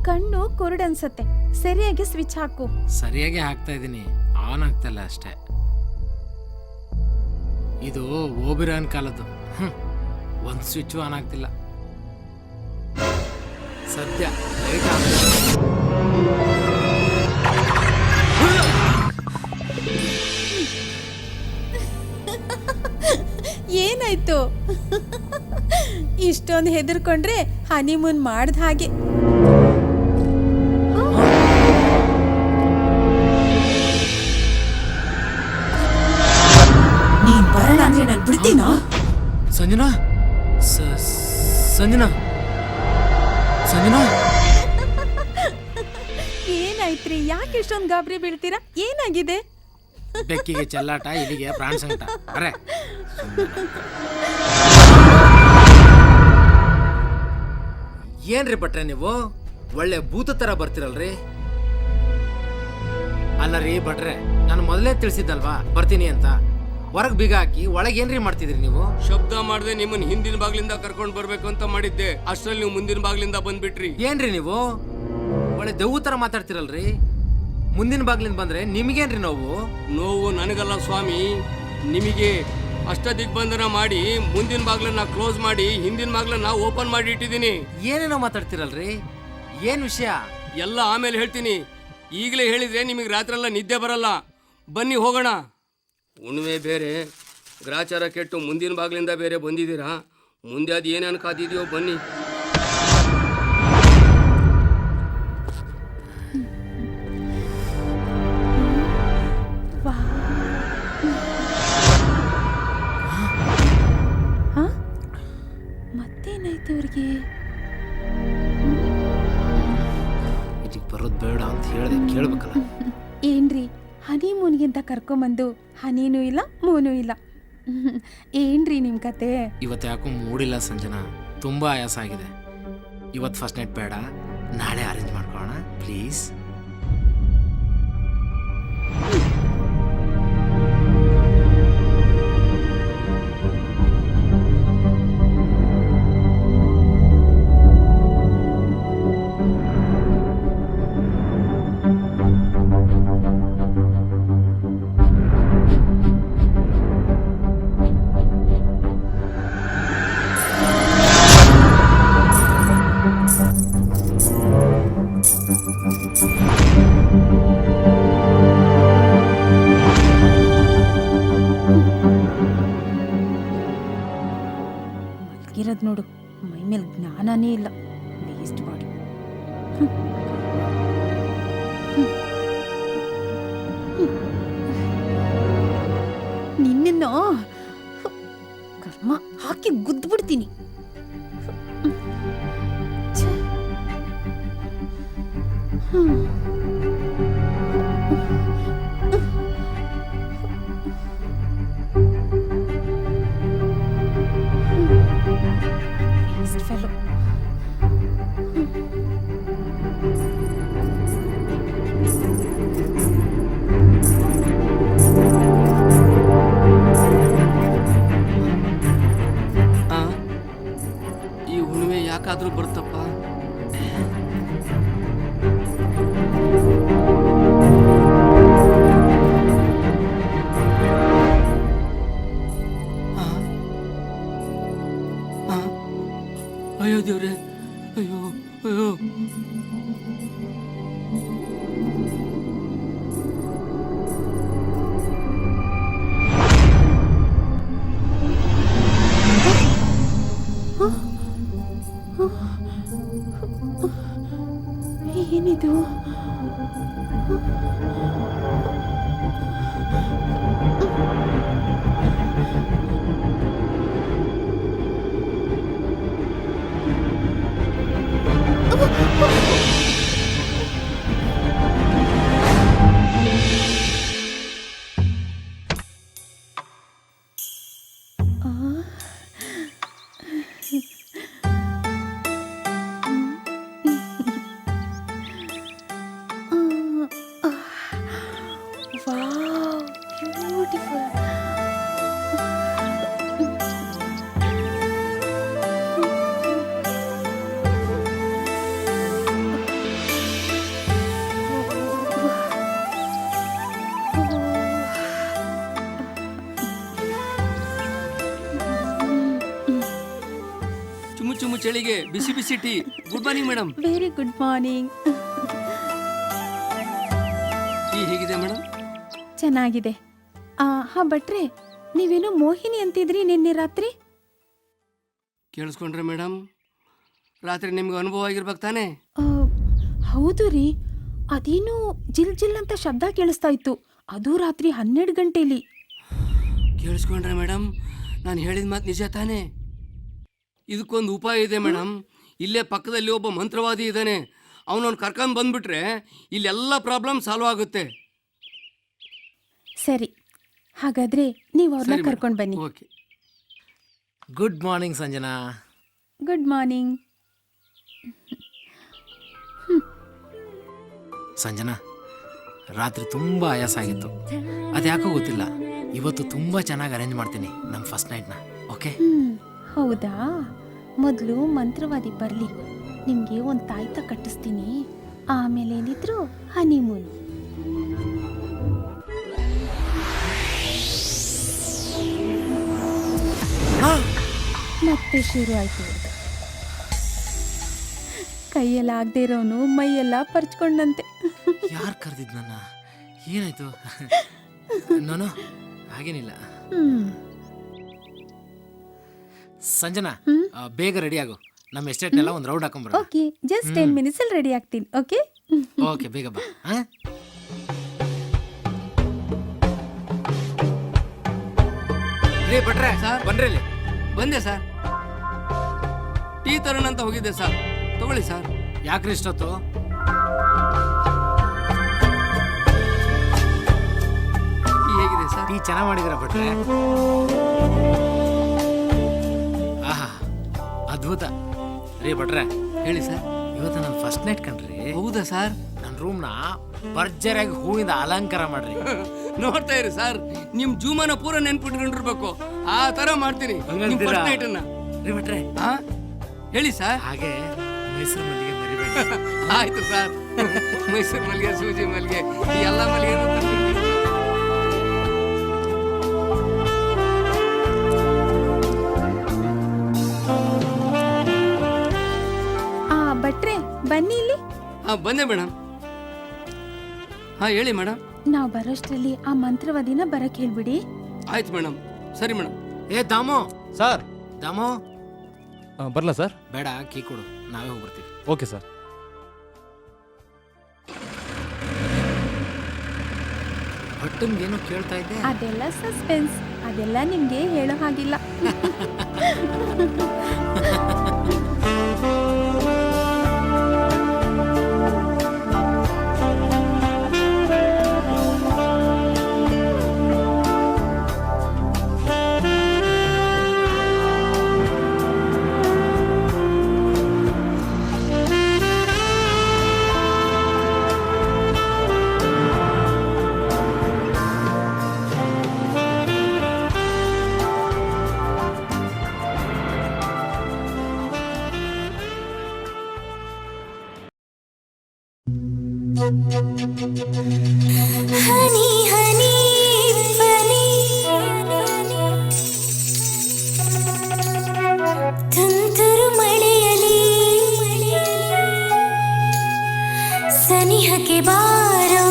Speaker 2: ಕಣ್ಣು ಕುರುಡನ್ಸತ್ತೆ, ಸರಿಯಾಗಿ ಸ್ವಿಚ್ ಹಾಕು.
Speaker 1: ಸರಿಯಾಗಿ ಹಾಕ್ತಾ ಇದ್ದೀನಿ, ಆನ್ ಆಗ್ತಲ್ಲ ಅಷ್ಟೇ. ಇದು ಓಬಿರಾನ್ ಕಾಲದ್ದು. ಒಂದು ಸ್ವಿಚ್ ಆನ್ ಆಗ್ತಿಲ್ಲ. ಸದ್ಯ ಲೈಟ್ ಆನ್.
Speaker 2: ಏನಾಯ್ತು? ಇಷ್ಟೊಂದು ಹೆದರ್ಕೊಂಡ್ರೆ ಹನಿಮೂನ್ ಮಾಡ್ದ ಹಾಗೆ. ನೀನ್ ಬರಲ್ಲ ಅಂದ್ರೆ ನಾನು ಬಿಡ್ತೀನಾ?
Speaker 1: ಸಂಜನಾ, ಸಂಜನಾ, ಸಂಜನಾ.
Speaker 2: ಏನಾಯ್ತ್ರಿ? ಯಾಕೆ ಇಷ್ಟೊಂದು ಗಾಬರಿ ಬೀಳ್ತೀರಾ? ಏನಾಗಿದೆ?
Speaker 1: ಬೆಕ್ಕಿಗೆ ಚೆಲ್ಲಾಟ, ಇಲ್ಲಿಗೆ ಪ್ರಾಣ ಸಂಕಟ. ಅರೆ ಏನ್ರಿ ಭಟ್ರೆ ನೀವು ಒಳ್ಳೆ ಭೂತ ತರ ಬರ್ತಿರಲ್ರಿ. ಅಲ್ಲ ರೀ ಭಟ್ರೆ, ನಾನು ಮೊದಲೇ ತಿಳಿಸಿದ್ದಲ್ವಾ ಬರ್ತೀನಿ ಅಂತ. ಹೊರಗ್ ಬೀಗ ಹಾಕಿ ಒಳಗೆ ಏನ್ರಿ ಮಾಡ್ತಿದ್ರಿ ನೀವು?
Speaker 15: ಶಬ್ದ ಮಾಡದೆ ನಿಮ್ಮನ್ನ ಹಿಂದಿನ ಬಾಗ್ಲಿಂದ ಕರ್ಕೊಂಡ್ ಬರ್ಬೇಕು ಅಂತ ಮಾಡಿದ್ದೆ, ಅಷ್ಟ್ರಲ್ಲಿ ನೀವು ಮುಂದಿನ ಬಾಗ್ಲಿಂದ ಬಂದ್ಬಿಟ್ರಿ.
Speaker 1: ಏನ್ರಿ ನೀವು ಒಳ್ಳೆ ದೆವ್ವ ತರ ಮಾತಾಡ್ತಿರಲ್ರಿ. ಮುಂದಿನ ಬಾಗ್ಲಿಂದ ಬಂದ್ರೆ ನಿಮ್ಗೇನ್ರಿ ನೋವು?
Speaker 15: ನೋವು ನನಗಲ್ಲ ಸ್ವಾಮಿ, ನಿಮಗೆ. ಅಷ್ಟ ದಿಗ್ಬಂಧನ ಮಾಡಿ ಮುಂದಿನ ಬಾಗ್ಲನ್ನ ಕ್ಲೋಸ್ ಮಾಡಿ ಹಿಂದಿನ ಬಾಗ್ಲನ್ನ ಓಪನ್ ಮಾಡಿ ಇಟ್ಟಿದ್ದೀನಿ.
Speaker 1: ಏನೇನೋ ಮಾತಾಡ್ತಿರಲ್ರಿ, ಏನ್ ವಿಷಯ?
Speaker 15: ಎಲ್ಲ ಆಮೇಲೆ ಹೇಳ್ತೀನಿ. ಈಗಲೇ ಹೇಳಿದ್ರೆ ನಿಮಗೆ ರಾತ್ರೆಲ್ಲ ನಿದ್ದೆ ಬರಲ್ಲ. ಬನ್ನಿ ಹೋಗೋಣ. ಹುಣ್ಣಿಮೆ ಬೇರೆ, ಗ್ರಾಚಾರ ಕೆಟ್ಟು ಮುಂದಿನ ಬಾಗ್ಲಿಂದ ಬೇರೆ ಬಂದಿದ್ದೀರಾ. ಮುಂದೆ ಅದು ಏನೇನು ಕಾದಿದೆಯೋ ಬನ್ನಿ.
Speaker 2: ಮತ್ತೇನಾಯ್ತು ಇವ್ರಿಗೆ?
Speaker 1: ಇದಕ್ಕೆ ಬರೋದು ಬೇಡ ಅಂತ ಹೇಳ್ದೆ, ಕೇಳ್ಬೇಕಲ್ಲ.
Speaker 2: ಏನ್ರಿ ಹನಿಮೂನ್ಗೆ ಅಂತ ಕರ್ಕೊಂಬಂದು ಹನಿನೂ ಇಲ್ಲ ಮೂನೂ ಇಲ್ಲ. ಏನ್ರಿ ನಿಮ್ ಕತೆ?
Speaker 1: ಇವತ್ತು ಯಾಕೋ ಮೂಡಿಲ್ಲ ಸಂಜನಾ, ತುಂಬಾ ಆಯಾಸ ಆಗಿದೆ. ಇವತ್ತು ಫಸ್ಟ್ ನೈಟ್ ಬೇಡ, ನಾಳೆ ಅರೇಂಜ್ ಮಾಡ್ಕೊಳ್ಳೋಣ ಪ್ಲೀಸ್.
Speaker 2: ಇರೋದ್ ನೋಡು, ಮೈ ಮೇಲೆ ಜ್ಞಾನನೇ ಇಲ್ಲ. Waste body. ನಿನ್ನನ್ನು ಕರ್ಮ ಹಾಕಿ ಗುದ್ಬಿಡ್ತೀನಿ. fellow.
Speaker 15: ಈ ಹುಣ್ಣಿಮೆ ಯಾಕಾದ್ರೂ ಬರ್ತಪ್ಪ? ಅಯ್ಯೋ ದೇವ್ರೆ, ಅಯ್ಯೋ ಅಯ್ಯೋ.
Speaker 2: ಏನಿದು? Wow, beautiful.
Speaker 15: ಚುಮ್ಮು ಚುಮ್ಮು ಚಳಿಗೆ ಬಿಸಿ ಬಿಸಿ tea. Good morning madam.
Speaker 2: Very good morning.
Speaker 15: Tea ಹೇಗಿದೆ ಮೇಡಮ್?
Speaker 2: ಚೆನ್ನಾಗಿದೆ. ಹಾ ಭಟ್ರೆ, ನೀವೇನೋ ಮೋಹಿನಿ ಅಂತಿದ್ರಿ ನಿನ್ನೆ ರಾತ್ರಿ.
Speaker 15: ಕೇಳಿಸ್ಕೊಂಡ್ರೆ ಮೇಡಮ್, ರಾತ್ರಿ ನಿಮ್ಗೆ ಅನುಭವ ಆಗಿರ್ಬೇಕು ತಾನೇ?
Speaker 2: ಹೌದು ರೀ, ಅದೇನೋ ಜಿಲ್ ಜಿಲ್ ಅಂತ ಶಬ್ದ ಕೇಳಿಸ್ತಾ ಇತ್ತು. ಅದು ರಾತ್ರಿ 12 ಗಂಟೆಲಿ.
Speaker 15: ಕೇಳಿಸ್ಕೊಂಡ್ರೆ ಮೇಡಮ್, ನಾನು ಹೇಳಿದ ಮಾತು ನಿಜ ತಾನೇ? ಇದಕ್ಕೊಂದು ಉಪಾಯ ಇದೆ ಮೇಡಮ್. ಇಲ್ಲೇ ಪಕ್ಕದಲ್ಲಿ ಒಬ್ಬ ಮಂತ್ರವಾದಿ ಇದ್ದಾನೆ. ಅವನನ್ನು ಕರ್ಕೊಂಡು ಬಂದ್ಬಿಟ್ರೆ ಇಲ್ಲೆಲ್ಲ ಪ್ರಾಬ್ಲಮ್ ಸಾಲ್ವ್ ಆಗುತ್ತೆ.
Speaker 2: ಸರಿ, ಹಾಗಾದ್ರೆ ನೀವು ಅವ್ರನ್ನ ಕರ್ಕೊಂಡು ಬನ್ನಿ.
Speaker 15: Okay.
Speaker 1: Good morning Sanjana.
Speaker 2: Good morning.
Speaker 1: Sanjana, ರಾತ್ರಿ ತುಂಬ ಆಯಾಸ ಆಗಿತ್ತು. ಅದ್ಯಾಕೋ ಗೊತ್ತಿಲ್ಲ, ಇವತ್ತು ತುಂಬ ಚೆನ್ನಾಗಿ ಅರೇಂಜ್ ಮಾಡ್ತೀನಿ ನಮ್ಮ ಫಸ್ಟ್ ನೈಟ್ನ. ಓಕೆ?
Speaker 2: ಹೌದಾ? ಮೊದಲು ಮಂತ್ರವಾದಿ ಬರಲಿ, ನಿಮಗೆ ಒಂದು ತಾಯ್ತ ಕಟ್ಟಿಸ್ತೀನಿ, ಆಮೇಲೆ ಏನಿದ್ರು ಹನಿಮೂನ್. ಮತ್ತೆ ಶುರು ಆಯ್ತು. ಕೈಯೆಲ್ಲ ಆಗದೆ ಇರೋನು ಮೈಯೆಲ್ಲ ಪರ್ಚ್ಕೊಂಡಂತೆ.
Speaker 1: ಯಾರು ಕರೆದಿದ್ ನನ್ನ? ಏನಾಯ್ತು? ನಾನು ಹಾಗೇನಿಲ್ಲ. ಸಂಜನಾ, ಬೇಗ ರೆಡಿ ಆಗು, ನಮ್ಮ ಎಸ್ಟೇಟ್ನೆಲ್ಲ ಒಂದು ರೌಂಡ್ ಹಾಕೊಂಡ್ಬರ.
Speaker 2: ಓಕೆ, ಜಸ್ಟ್ 10 minutes ಅಲ್ಲಿ ರೆಡಿ ಆಗ್ತೀನಿ. ಓಕೆ
Speaker 1: ಓಕೆ, ಬೇಗ ಬಾ.
Speaker 15: ರೇ ಭಟ್ರೆ, ಸರ್ ಬನ್ರಿ ಇಲ್ಲಿ. ಬಂದೆ ಸರ್. ಟೀ ತರೋಣ ಅಂತ ಹೋಗಿದ್ದೆ ಸರ್, ತಗೊಳ್ಳಿ ಸರ್.
Speaker 1: ಯಾಕ್ರಿ ಇಷ್ಟೊತ್ತು?
Speaker 15: ಟೀ ಹೇಗಿದೆ ಸರ್?
Speaker 1: ಟೀ ಚೆನ್ನಾಗಿ ಮಾಡಿದಿರ ಭಟ್ರೆ. ಆಹಾ, ಅದ್ಭುತ. ರೀ ಭಟ್ರೆ,
Speaker 15: ಹೇಳಿ ಸರ್.
Speaker 1: ಇವತ್ತು ನನ್ನ ಫಸ್ಟ್ ನೈಟ್ ಕಣ್ರಿ.
Speaker 15: ಹೌದಾ ಸರ್?
Speaker 1: ನನ್ನ ರೂಮ್ನ ಭರ್ಜರಿಯಾಗಿ ಹೂವಿಂದ ಅಲಂಕಾರ ಮಾಡ್ರಿ.
Speaker 15: ನೋಡ್ತಾ ಇರಿ ಸರ್, ನಿಮ್ ಜೂಮನ ಪೂರ ನೆನ್ಪಿಟ್ಕೊಂಡಿರ್ಬೇಕು, ಆ ತರ ಮಾಡ್ತೀನಿ ನಿಮ್ ಫಸ್ಟ್ ನೈಟ್ ಅನ್ನ.
Speaker 1: ರೀ ಭಟ್ರೆ,
Speaker 15: ಹೇಳಿ ಸರ್.
Speaker 1: ಹಾಗೆ ಮೈಸೂರು ಮಲ್ಲಿಗೆ ಮರಿಬೇಡಿ.
Speaker 15: ಆಯ್ತು ಸರ್. ಮೈಸೂರು ಮಲ್ಲಿಗೆ, ಸೂಜಿ ಮಲ್ಲಿಗೆ, ಈ ಎಲ್ಲ ಮಲ್ಲಿಗೆ.
Speaker 2: ಭಟ್ರೆ ಬನ್ನಿ ಇಲ್ಲಿ.
Speaker 15: ಬಂದೆ ಮೇಡಮ್. ಹೇಳಿ ಮೇಡಮ್.
Speaker 2: ನಾವು ಬರೋಷ್ಟರಲ್ಲಿ ಆ ಮಂತ್ರವಾದಿನ ಬರಕ್ ಹೇಳ್ಬಿಡಿ.
Speaker 15: ಆಯ್ತು ಮೇಡಮ್. ಸರಿ ಮೇಡಮ್.
Speaker 1: ದಾಮು
Speaker 12: ಸರ್.
Speaker 1: ದಾಮು,
Speaker 12: ಬರಲಾ ಸರ್?
Speaker 1: ಬೇಡ, ಕೀ ಕೊಡು, ನಾವೇ ಹೋಗ್ಬರ್ತೀವಿ.
Speaker 12: Okay sir.
Speaker 1: ಭಟ್ಟನ್ಗೇನೋ ಕೇಳ್ತಾ ಇದ್ದೆ.
Speaker 2: ಅದೆಲ್ಲ ಸಸ್ಪೆನ್ಸ್, ಅದೆಲ್ಲ ನಿಮ್ಗೆ ಹೇಳೋ ಹಾಗಿಲ್ಲ.
Speaker 9: ಹನಿ ಹನಿ ಬನಿ ತುಂತುರು ಮಳೆಯಲಿ ಸನಿಹಕ್ಕೆ ಬಾರೋ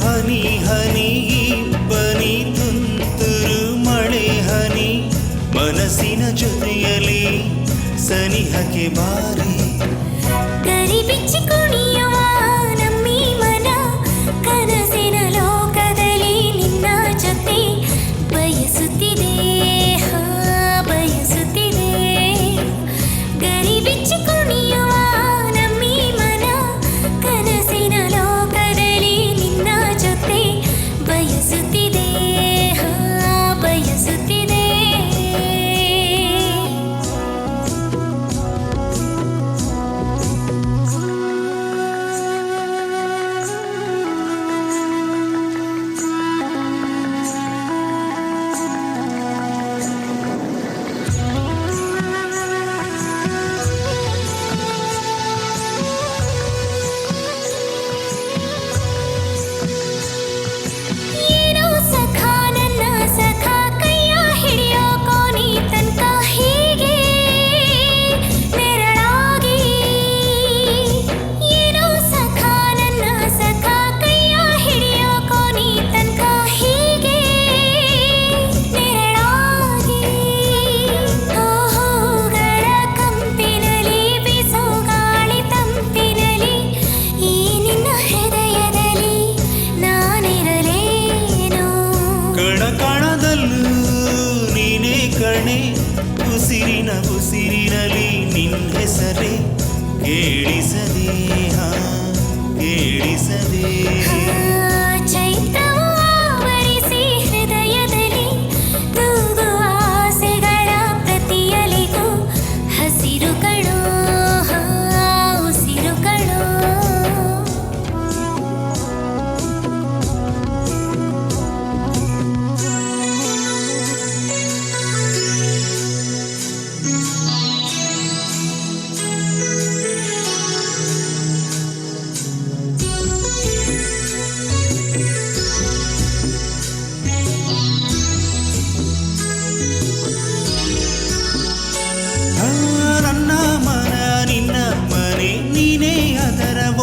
Speaker 16: ಹನಿ ಹನಿ ಬನಿ ತುಂತುರು ಮಳೆ ಹನಿ ಮನಸ್ಸಿನ ಜೊತೆಯಲ್ಲಿ ಸನಿಹಕ್ಕೆ ಬಾರಿ
Speaker 9: ಗರಿ ಬಿಚ್ಚಿ ಕುಣಿಯುವ ನಮ್ಮಿ ಮನ ಕನಸಿನ ಲೋಕದಲ್ಲಿ ನಿನ್ನ ಜೊತೆ ಬಯಸುತ್ತಿದೆ, ಬಯಸುತ್ತಿದೆ. ಗರಿ ಬಿಚ್ಚಿ ಕುಣಿಯುವ ನಮ್ಮಿ ಮನ ಕನಸಿನ ಲೋಕದಲ್ಲಿ ನಿನ್ನ ಜೊತೆ ಬಯಸುತ್ತಿದೆ, ಬಯಸುತ್ತಿದೆ.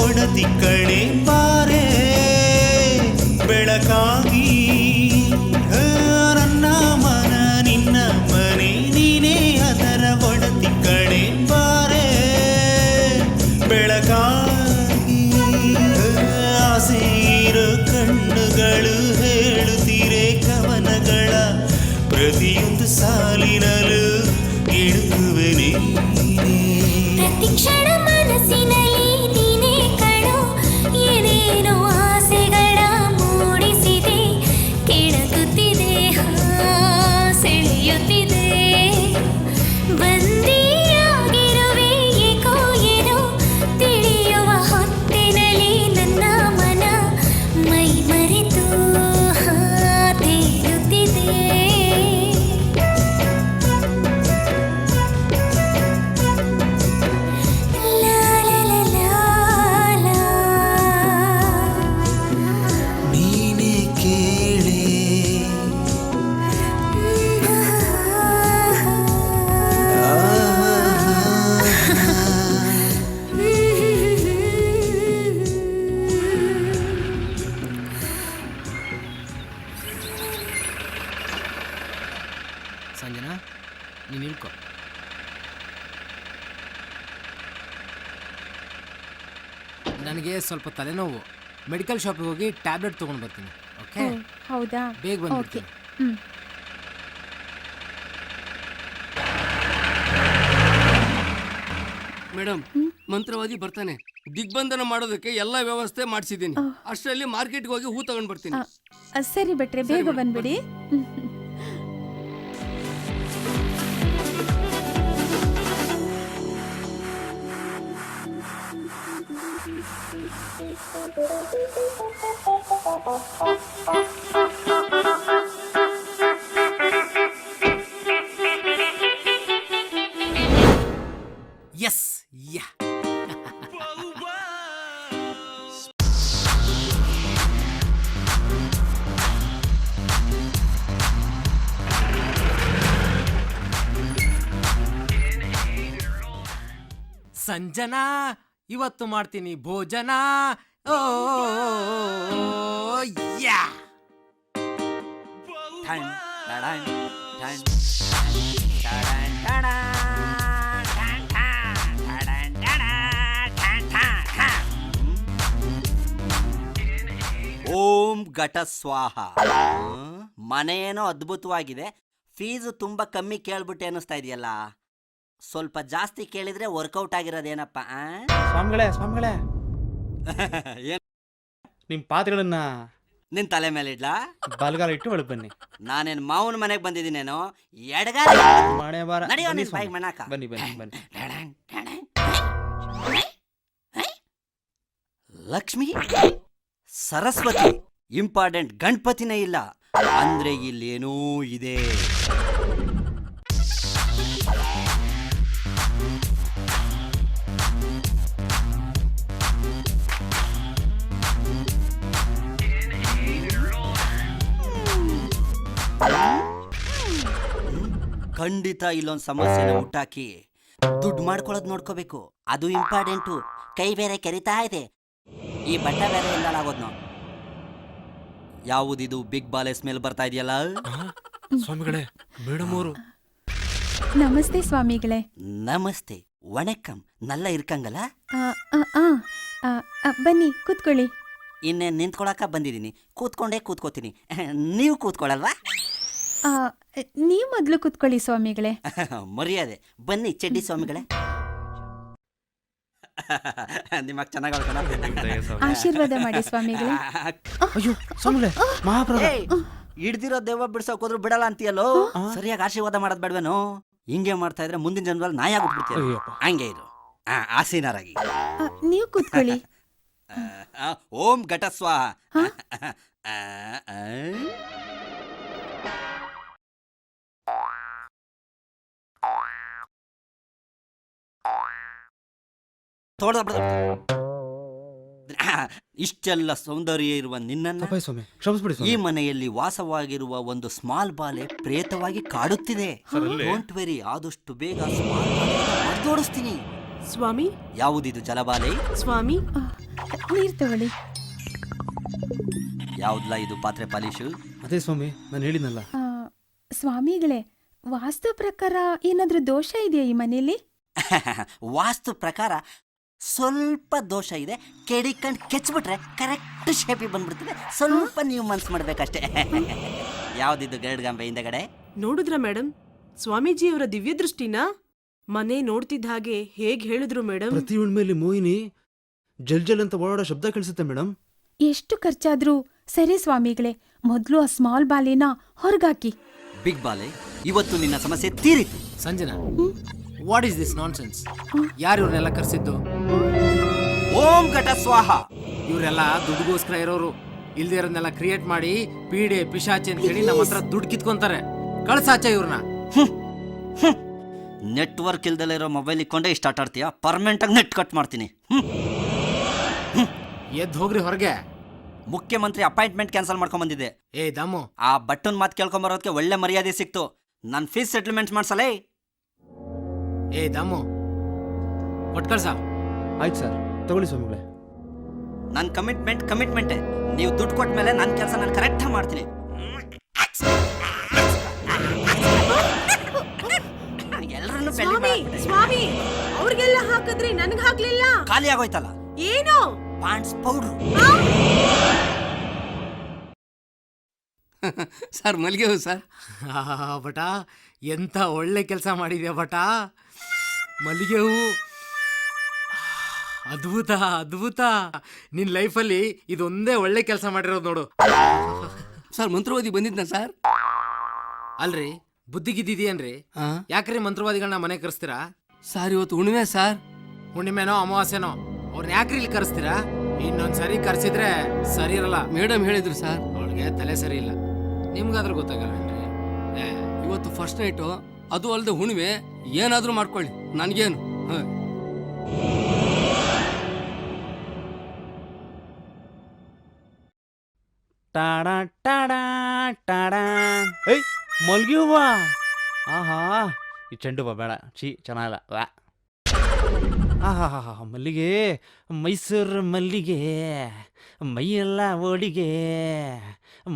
Speaker 16: ಒಡತಿ ಕಣೆ ಬಾರೆ ಬೆಳಕಾಗಿ ನನ್ನ ಮನ ನಿನ್ನ ಮನೆ ನೀನೇ ಅದರ ಒಡತಿ ಕಣೆ ಬಾರೆ ಬೆಳಕಾಗಿ ಆಸೆ ಇರೋ ಕಣ್ಣುಗಳು ಹೇಳುತ್ತೀರೆ ಕವನಗಳ ಪ್ರತಿಯೊಂದು ಸಾಲಿನಲ್ಲೂ ಇಡುವೆ ನೀನೇ
Speaker 9: ಪ್ರತಿ ಕ್ಷಣ ಮನಸ್ಸಿನಲ್ಲಿ ನೀನೇ ಕಣೋ ಏನೇನೋ ಆಸೆಗಳ ಮೂಡಿಸಿದೆ ಕೆಣಕುತ್ತಿದೆ ಸೆಳೆಯುತ್ತಿದೆ ಬಂದಿಯಾಗಿರುವೆ ಏಕೋ ಏನೋ ತಿಳಿಯುವ ಹೊತ್ತಿನಲ್ಲಿ ನನ್ನ ಮನ ಮೈ ಮರೆತು ತೇಲುತ್ತಿದೆ
Speaker 16: ನೀನೇ ಕೇಳೆ
Speaker 1: ಸಂಜನಾ ನೀನು ಇಳ್ಕೊ. ನನಗೆ ಸ್ವಲ್ಪ ತಲೆನೋವು. ಮೆಡಿಕಲ್ ಶಾಪಿಗೆ ಹೋಗಿ ಟ್ಯಾಬ್ಲೆಟ್ ತೊಗೊಂಡು ಬರ್ತೀನಿ. ಓಕೆ,
Speaker 2: ಹೌದಾ?
Speaker 1: ಬೇಗ ಬಂದ್ಬಿಡ್ತೀನಿ.
Speaker 15: ಮೇಡಮ್, ಮಂತ್ರವಾದಿ ಬರ್ತಾನೆ. ದಿಗ್ಬಂಧನ ಮಾಡೋದಕ್ಕೆ ಎಲ್ಲ ವ್ಯವಸ್ಥೆ ಮಾಡಿಸಿದ್ದೀನಿ. ಅಷ್ಟರಲ್ಲಿ ಮಾರ್ಕೆಟ್ಗೆ ಹೋಗಿ ಹೂ ತಗೊಂಡ್ ಬರ್ತೀನಿ.
Speaker 2: ಸರಿ ಭಟ್ರೆ, ಬೇಗ ಬಂದ್ಬಿಡಿ.
Speaker 1: ಎಸ್, ಯಾ. ಸಂಜನಾ, ಇವತ್ತು ಮಾಡ್ತೀನಿ ಭೋಜನ. ಓ ಯಾ.
Speaker 17: ಓಂ ಘಟ ಸ್ವಾಹ. ಮನೆ ಏನೋ ಅದ್ಭುತವಾಗಿದೆ, ಫೀಸು ತುಂಬ ಕಮ್ಮಿ ಕೇಳ್ಬಿಟ್ಟೆ ಅನ್ನಿಸ್ತಾ ಇದೆಯಲ್ಲ. ಸ್ವಲ್ಪ ಜಾಸ್ತಿ ಕೇಳಿದ್ರೆ ವರ್ಕೌಟ್ ಆಗಿರೋದೇನಪ್ಪ?
Speaker 13: ಸ್ವಾಮಿಗಳೇ
Speaker 17: ಏನ್
Speaker 13: ನಿಮ್ಮ ಪಾತ್ರೆಗಳನ್ನ
Speaker 17: ನಿನ್ ತಲೆ ಮೇಲೆ ಇಡ್ಲಾ?
Speaker 13: ಬಲಗಾಲ ಇಟ್ಟು ಒಳಗೆ ಬನ್ನಿ.
Speaker 17: ನಾನೇನ್ ಮಾವನ ಮನೆಗೆ ಬಂದಿದ್ದೀನೇನೋ, ಎಡಗಾಲ
Speaker 13: ಮನೆ ಬಾರ.
Speaker 17: ನಡೆಯೋ
Speaker 13: ಬನ್ನಿ
Speaker 17: ನಿನ್
Speaker 13: ಸ್ವಾಮಿ.
Speaker 17: ಬಾಯಿಗೆ ಮಣ್ಣಾಕ.
Speaker 13: ಬನ್ನಿ ಬನ್ನಿ ಬನ್ನಿ.
Speaker 17: ಲಕ್ಷ್ಮಿ, ಸರಸ್ವತಿ, ಇಂಪಾರ್ಟೆಂಟ್ ಗಣಪತಿನೇ ಇಲ್ಲ ಅಂದ್ರೆ ಇಲ್ಲೇನೋ ಇದೆ. ಖಂಡಿತ ಇಲ್ಲೊಂದು ಸಮಸ್ಯೆನ ಹುಟ್ಟಾಕಿ ದುಡ್ಡು ಮಾಡ್ಕೊಳ್ಳೋದು ನೋಡ್ಕೋಬೇಕು. ಅದು ಇಂಪಾರ್ಟೆಂಟು. ಕೈ ಬೇರೆ ಕೆರಿತಾ ಇದೆ, ಈ ಬಟ್ಟೆ ಬೇರೆ ಇಲ್ಲಲಾಗೋದ್ ನಾವು. ಯಾವುದಿದು ಬಿಗ್ ಬಾಲೆ ಸ್ಮೆಲ್ ಬರ್ತಾ ಇದೆಯಲ್ಲ?
Speaker 12: ಸ್ವಾಮಿಗಳೇ, ಮೇಡಮ್ ಅವರು.
Speaker 2: ನಮಸ್ತೆ ಸ್ವಾಮಿಗಳೇ.
Speaker 17: ನಮಸ್ತೆ, ವಣಕ್ಕಂ. ನಲ್ಲ ಇರ್ಕಂಗಲ್ಲ.
Speaker 2: ಬನ್ನಿ ಕೂತ್ಕೊಳ್ಳಿ.
Speaker 17: ಇನ್ನೇನು ನಿಂತ್ಕೊಳಕ ಬಂದಿದ್ದೀನಿ, ಕೂತ್ಕೊಂಡೇ ಕೂತ್ಕೋತೀನಿ. ನೀವು ಕೂತ್ಕೊಳ್ಳಲ್ವಾ?
Speaker 2: ನೀವು ಮೊದಲು ಕೂತ್ಕೊಳ್ಳಿ ಸ್ವಾಮಿಗಳೇ.
Speaker 17: ಮರ್ಯಾದೆ. ಬನ್ನಿ ಚಡ್ಡಿ ಸ್ವಾಮಿಗಳೇ. ನಿಮಗೆ ಚೆನ್ನಾಗಿ
Speaker 2: ಆಶೀರ್ವಾದ ಮಾಡಿ ಸ್ವಾಮಿಗಳೇ.
Speaker 1: ಅಯ್ಯೋ ಸ್ವಾಮಿಗಳೇ, ಮಹಾಪ್ರಭು.
Speaker 17: ಹಿಡ್ದಿರೋ ದೆವ್ವ ಬಿಡ್ಸೋಕ್ ಹೋದ್ರು ಬಿಡಲ್ಲ ಅಂತೀಯಲ್ಲೋ. ಸರಿಯಾಗಿ ಆಶೀರ್ವಾದ ಮಾಡೋದ್ ಬೇಡವೇನೋ? ಹಿಂಗೆ ಮಾಡ್ತಾ ಇದ್ರೆ ಮುಂದಿನ ಜನ್ಮದಲ್ಲಿ ನಾಯಿ ಆಗ್ಬಿಡ್ತೀಯ. ಹಂಗೆ ಇರು, ಆಸೀನರಾಗಿ.
Speaker 2: ನೀವು ಕೂತ್ಕೊಳ್ಳಿ.
Speaker 17: ಓಂ ಘಟ ಸ್ವಾಹ. ಇಷ್ಟೆಲ್ಲ ಸೌಂದರ್ಯ ಇರುವ ನಿನ್ನನ್ನು ಈ ಮನೆಯಲ್ಲಿ ವಾಸವಾಗಿರುವ ಒಂದು ಸ್ಮಾಲ್ ಬಾಲೆ ಪ್ರೇತವಾಗಿ ಕಾಡುತ್ತಿದೆ. ಡೋಂಟ್ ವೆರಿ, ಆದಷ್ಟು ಬೇಗ ಸ್ಮಾಲ್ ಬಾಲೆ ಓಡಿಸ್ತೀನಿ.
Speaker 6: ಸ್ವಾಮಿ,
Speaker 17: ಯಾವುದಿದು ಜಲಬಾಲೆ?
Speaker 6: ಸ್ವಾಮಿ,
Speaker 2: ನೀರ್ ತಗೊಳ್ಳಿ.
Speaker 17: ಯಾವ್ದಲ್ಲ ಇದು ಪಾತ್ರೆ ಪಾಲಿಶು?
Speaker 12: ಅದೇ ಸ್ವಾಮಿ ನಾನು ಹೇಳಿದ್ನಲ್ಲ.
Speaker 2: ಸ್ವಾಮಿಗಳೇ, ವಾಸ್ತು ಪ್ರಕಾರ ಏನಾದ್ರೂ ದೋಷ ಇದೆಯಾ ಈ ಮನೇಲಿ?
Speaker 17: ವಾಸ್ತು ಪ್ರಕಾರ ಸ್ವಲ್ಪ ದೋಷ ಇದೆ. ಕೆಡಿಕಂಡ್ ಕೆಚ್ಬಿಟ್ರೆ ಕರೆಕ್ಟ್ ಶೇಪಿಗೆ ಬಂದ್ಬಿಡ್ತದೆ. ಸ್ವಲ್ಪ ನೀವು ಮನ್ಸು ಮಾಡ್ಬೇಕಷ್ಟೇ. ಯಾವ್ದಿದ್ದು ಗರಡ್ಗಂಬೆ ಹಿಂದಗಡೆ?
Speaker 6: ನೋಡಿದ್ರ ಮೇಡಮ್, ಸ್ವಾಮೀಜಿಯವರ ದಿವ್ಯ ದೃಷ್ಟಿನ ಮನೆ ನೋಡ್ತಿದ್ದ ಹಾಗೆ ಹೇಗ್ ಹೇಳಿದ್ರು ಮೇಡಮ್.
Speaker 12: ಪ್ರತಿ ಉಣ್ಮೇಲಿ ಮೋಹಿನಿ ಜಲ್ ಜಲ್ ಅಂತ ಓಡಾಡೋ ಶಬ್ದ ಕೇಳಿಸುತ್ತೆ ಮೇಡಮ್.
Speaker 2: ಎಷ್ಟು ಖರ್ಚಾದ್ರೂ ಸರಿ ಸ್ವಾಮಿಗಳೇ, ಮೊದ್ಲು ಆ ಸ್ಮಾಲ್ ಬಾಲಿನ ಹೊರಗಾಕಿ.
Speaker 17: ಬಿಗ್ ಬಾಲೆ, ಇವತ್ತು ನಿನ್ನ ಸಮಸ್ಯೆ ತೀರಿತು.
Speaker 1: Sanjana, what is this nonsense? ಯಾರು ಇವ್ರನ್ನೆಲ್ಲ ಕರ್ಸಿದ್ದು?
Speaker 17: ಓಂ ಘಟ ಸ್ವಾಹ.
Speaker 1: ಇವರೆಲ್ಲ ದುಡ್ಡುಗೋಸ್ಕರ ಇರೋರು. ಇಲ್ದೇ ಇರೋದನ್ನೆಲ್ಲ ಕ್ರಿಯೇಟ್ ಮಾಡಿ ಪೀಡೆ ಪಿಶಾಚಿ ಅಂತ ಹೇಳಿ ನಮ್ಮ ಹತ್ರ ದುಡ್ಡು ಕಿತ್ಕೊಂತಾರೆ. ಕಳ್ಸಾಚ ಇವ್ರನ್ನ.
Speaker 17: ನೆಟ್ವರ್ಕ್ ಇಲ್ದಲ್ಲ ಇರೋ ಮೊಬೈಲ್ ಇಕ್ಕೊಂಡೆ ಇಷ್ಟ ಆಟ ಆಡ್ತೀಯಾ? ಪರ್ಮನೆಂಟ್ ಆಗಿ ನೆಟ್ ಕಟ್ ಮಾಡ್ತೀನಿ.
Speaker 1: ಎದ್ದು ಹೋಗ್ರಿ ಹೊರಗೆ.
Speaker 17: ಮುಖ್ಯಮಂತ್ರಿ ಅಪಾಯಿಂಟ್ಮೆಂಟ್ ಕ್ಯಾನ್ಸಲ್ ಮಾಡ್ಕೊಂಡ್ ಬಂದಿದ್ದೆ.
Speaker 1: ಏ ದಮ್ಮು,
Speaker 17: ಆ ಬಟ್ಟನ್ ಮಾತು ಕೇಳ್ಕೊಂಬರೋದಕ್ಕೆ ಒಳ್ಳೆ ಮರ್ಯಾದೆ ಸಿಕ್ತು. ನನ್ನ ಫೀಸ್ ಸೆಟಲ್ಮೆಂಟ್ ಮಾಡ್ಸಲೇ.
Speaker 1: ಏ ದಮ್ಮು, ಕೊಟ್ ಕಳ್ಸ.
Speaker 12: ಆಯ್ತು ಸರ್, ತಗೊಳ್ಳಿ ಸ್ವಾಮಿಗಳೇ.
Speaker 17: ನನ್ನ ಕಮಿಟ್ಮೆಂಟೇ. ನೀವು ದುಡ್ಡು ಕೊಟ್ಟ ಮೇಲೆ ನನ್ನ ಕೆಲಸ ನಾನು ಕರೆಕ್ಟಾಗಿ ಮಾಡ್ತೀನಿ. ಎಲ್ಲರನ್ನು
Speaker 6: ಸ್ವಾಮಿ, ಅವ್ರಿಗೆಲ್ಲ ಹಾಕಿದ್ರಿ, ನನ್ಗೆ ಹಾಕ್ಲಿಲ್ಲ.
Speaker 17: ಖಾಲಿ ಆಗೋಯ್ತಲ್ಲ.
Speaker 6: ಏನು?
Speaker 17: Pond's powder.
Speaker 15: ಸರ್ ಮಲ್ಲಿಗೆ ಹೂ ಸರ್.
Speaker 1: ಬಟ, ಎಂತ ಒಳ್ಳೆ ಕೆಲಸ ಮಾಡಿದ್ಯಾ ಬಟ. ಮಲ್ಲಿಗೆ ಹೂ ಅದ್ಭುತ ಅದ್ಭುತ. ನಿನ್ ಲೈಫಲ್ಲಿ ಇದೊಂದೇ ಒಳ್ಳೆ ಕೆಲಸ ಮಾಡಿರೋದು ನೋಡು.
Speaker 15: ಸರ್ ಮಂತ್ರವಾದಿ ಬಂದಿದ್ನ ಸರ್?
Speaker 1: ಅಲ್ರಿ, ಬುದ್ಧಿಗಿದ್ದೇನ್ರಿ? ಯಾಕ್ರಿ ಮಂತ್ರವಾದಿಗಳನ್ನ ಮನೆ ಕರೆಸ್ತೀರಾ?
Speaker 15: ಸರ್ ಇವತ್ತು ಹುಣ್ಣಿಮೆ ಸರ್.
Speaker 1: ಹುಣ್ಣಿಮೆನೋ ಅಮಾವಾಸ್ಯನೋ ಅವ್ರನ್ನ ಯಾಕ್ರಿ ಇಲ್ಲಿ ಕರೆಸ್ತೀರಾ? ಇನ್ನೊಂದ್ಸರಿ ಕರ್ಸಿದ್ರೆ ಸರಿ ಇರಲ್ಲ.
Speaker 15: ಮೇಡಮ್ ಹೇಳಿದ್ರು ಸರ್.
Speaker 1: ಅವಳಿಗೆ ತಲೆ ಸರಿ ಇಲ್ಲ. ನಿಮ್ಗಾದ್ರೂ ಗೊತ್ತಾಗಲ್ವೇನ್ರಿ?
Speaker 15: ಇವತ್ತು ಫಸ್ಟ್ ನೈಟು, ಅದು ಅಲ್ಲದೆ ಹುಣ್ಣಿಮೆ. ಏನಾದ್ರೂ ಮಾಡ್ಕೊಳ್ಳಿ, ನನಗೇನು.
Speaker 12: ಟಾಡಾ ಟಾಡಾ ಟಾಡಾ. ಏಯ್ ಮಲ್ಗಿ ಹೂವ. ಆಹಾ, ಈ ಚೆಂಡು ಹೂವ ಬೇಡ, ಚೆನ್ನಾಗಿಲ್ಲ. ಆಹಾ ಹಾ ಹಾ, ಮಲ್ಲಿಗೆ, ಮೈಸೂರು ಮಲ್ಲಿಗೆ, ಮೈಯೆಲ್ಲ ಓಡಿಗೆ.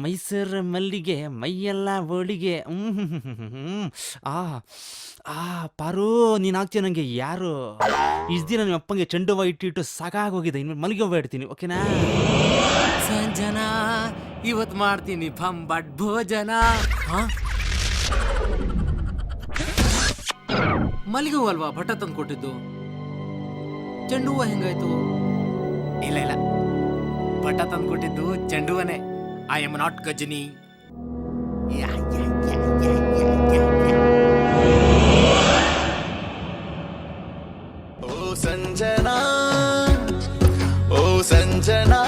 Speaker 12: ಮೈಸೂರು ಮಲ್ಲಿಗೆ, ಮೈಯೆಲ್ಲ ಓಡಿಗೆ. ಪಾರು, ನೀನು ಆಗ್ತೀಯ ನನಗೆ ಯಾರು? ಇಷ್ಟು ದಿನ ನಿಮ್ಮ ಅಪ್ಪಂಗೆ ಚೆಂಡು ಹೂವ ಇಟ್ಟು ಸಾಕಾಗೋಗಿದೆ. ಇನ್ನು ಮಲ್ಲಿಗೆ ಹೂವ ಇಡ್ತೀನಿ, ಓಕೆನಾ?
Speaker 1: ಸಂಜನಾ, ಇವತ್ತು ಮಾಡ್ತೀನಿ ಬಂಬಟ್ ಭೋಜನ. ಮಲ್ಲಿಗೆ ಹೂವು ಅಲ್ವಾ ಭಟ್ಟ ತಂದು ಕೊಟ್ಟಿದ್ದು? ಚೆಂಡು ಹೂವು ಹೆಂಗಾಯ್ತು? ಇಲ್ಲ ಇಲ್ಲ, ಭಟ್ಟ ತಂದು ಕೊಟ್ಟಿದ್ದು ಚೆಂಡು ಹೂವನೇ. I am not Ghajini.
Speaker 16: Oh Sanjana, oh Sanjana.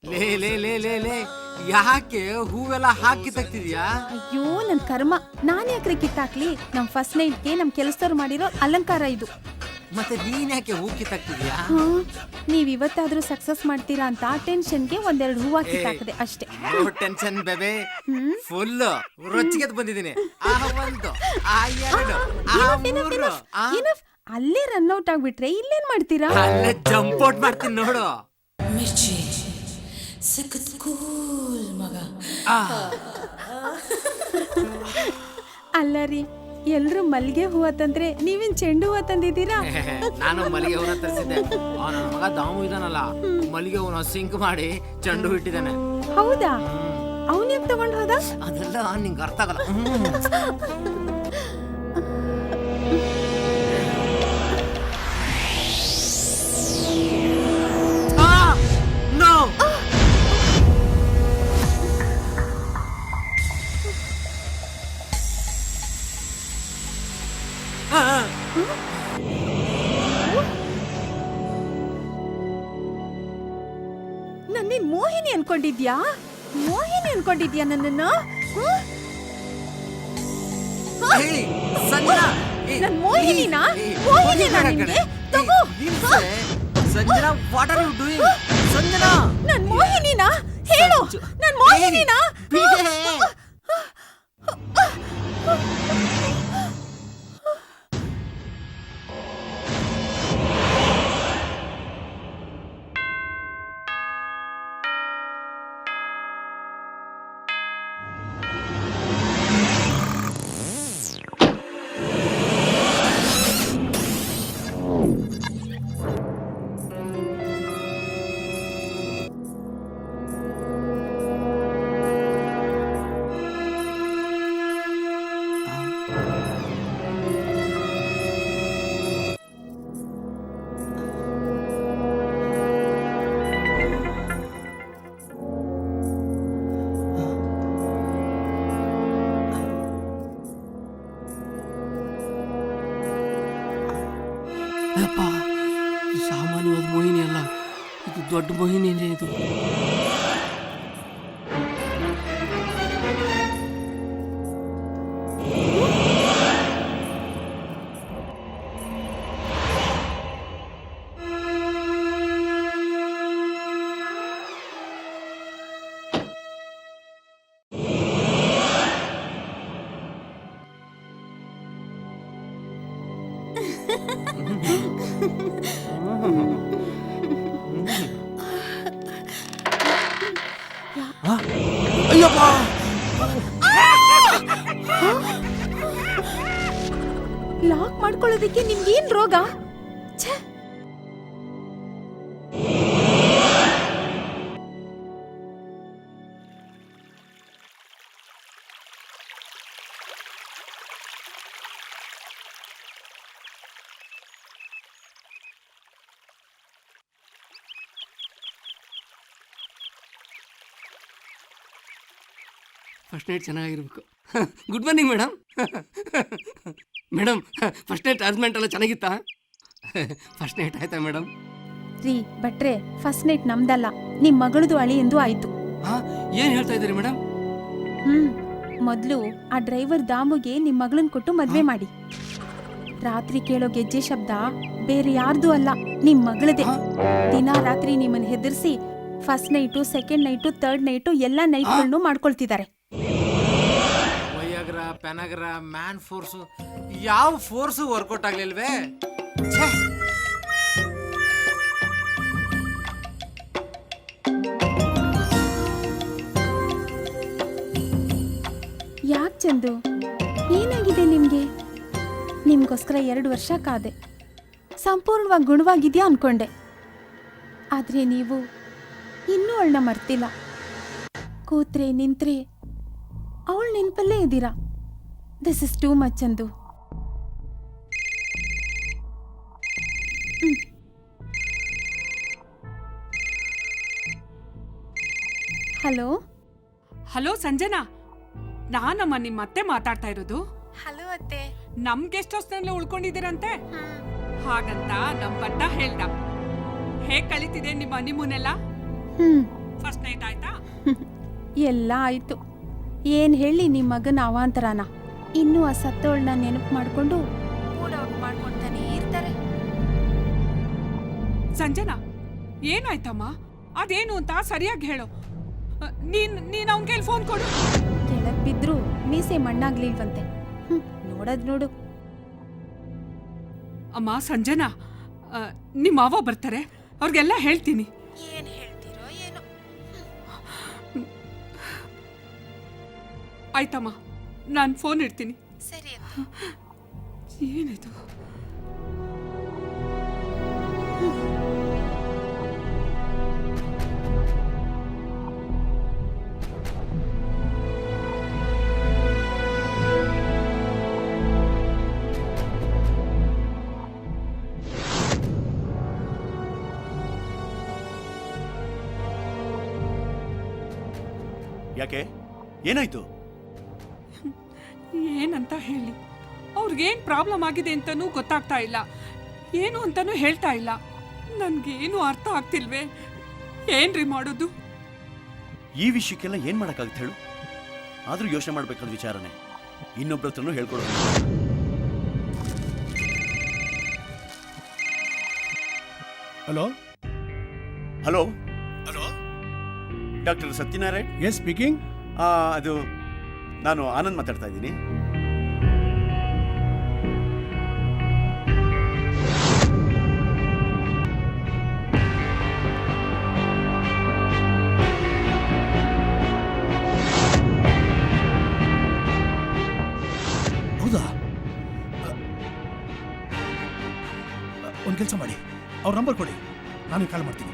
Speaker 1: ಲೇ ಲೇ ಲೇ ಲೇ ಲೇ, ಯಾಕೆ ಹೂವೆಲ್ಲ ಹಾಕಿ ತೆಗ್ತಿದ್ಯಾ?
Speaker 2: ಅಯ್ಯೋ ನನ್ ಕರ್ಮ, ನಾನ್ ಯಾಕ್ರಿ ಕಿತ್ತಾಕ್ಲಿ? ನಮ್ ಫಸ್ಟ್ ನೈಟ್ಗೆ ನಮ್ ಕೆಲಸದವ್ರು ಮಾಡಿರೋ ಅಲಂಕಾರ ಇದು.
Speaker 1: ಮತ್ತೆ ನೀನ್ ಯಾಕೆ ಹೂ ಕಿತ್ತಾಕ್ತಿದ್ಯಾ?
Speaker 2: ನೀವ್ ಇವತ್ತಾದ್ರೂ ಸಕ್ಸಸ್ ಮಾಡ್ತೀರಾ ಅಂತ ಟೆನ್ಷನ್ಗೆ ಒಂದೆರಡು ಹೂವ ಕಿತ್ತಾಕದೆ ಅಷ್ಟೇ.
Speaker 1: ಟೆನ್ಷನ್ ಬೇಬೆ, ಫುಲ್ ರೊಚ್ಚಿಗೆ ಬಂದಿದ್ದೀನಿ. ಆ ಒಂದು, ಆ ಎರಡು, ಆ ಮೂರು.
Speaker 2: ಅಲ್ಲೇ ರನ್ ಔಟ್ ಆಗ್ಬಿಟ್ರೆ ಇಲ್ಲೇನ್ ಮಾಡ್ತೀರಾ?
Speaker 1: ಅಲ್ಲೇ ಜಂಪ್ ಔಟ್ ಮಾಡ್ತೀನಿ ನೋಡು.
Speaker 9: ಮಿರ್ಚಿ ಸಖತ್ ಕೂಲ್ ಮಗ.
Speaker 2: ಅಲ್ಲ ರೀ, ಎಲ್ರು ಮಲ್ಲಿಗೆ ಹೂವ ತಂದ್ರೆ ನೀವೇನ್ ಚೆಂಡು ಹೂವ ತಂದಿದ್ದೀರಾ?
Speaker 1: ನಾನು ಮಲ್ಲಿಗೆ ಹೂವನ್ನ ತರಿಸಿದ್ದೆ. ನನ್ನ ಮಗ ದಾಮು ಇದಾನಲ್ಲ, ಮಲ್ಲಿಗೆ ಹೂವನ್ನ ಸಿಂಕ್ ಮಾಡಿ ಚೆಂಡು ಇಟ್ಟಿದ್ದಾನೆ.
Speaker 2: ಹೌದಾ? ಅವನ್ ಯಾಕೆ ತಗೊಂಡ್ ಹೋದ?
Speaker 1: ಅದೆಲ್ಲ ನಿಂಗೆ ಅರ್ಥ ಆಗಲ್ಲ.
Speaker 2: ನನ್ನೇನ್ ಮೋಹಿನಿ ಅನ್ಕೊಂಡಿದ್ಯಾ? ಮೋಹಿನಿ ಅನ್ಕೊಂಡಿದ್ಯಾ ನನ್ನನ್ನ?
Speaker 1: ಸಂಜನಾ,
Speaker 2: ನನ್ ಮೋಹಿನಿನಾ ಮೋಹಿನಿನಾ ನಿನ್ಗೆ ತಗೋ
Speaker 10: Sanjana what are you doing? Sanjana
Speaker 2: ನನ್ ಮೋಹಿನಿನಾ ಹೇಳು ನನ್ ಮೋಹಿನಿನಾ
Speaker 15: ಅಪ್ಪ ಸಾಮಾನ್ಯವಾದ ಮೋಹಿನಿ ಅಲ್ಲ, ಇದು ದೊಡ್ಡ ಮೋಹಿನಿನೇ ಇದು.
Speaker 12: ಅಯ್ಯಪ್ಪ
Speaker 2: ಲಾಕ್ ಮಾಡ್ಕೊಳ್ಳೋದಕ್ಕೆ ನಿಮ್ಗೇನ್ ರೋಗ? ಛೆ!
Speaker 15: ಫಸ್ಟ್ ನೈಟ್ ಚೆನ್ನಾಗಿರ್ಬೇಕು. Good morning madam. Madam first night arrangement ಎಲ್ಲ ಚೆನ್ನಾಗಿತ್ತಾ? ಫಸ್ಟ್ ನೈಟ್ ಆಯ್ತಾ ಮೇಡಮ್?
Speaker 2: ರೀ ಭಟ್ರೆ, ಫಸ್ಟ್ ನೈಟ್ ನಮ್ದಲ್ಲ, ನಿಮ್ ಮಗಳದು ಅಳಿ ಎಂದು ಆಯ್ತು.
Speaker 15: ಏನು ಹೇಳ್ತಾ ಇದ್ದೀರಿ ಮೇಡಮ್?
Speaker 2: ಮೊದ್ಲು ಆ ಡ್ರೈವರ್ ದಾಮುಗೆ ನಿಮ್ ಮಗಳನ್ ಕೊಟ್ಟು ಮದ್ವೆ ಮಾಡಿ. ರಾತ್ರಿ ಕೇಳೋ ಗೆಜ್ಜೆ ಶಬ್ದ ಬೇರೆ ಯಾರ್ದು ಅಲ್ಲ, ನಿಮ್ ಮಗಳದೇ. ದಿನ ರಾತ್ರಿ ನಿಮ್ಮನ್ನ ಹೆದರ್ಸಿ first night, second night, third night ಎಲ್ಲ ನೈಟ್ಗಳನ್ನು ಮಾಡ್ಕೊಳ್ತಿದ್ದಾರೆ.
Speaker 1: ವೈಯಾಗ್ರ, ಪೆನಾಗ್ರ, ಮ್ಯಾನ್ ಫೋರ್ಸು, ಯಾವ ಫೋರ್ಸು ವರ್ಕೌಟ್ ಆಗ್ಲಿಲ್ವೇ?
Speaker 2: ಯಾಕೆ ಚಂದು, ಏನಾಗಿದೆ ನಿಮ್ಗೆ? ನಿಮ್ಗೋಸ್ಕರ 2 ವರ್ಷ ಕಾದೆ, ಸಂಪೂರ್ಣವಾಗಿ ಗುಣವಾಗಿದ್ಯಾ ಅನ್ಕೊಂಡೆ. ಆದ್ರೆ ನೀವು ಇನ್ನೂ ಅವಳನ್ನ ಮರ್ತಿಲ್ಲ. ಕೂತ್ರೆ ನಿಂತ್ರೆ ಅವಳ ನೆನಪಲ್ಲೇ ಇದ್ದೀರಾ. This is too much Chandu. Hello
Speaker 6: hello Sanjana, ನಾನಮ್ಮ ನಿಮ್ಮ ಅತ್ತೆ ಮಾತಾಡ್ತಾ ಇರೋದು.
Speaker 2: ಹಲೋ ಅತ್ತೆ.
Speaker 6: ನಮ್ ಗೆಸ್ಟ್ ಹೌಸ್ನಲ್ಲೇ ಉಳ್ಕೊಂಡಿದ್ದೀರಂತೆ. ಹಾಗಂತ ನಮ್ ಬಟ್ಟ ಹೇಳ್ದ. ಹೇಗ್ ಕಳೀತಿದೆ ನಿಮ್ಮ ಹನಿಮೂನ್ ಎಲ್ಲ? ಫಸ್ಟ್ ನೈಟ್ ಆಯ್ತಾ?
Speaker 2: ಎಲ್ಲ ಆಯ್ತು. ಏನ್ ಹೇಳಿ ನಿಮ್ಮ ಮಗನ ಅವಾಂತರನ. ಇನ್ನೂ ಆ ಸತ್ತೋಳನ್ನ ನೆನಪು ಮಾಡ್ಕೊಂಡು ಮಾಡ್ಕೊಳ್ತಾನೆ ಇರ್ತಾರೆ.
Speaker 6: ಸಂಜನಾ, ಏನಾಯ್ತಮ್ಮ? ಅದೇನು ಅಂತ ಸರಿಯಾಗಿ ಹೇಳು. ನೀನ್ ಅವನ್ ಕೈಲಿ ಫೋನ್ ಕೊಡು.
Speaker 2: ಕೆಳಗ್ ಬಿದ್ರು ಮೀಸೆ ಮಣ್ಣಾಗ್ಲಿಲ್ವಂತೆ. ನೋಡದ್ ನೋಡು.
Speaker 6: ಅಮ್ಮ ಸಂಜನಾ, ನಿಮ್ಮ ಅವ್ವ ಬರ್ತಾರೆ, ಅವ್ರಿಗೆಲ್ಲ ಹೇಳ್ತೀನಿ.
Speaker 2: ಏನ್ ಹೇಳ್ತೀರೋ ಏನೋ.
Speaker 6: ಆಯ್ತಮ್ಮ, ನಾನು ಫೋನ್ ಇಡ್ತೀನಿ.
Speaker 2: ಸರಿ.
Speaker 6: ಏನಿದು?
Speaker 5: ಯಾಕೆ, ಏನಾಯ್ತು?
Speaker 6: ಏನಂತ ಹೇಳಿ? ಅವ್ರಿಗೇನ್ ಪ್ರಾಬ್ಲಮ್ ಆಗಿದೆ ಅಂತಾನೂ ಗೊತ್ತಾಗ್ತಾ ಇಲ್ಲ, ಏನು ಅಂತಾನೂ ಹೇಳ್ತಾ ಇಲ್ಲ. ನನ್ಗೇನು ಅರ್ಥ ಆಗ್ತಿಲ್ವೇ. ಏನ್ರಿ ಮಾಡೋದು?
Speaker 5: ಈ ವಿಷಯಕ್ಕೆಲ್ಲ ಏನ್ ಮಾಡಕ್ಕಾಗುತ್ತೆ ಹೇಳು? ಆದ್ರೂ ಯೋಚನೆ ಮಾಡ್ಬೇಕಾದ ವಿಚಾರನೆ. ಇನ್ನೊಬ್ರ ಹತ್ರನೂ ಹೇಳ್ಕೊಡೋದು.
Speaker 18: Hello
Speaker 5: hello
Speaker 18: hello
Speaker 5: doctor Satyanarayan?
Speaker 18: Yes speaking.
Speaker 5: ಅದು ನಾನು ಆನಂದ್ ಮಾತಾಡ್ತಾ ಇದ್ದೀನಿ.
Speaker 18: ಹೌದಾ? ಒಂದು ಕೆಲಸ ಮಾಡಿ, ಅವ್ರ ನಂಬರ್ ಕೊಡಿ, ನಾನು ಕಾಲ್ ಮಾಡ್ತೀನಿ.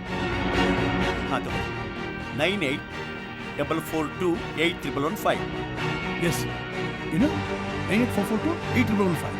Speaker 5: ಅದು 9844281115.
Speaker 18: ಎಸ್, ಏನು 9844281115.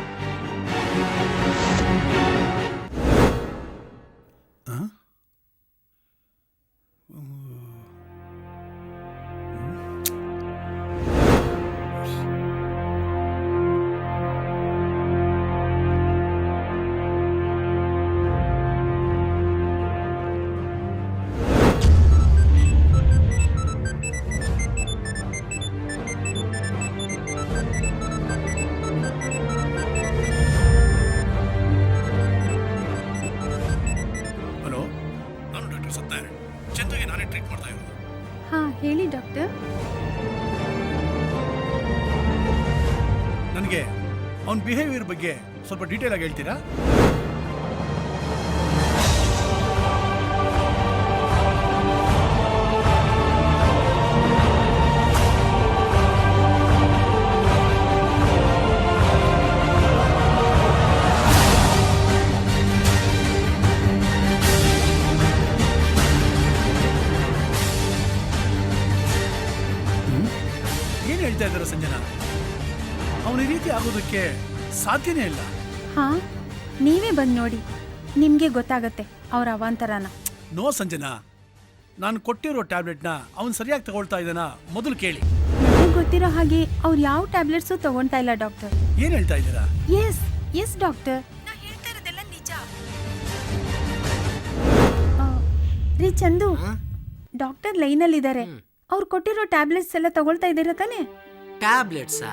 Speaker 18: ಚಂದುಗೆ ನಾನೇ ಟ್ರೀಟ್ ಮಾಡ್ತಾ ಇರೋದು.
Speaker 2: ಹಾಂ ಹೇಳಿ ಡಾಕ್ಟರ್.
Speaker 18: ನನಗೆ ಅವನ ಬಿಹೇವಿಯರ್ ಬಗ್ಗೆ ಸ್ವಲ್ಪ ಡೀಟೇಲ್ ಆಗಿ ಹೇಳ್ತೀರಾ? ಹೇಳ್ತಾ ಇದ್ದಾರೆ ಸಂಜನಾ, ಅವನ ಈ ರೀತಿ ಆಗೋದಕ್ಕೆ ಸಾಧ್ಯನೇ ಇಲ್ಲ.
Speaker 2: ಹಾ, ನೀವೇ ಬಂದು ನೋಡಿ, ನಿಮ್ಗೆ ಗೊತ್ತಾಗತ್ತೆ ಅವ್ರ ಅವಾಂತರನ.
Speaker 18: ನೋ ಸಂಜನಾ, ನಾನು ಕೊಟ್ಟಿರೋ ಟ್ಯಾಬ್ಲೆಟ್ನ ಅವನು ಸರಿಯಾಗಿ ತಗೊಳ್ತಾ ಇದ್ದಾನ ಮೊದಲು ಕೇಳಿ.
Speaker 2: ನನಗೆ ಗೊತ್ತಿರೋ ಹಾಗೆ ಅವ್ರು ಯಾವ ಟ್ಯಾಬ್ಲೆಟ್ಸು ತಗೊಳ್ತಾ ಇಲ್ಲ ಡಾಕ್ಟರ್.
Speaker 18: ಏನ್ ಹೇಳ್ತಾ ಇದ್ದೀರಾ?
Speaker 2: ಎಸ್ ಎಸ್ ಡಾಕ್ಟರ್, ನಾ ಹೇಳ್ತಾ ಇರೋದೆಲ್ಲ ನಿಜ. ರೀ ಚಂದು, ಡಾಕ್ಟರ್ ಲೈನಲ್ಲಿ ಇದ್ದಾರೆ. ಅವ್ರು ಕೊಟ್ಟಿರೋ ಟ್ಯಾಬ್ಲೆಟ್ಸ್ ಎಲ್ಲ ತಗೊಳ್ತಾ ಇದ್ದೀರಾ ತಾನೆ?
Speaker 11: ಟ್ಯಾಬ್ಲೆಟ್ಸಾ?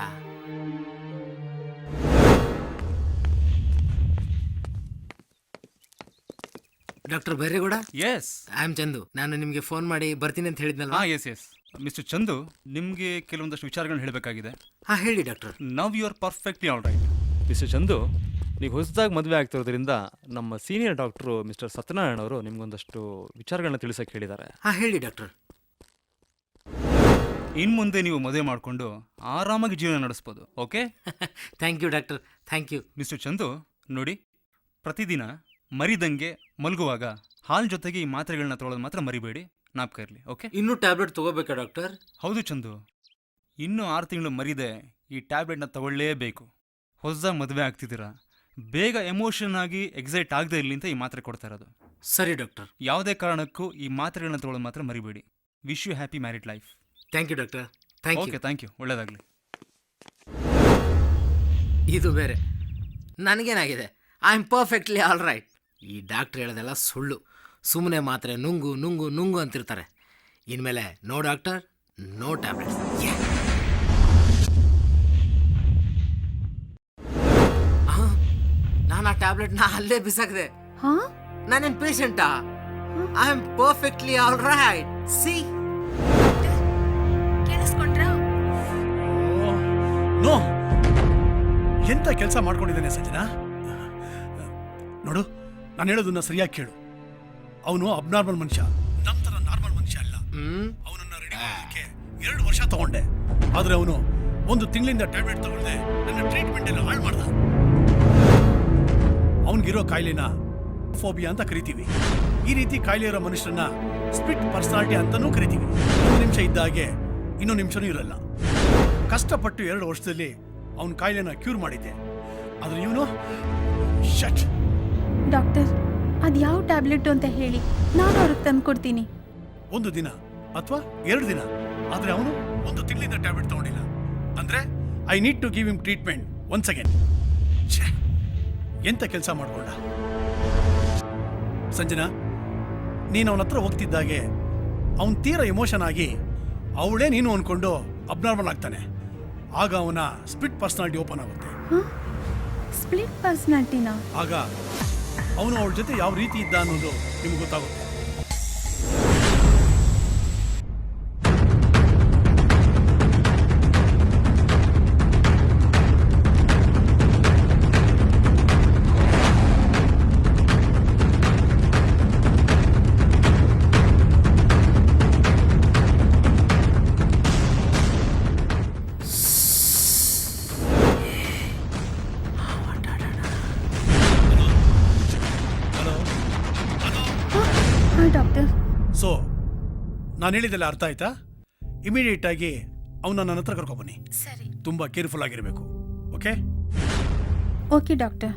Speaker 11: Doctor Byregowda?
Speaker 3: Yes,
Speaker 11: I am Chandu. ನಾನು ನಿಮಗೆ ಫೋನ್ ಮಾಡಿ ಬರ್ತೀನಿ ಅಂತ ಹೇಳಿದ್ನಲ್ಲ.
Speaker 3: ಎಸ್ ಎಸ್ ಮಿಸ್ಟರ್ ಚಂದು, ನಿಮಗೆ ಕೆಲವೊಂದಷ್ಟು ವಿಚಾರಗಳನ್ನ ಹೇಳಬೇಕಾಗಿದೆ.
Speaker 11: ಹಾಂ ಹೇಳಿ doctor.
Speaker 3: Now you are perfectly all right.
Speaker 12: Mister Chandu, ನೀವು ಹೊಸದಾಗಿ ಮದುವೆ ಆಗ್ತಿರೋದ್ರಿಂದ ನಮ್ಮ ಸೀನಿಯರ್ ಡಾಕ್ಟ್ರು ಮಿಸ್ಟರ್ ಸತ್ಯನಾರಾಯಣ ಅವರು ನಿಮ್ಗೊಂದಷ್ಟು ವಿಚಾರಗಳನ್ನ ತಿಳಿಸಕ್ಕೆ ಹೇಳಿದ್ದಾರೆ.
Speaker 11: ಹಾಂ ಹೇಳಿ ಡಾಕ್ಟರ್.
Speaker 3: ಇನ್ನು ಮುಂದೆ ನೀವು ಮದುವೆ ಮಾಡಿಕೊಂಡು ಆರಾಮಾಗಿ ಜೀವನ ನಡೆಸ್ಬೋದು. Okay?
Speaker 11: Thank you doctor, thank you.
Speaker 3: Mister Chandu ನೋಡಿ, ಪ್ರತಿದಿನ ಮರಿದಂಗೆ ಮಲಗುವಾಗ ಹಾಲ್ ಜೊತೆಗೆ ಈ ಮಾತ್ರೆಗಳನ್ನ ತಗೊಳ್ಳೋದು ಮಾತ್ರ ಮರಿಬೇಡಿ, ಜ್ಞಾಪಕ ಇರಲಿ. ಓಕೆ?
Speaker 11: ಇನ್ನೂ ಟ್ಯಾಬ್ಲೆಟ್ ತಗೋಬೇಕಾ ಡಾಕ್ಟರ್?
Speaker 3: ಹೌದು ಚಂದು, ಇನ್ನೂ 6 ತಿಂಗಳು ಮರಿದೆ ಈ ಟ್ಯಾಬ್ಲೆಟ್ನ ತಗೊಳ್ಳೇಬೇಕು. ಹೊಸದಾಗಿ ಮದುವೆ ಆಗ್ತಿದ್ದೀರಾ, ಬೇಗ ಎಮೋಷನ್ ಆಗಿ ಎಕ್ಸೈಟ್ ಆಗದೆ ಇರಲಿ ಅಂತ ಈ ಮಾತ್ರೆ ಕೊಡ್ತಾ ಇರೋದು.
Speaker 11: ಸರಿ ಡಾಕ್ಟರ್.
Speaker 3: ಯಾವುದೇ ಕಾರಣಕ್ಕೂ ಈ ಮಾತ್ರೆಗಳನ್ನ ತಗೊಳ್ಳೋದು ಮಾತ್ರ ಮರಿಬೇಡಿ. Wish you happy married life.
Speaker 11: Thank you doctor. Thank you.
Speaker 3: Okay, thank you. ಒಳ್ಳೆಯದಾಗಲಿ.
Speaker 11: ಇದು ಬೇರೆ, ನನಗೇನಾಗಿದೆ, I am perfectly all right. ಈ ಡಾಕ್ಟ್ರ್ ಹೇಳೋದೆಲ್ಲ ಸುಳ್ಳು. ಸುಮ್ಮನೆ ಮಾತ್ರೆ ನುಂಗು ನುಂಗು ನುಂಗು ಅಂತಿರ್ತಾರೆ. ಇನ್ಮೇಲೆ ನೋ ಡಾಕ್ಟರ್, ನೋ ಟ್ಯಾಬ್ಲೆಟ್ಸ್. ನಾನು ಆ ಟ್ಯಾಬ್ಲೆಟ್ನ ಅಲ್ಲೇ ಬಿಸಾಕಿದೆ. ನಾನೇನು ಪೇಷಂಟಾ? I am perfectly all right. See,
Speaker 18: no, ಎಂತ ಕೆಲಸ ಮಾಡ್ಕೊಂಡಿದ್ದಾನೆ ಸಂಜನಾ. ನೋಡು, ನಾನು ಹೇಳೋದನ್ನ ಸರಿಯಾಗಿ ಕೇಳು. ಅವನು ಅಬ್ನಾರ್ಮಲ್ ಮನುಷ್ಯ, ನಮ್ಮ ಥರ ನಾರ್ಮಲ್ ಮನುಷ್ಯ ಅಲ್ಲ. ಅವನನ್ನ ರೆಡಿ ಮಾಡೋದಕ್ಕೆ 2 ವರ್ಷ ತಗೊಂಡೆ, ಆದ್ರೆ ಅವನು 1 ತಿಂಗಳಿಂದ ಟ್ಯಾಬ್ಲೆಟ್ ತಗೊಳ್ದೆ ನನ್ನ ಟ್ರೀಟ್ಮೆಂಟ್ ಎಲ್ಲ ಹಾಳು ಮಾಡ್ದ. ಅವನಿಗಿರೋ ಕಾಯಿಲೆನ ಫೋಬಿಯಾ ಅಂತ ಕರಿತೀವಿ. ಈ ರೀತಿ ಕಾಯಿಲೆ ಇರೋ ಮನುಷ್ಯರನ್ನ ಸ್ಪ್ಲಿಟ್ ಪರ್ಸನಾಲಿಟಿ ಅಂತಾನೂ ಕರಿತೀವಿ. 1 ನಿಮಿಷ ಇದ್ದ ಹಾಗೆ ಇನ್ನೊಂದು ನಿಮಿಷನೂ ಇರಲ್ಲ. ಕಷ್ಟಪಟ್ಟು 2 ವರ್ಷದಲ್ಲಿ ಅವನ ಕಾಯಿಲೆನ ಕ್ಯೂರ್ ಮಾಡಿದ್ದೆ, ಆದ್ರೆ ಇವನು ಶಟ್.
Speaker 2: ಡಾಕ್ಟರ್, ಅದು ಯಾವ ಟ್ಯಾಬ್ಲೆಟ್ ಅಂತ ಹೇಳಿ, ನಾನು ಅವ್ರಿಗೆ ತಂದು ಕೊಡ್ತೀನಿ.
Speaker 18: 1 ದಿನ ಅಥವಾ 2 ದಿನ, ಆದ್ರೆ ಅವನು 1 ತಿಂಗಳಿಂದ ಟ್ಯಾಬ್ಲೆಟ್ ತಗೊಂಡಿಲ್ಲ. ಅಂದ್ರೆ I need to give him treatment once again. ಎಂತ ಕೆಲಸ ಮಾಡ್ಕೊಂಡ ಸಂಜನಾ. ನೀನು ಅವನ ಹತ್ರ ಹೋಗ್ತಿದ್ದಾಗೆ ಅವನ್ ತೀರಾ ಎಮೋಷನ್ ಆಗಿ ಅವಳೇ ನೀನು ಅನ್ಕೊಂಡು ಅಬ್ನಾರ್ಮಲ್ ಆಗ್ತಾನೆ. ಆಗ ಅವನ ಸ್ಪ್ಲಿಟ್ ಪರ್ಸನಾಲಿಟಿ ಓಪನ್ ಆಗುತ್ತೆ.
Speaker 2: ಸ್ಪ್ಲಿಟ್ ಪರ್ಸನಾಲಿಟಿನಾ?
Speaker 18: ಆಗ ಅವನು ಅವಳ ಜೊತೆ ಯಾವ ರೀತಿ ಇದ್ದ ಅನ್ನೋದು ನಿಮ್ಗೆ ಗೊತ್ತಾಗುತ್ತೆ.
Speaker 7: ಡಾಕ್ಟರ್.
Speaker 18: ಸೊ ನಾನು ಹೇಳಿದ್ದೆಲ್ಲ ಅರ್ಥ ಆಯ್ತಾ? ಇಮಿಡಿಯೇಟ್ ಆಗಿ ಅವನ್ನ ನನ್ನ ಹತ್ರ ಕರ್ಕೊಬನ್ನಿ.
Speaker 7: ಸರಿ.
Speaker 18: ತುಂಬಾ ಕೇರ್ಫುಲ್ ಆಗಿರಬೇಕು. Okay?
Speaker 7: Okay doctor.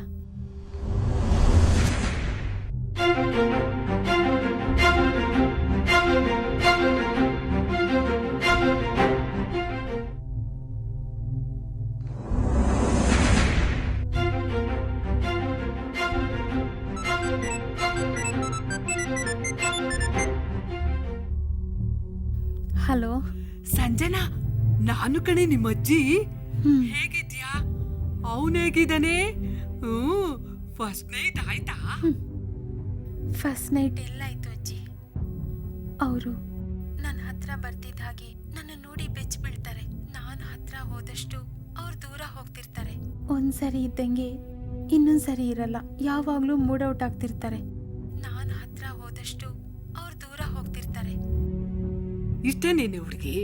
Speaker 7: Hello
Speaker 6: Sanjana, ನಾನು ಕಣೆ ನಿಮ್ಮ ಅಜ್ಜಿ. ಹೇಗಿದ್ಯಾ? ಅವನು ಹೇಗಿದ್ದಾನೆ? ಫಸ್ಟ್ ನೈಟ್ ಆಯ್ತಾ?
Speaker 7: ಫಸ್ಟ್ ನೈಟ್ ಎಲ್ಲಾಯ್ತು ಅಜ್ಜಿ. ಅವರು ನನ್ನ ಹತ್ರ ಬರ್ತಿದ್ದ ಹಾಗೆ ನನ್ನ ನೋಡಿ ಬೆಚ್ಚ ಬೀಳ್ತಾರೆ. ನಾನು ಹತ್ರ ಹೋದಷ್ಟು ಅವ್ರು ದೂರ ಹೋಗ್ತಿರ್ತಾರೆ. ಒಂದ್ಸರಿ ಇದ್ದಂಗೆ ಇನ್ನೊಂದ್ಸರಿ ಇರಲ್ಲ. ಯಾವಾಗ್ಲೂ ಮೂಡ್ ಔಟ್ ಆಗ್ತಿರ್ತಾರೆ. ನಾನು ಹತ್ರ ಹೋದಷ್ಟು ಅವ್ರು ದೂರ ಹೋಗ್ತಿರ್ತಾರೆ.
Speaker 6: ಇಷ್ಟೇ ನೀನು ಹುಡುಗಿ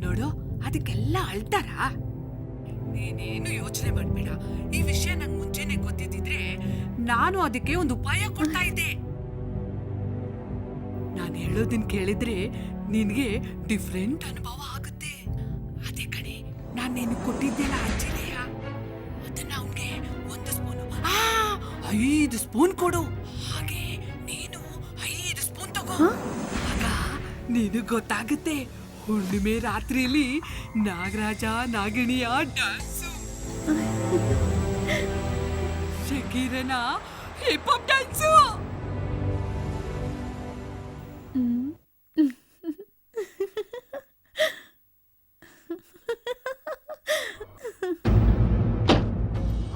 Speaker 6: ನೋಡು, ಅದಕ್ಕೆಲ್ಲ ಅಳ್ತಾರ? ನೀನೇನು ಯೋಚನೆ ಮಾಡ್ಬೇಡ. ಈ ವಿಷಯ ನಂಗೆ ಮುಂಚೆನೆ ಗೊತ್ತಿದ್ದಿದ್ರೆ ನಾನು ಅದಕ್ಕೆ ಒಂದು ಉಪಾಯ ಕೊಡ್ತಾ ಇದ್ದೆ. ನಾನು ಹೇಳೋದನ್ನ ಕೇಳಿದ್ರೆ ನಿನ್ಗೆ ಡಿಫ್ರೆಂಟ್ ಅನುಭವ ಆಗುತ್ತೆ. ಅದೇ ಕಣೆ, ನಾನು ನೀನು ಕೊಟ್ಟಿದ್ದೆಲ್ಲ ಅಜ್ಜಿಲೆಯ, ಅದನ್ನ ಅವನಿಗೆ 1 ಸ್ಪೂನ್ 5 ಸ್ಪೂನ್ ಕೊಡು. ಹಾಗೆ ನೀನು 5 ಸ್ಪೂನ್ ತಗೋ. ಆಗ ನೀನು ಗೊತ್ತಾಗುತ್ತೆ. ಹುಣ್ಣಿಮೆ ರಾತ್ರಿಯಲ್ಲಿ ನಾಗರಾಜ ನಾಗಿಣಿಯ ಡ್ಯಾನ್ಸು, ಶಕೀರನ ಹಿಪ್ ಹಾಪ್ ಡ್ಯಾನ್ಸು.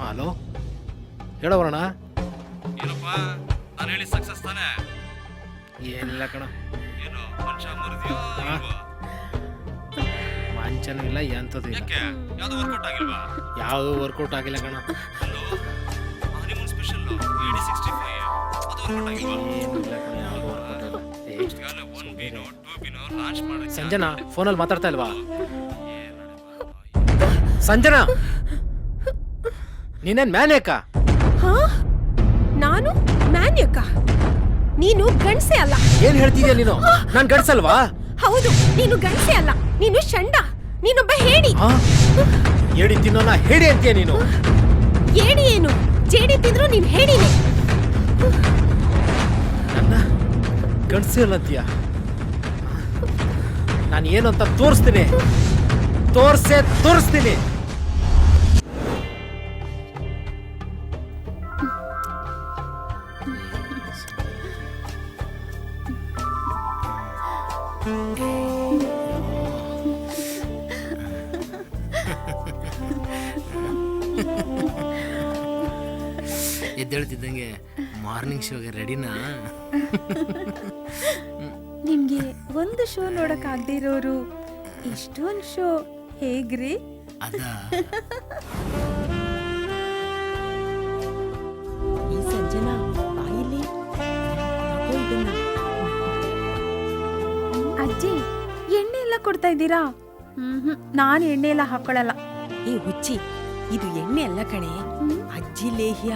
Speaker 1: ಹಲೋ, ಹೇಳೋಣ.
Speaker 3: ಏನಪ್ಪ ನಾನು ಹೇಳಿ ಸಕ್ಸಸ್ ತಾನೆ?
Speaker 1: ಏನಿಲ್ಲ ಕಣ,
Speaker 3: ಏನು ಮನುಷ್ಯ ಮರಿದ್ಯೋ ಇಲ್ವಾ?
Speaker 1: ಮಂಚನೂ ಇಲ್ಲ, ಎಂಥದ್ದು ಇಲ್ಲ.
Speaker 3: ಯಾಕೆ? ಯಾವುದು ವರ್ಕೌಟ್ ಆಗಿಲ್ವಾ?
Speaker 1: ಯಾವುದು ವರ್ಕೌಟ್ ಆಗಿಲ್ಲ ಕಣ.
Speaker 3: ಹನಿಮೂನ್ ಸ್ಪೆಷಲ್ 8065 ಅದು ವರ್ಕೌಟ್ ಆಗಿಲ್ವಾ?
Speaker 1: ಏನಿಲ್ಲ ಕಣ, ಯಾವುದು ವರ್ಕೌಟ್ ಇಲ್ಲ.
Speaker 3: ಈಗಾಗಲೇ 1 ಬಿನೋ 2 ಬಿನೋ ಲಾಂಚ್ ಮಾಡಿದ್ದೆ.
Speaker 1: ಸಂಜನಾ ಫೋನಲ್ಲಿ ಮಾತಾಡ್ತಾ ಇಲ್ವಾ? ಸಂಜನಾ, ನೀನೇನ್ ಮ್ಯಾನೇಕ?
Speaker 2: ನಾನು ಮ್ಯಾನ್ಯಕ? ನೀನು ಗಂಡ್ಸೆ ಅಲ್ಲ.
Speaker 1: ಏನ್ ಹೇಳ್ತಿದ್ಯಾ ನೀನು? ನಾನ್ ಗಂಡ್ಸಲ್ವಾ?
Speaker 2: ಹೌದು, ನೀನು ಗಂಡ್ಸೆ ಅಲ್ಲ. ನೀನು ಷಂಡ. ನೀನೊಬ್ಬ ಹೇಡಿ.
Speaker 1: ಹೇಡಿ ತಿನ್ನೋನ ಹೇಡಿ ಅಂತೀಯ ನೀನು?
Speaker 2: ಏಡಿ ಏನು? ಜೇಡಿ ತಿಂದ್ರು ನೀನ್ ಹೇಡಿನೇ.
Speaker 1: ನನ್ನ ಗಂಡ್ಸೆ ಅಲ್ಲ ಅಂತೀಯ? ನಾನು ಏನು ಅಂತ ತೋರಿಸ್ತೀನಿ. ತೋರಿಸ್ತೀನಿ.
Speaker 11: ಎದ್ದೇಳ್ತಿದ್ದಂಗೆ ಮಾರ್ನಿಂಗ್ ಶೋಗೆ ರೆಡಿನಾ?
Speaker 7: ನಿಮ್ಗೆ ಒಂದು ಶೋ ನೋಡಕ್ ಆಗದೆ ಇರೋರು ಇಷ್ಟೊಂದು ಶೋ ಹೇಗ್ರಿ?
Speaker 2: ಈ ಸಂಜನಾ ಬಾಯಿಲಿ
Speaker 7: ಅಜ್ಜಿ, ಎಣ್ಣೆ ಎಲ್ಲ ಕೊಡ್ತಾ ಇದ್ದೀರಾ? ನಾನು ಎಣ್ಣೆ ಎಲ್ಲ ಹಾಕೊಳ್ಳಲ್ಲ.
Speaker 2: ಏ ಹುಚ್ಚಿ, ಇದು ಎಣ್ಣೆ ಅಲ್ಲ ಕಣೆ, ಅಜ್ಜಿ ಲೇಹ್ಯ.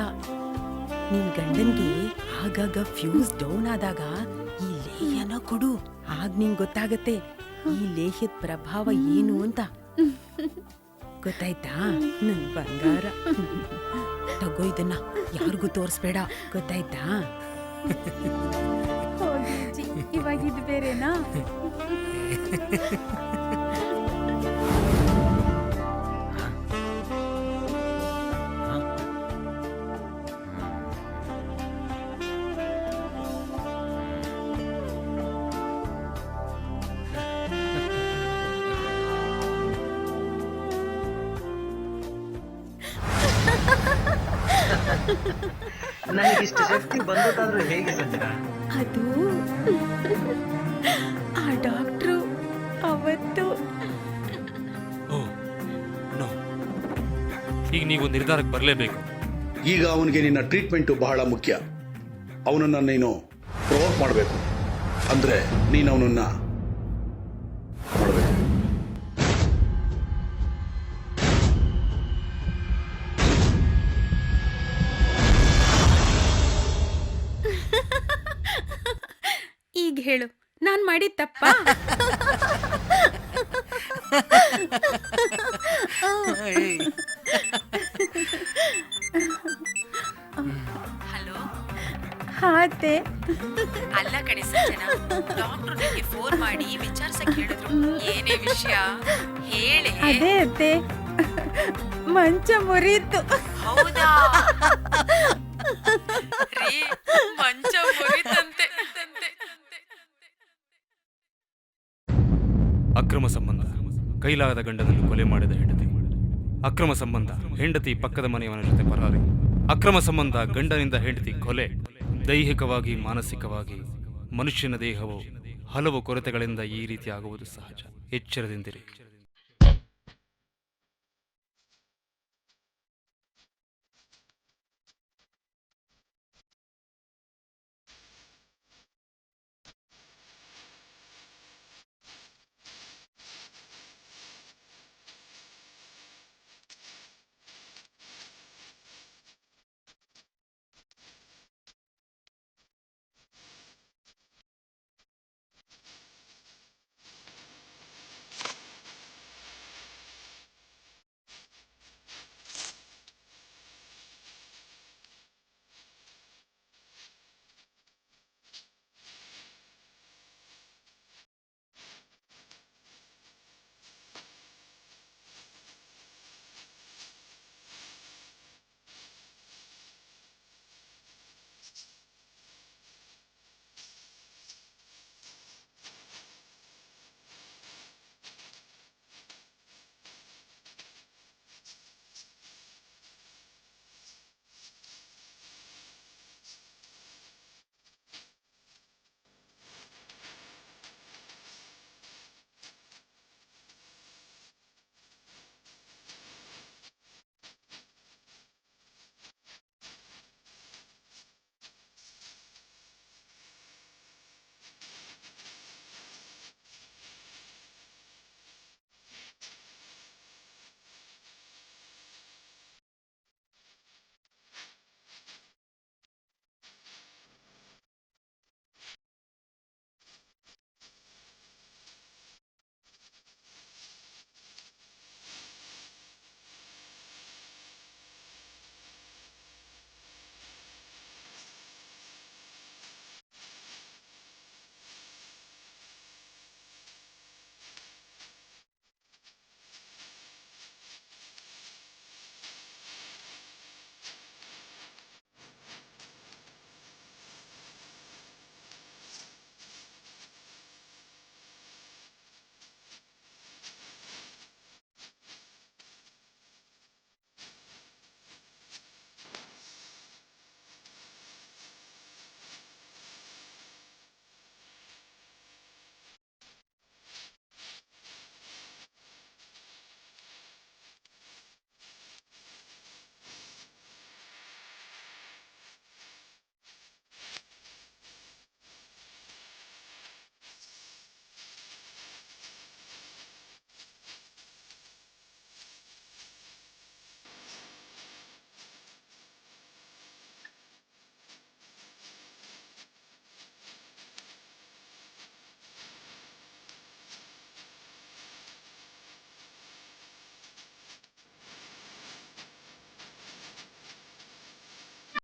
Speaker 2: ನಿನ್ ಗಂಡನ್ಗೆ ಆಗಾಗ ಫ್ಯೂಸ್ ಡೌನ್ ಆದಾಗ ಈ ಲೇಹ್ಯನ ಕೊಡು. ಆಗ ನಿಂಗೆ ಗೊತ್ತಾಗತ್ತೆ ಈ ಲೇಹ್ಯದ ಪ್ರಭಾವ ಏನು ಅಂತ. ಗೊತ್ತಾಯ್ತಾ ನನ್ ಬಂಗಾರ? ತಗೋ ಇದನ್ನ, ಯಾರಿಗೂ ತೋರಿಸ್ಬೇಡ, ಗೊತ್ತಾಯ್ತಾ?
Speaker 7: ಹೋಗಿ ಅಜ್ಜಿ, ಇವಾಗ ಇದು ಬೇರೆನಾ?
Speaker 10: ನನಗಿಷ್ಟು ಶಕ್ತಿ ಬಂದದ್ದಾದ್ರೂ ಹೇಗೆ ಸಂಜನಾ?
Speaker 2: ಅದು ಆ ಡಾಕ್ಟ್ರು ಅವತ್ತು
Speaker 19: ಓ ನೋ, ಈಗ ನೀವು ನಿರ್ಧಾರಕ್ಕೆ ಬರಲೇಬೇಕು.
Speaker 20: ಈಗ ಅವನಿಗೆ ನಿನ್ನ ಟ್ರೀಟ್ಮೆಂಟು ಬಹಳ ಮುಖ್ಯ. ಅವನನ್ನು ನೀನು ಪ್ರೊವೋಕ್ ಮಾಡಬೇಕು. ಅಂದರೆ ನೀನು ಅವನನ್ನು ಮಾಡಬೇಕು.
Speaker 2: ಈಗ ಹೇಳು, ನಾನ್ ಮಾಡಿದ ತಪ್ಪ?
Speaker 9: ಹಲೋ,
Speaker 2: ಹಾತೆ
Speaker 9: ಅಲ್ಲ ಕಣೆ ಸಂಜನಾ, ಡಾಕ್ಟ್ರು ನಿಮಗೆ ಫೋನ್ ಮಾಡಿ ವಿಚಾರಿಸಕ್ ಹೇಳಿದ್ರು. ಏನೇ ವಿಷಯ ಹೇಳಿ.
Speaker 2: ಅದೇ ಅತ್ತೆ, ಮಂಚ ಮುರಿತು.
Speaker 9: ಹೌದಾ ರೀ, ಮಂಚ ಮುರಿತಂತೆ.
Speaker 19: ಅಕ್ರಮ ಸಂಬಂಧ, ಕೈಲಾಗದ ಗಂಡನನ್ನು ಕೊಲೆ ಮಾಡಿದ ಹೆಂಡತಿ. ಅಕ್ರಮ ಸಂಬಂಧ, ಹೆಂಡತಿ ಪಕ್ಕದ ಮನೆಯವನ ಜೊತೆ ಪರಾರಿ. ಅಕ್ರಮ ಸಂಬಂಧ, ಗಂಡನಿಂದ ಹೆಂಡತಿ ಕೊಲೆ. ದೈಹಿಕವಾಗಿ ಮಾನಸಿಕವಾಗಿ ಮನುಷ್ಯನ ದೇಹವು ಹಲವು ಕೊರತೆಗಳಿಂದ ಈ ರೀತಿ ಆಗುವುದು ಸಹಜ. ಎಚ್ಚರದಿಂದಿರಿ.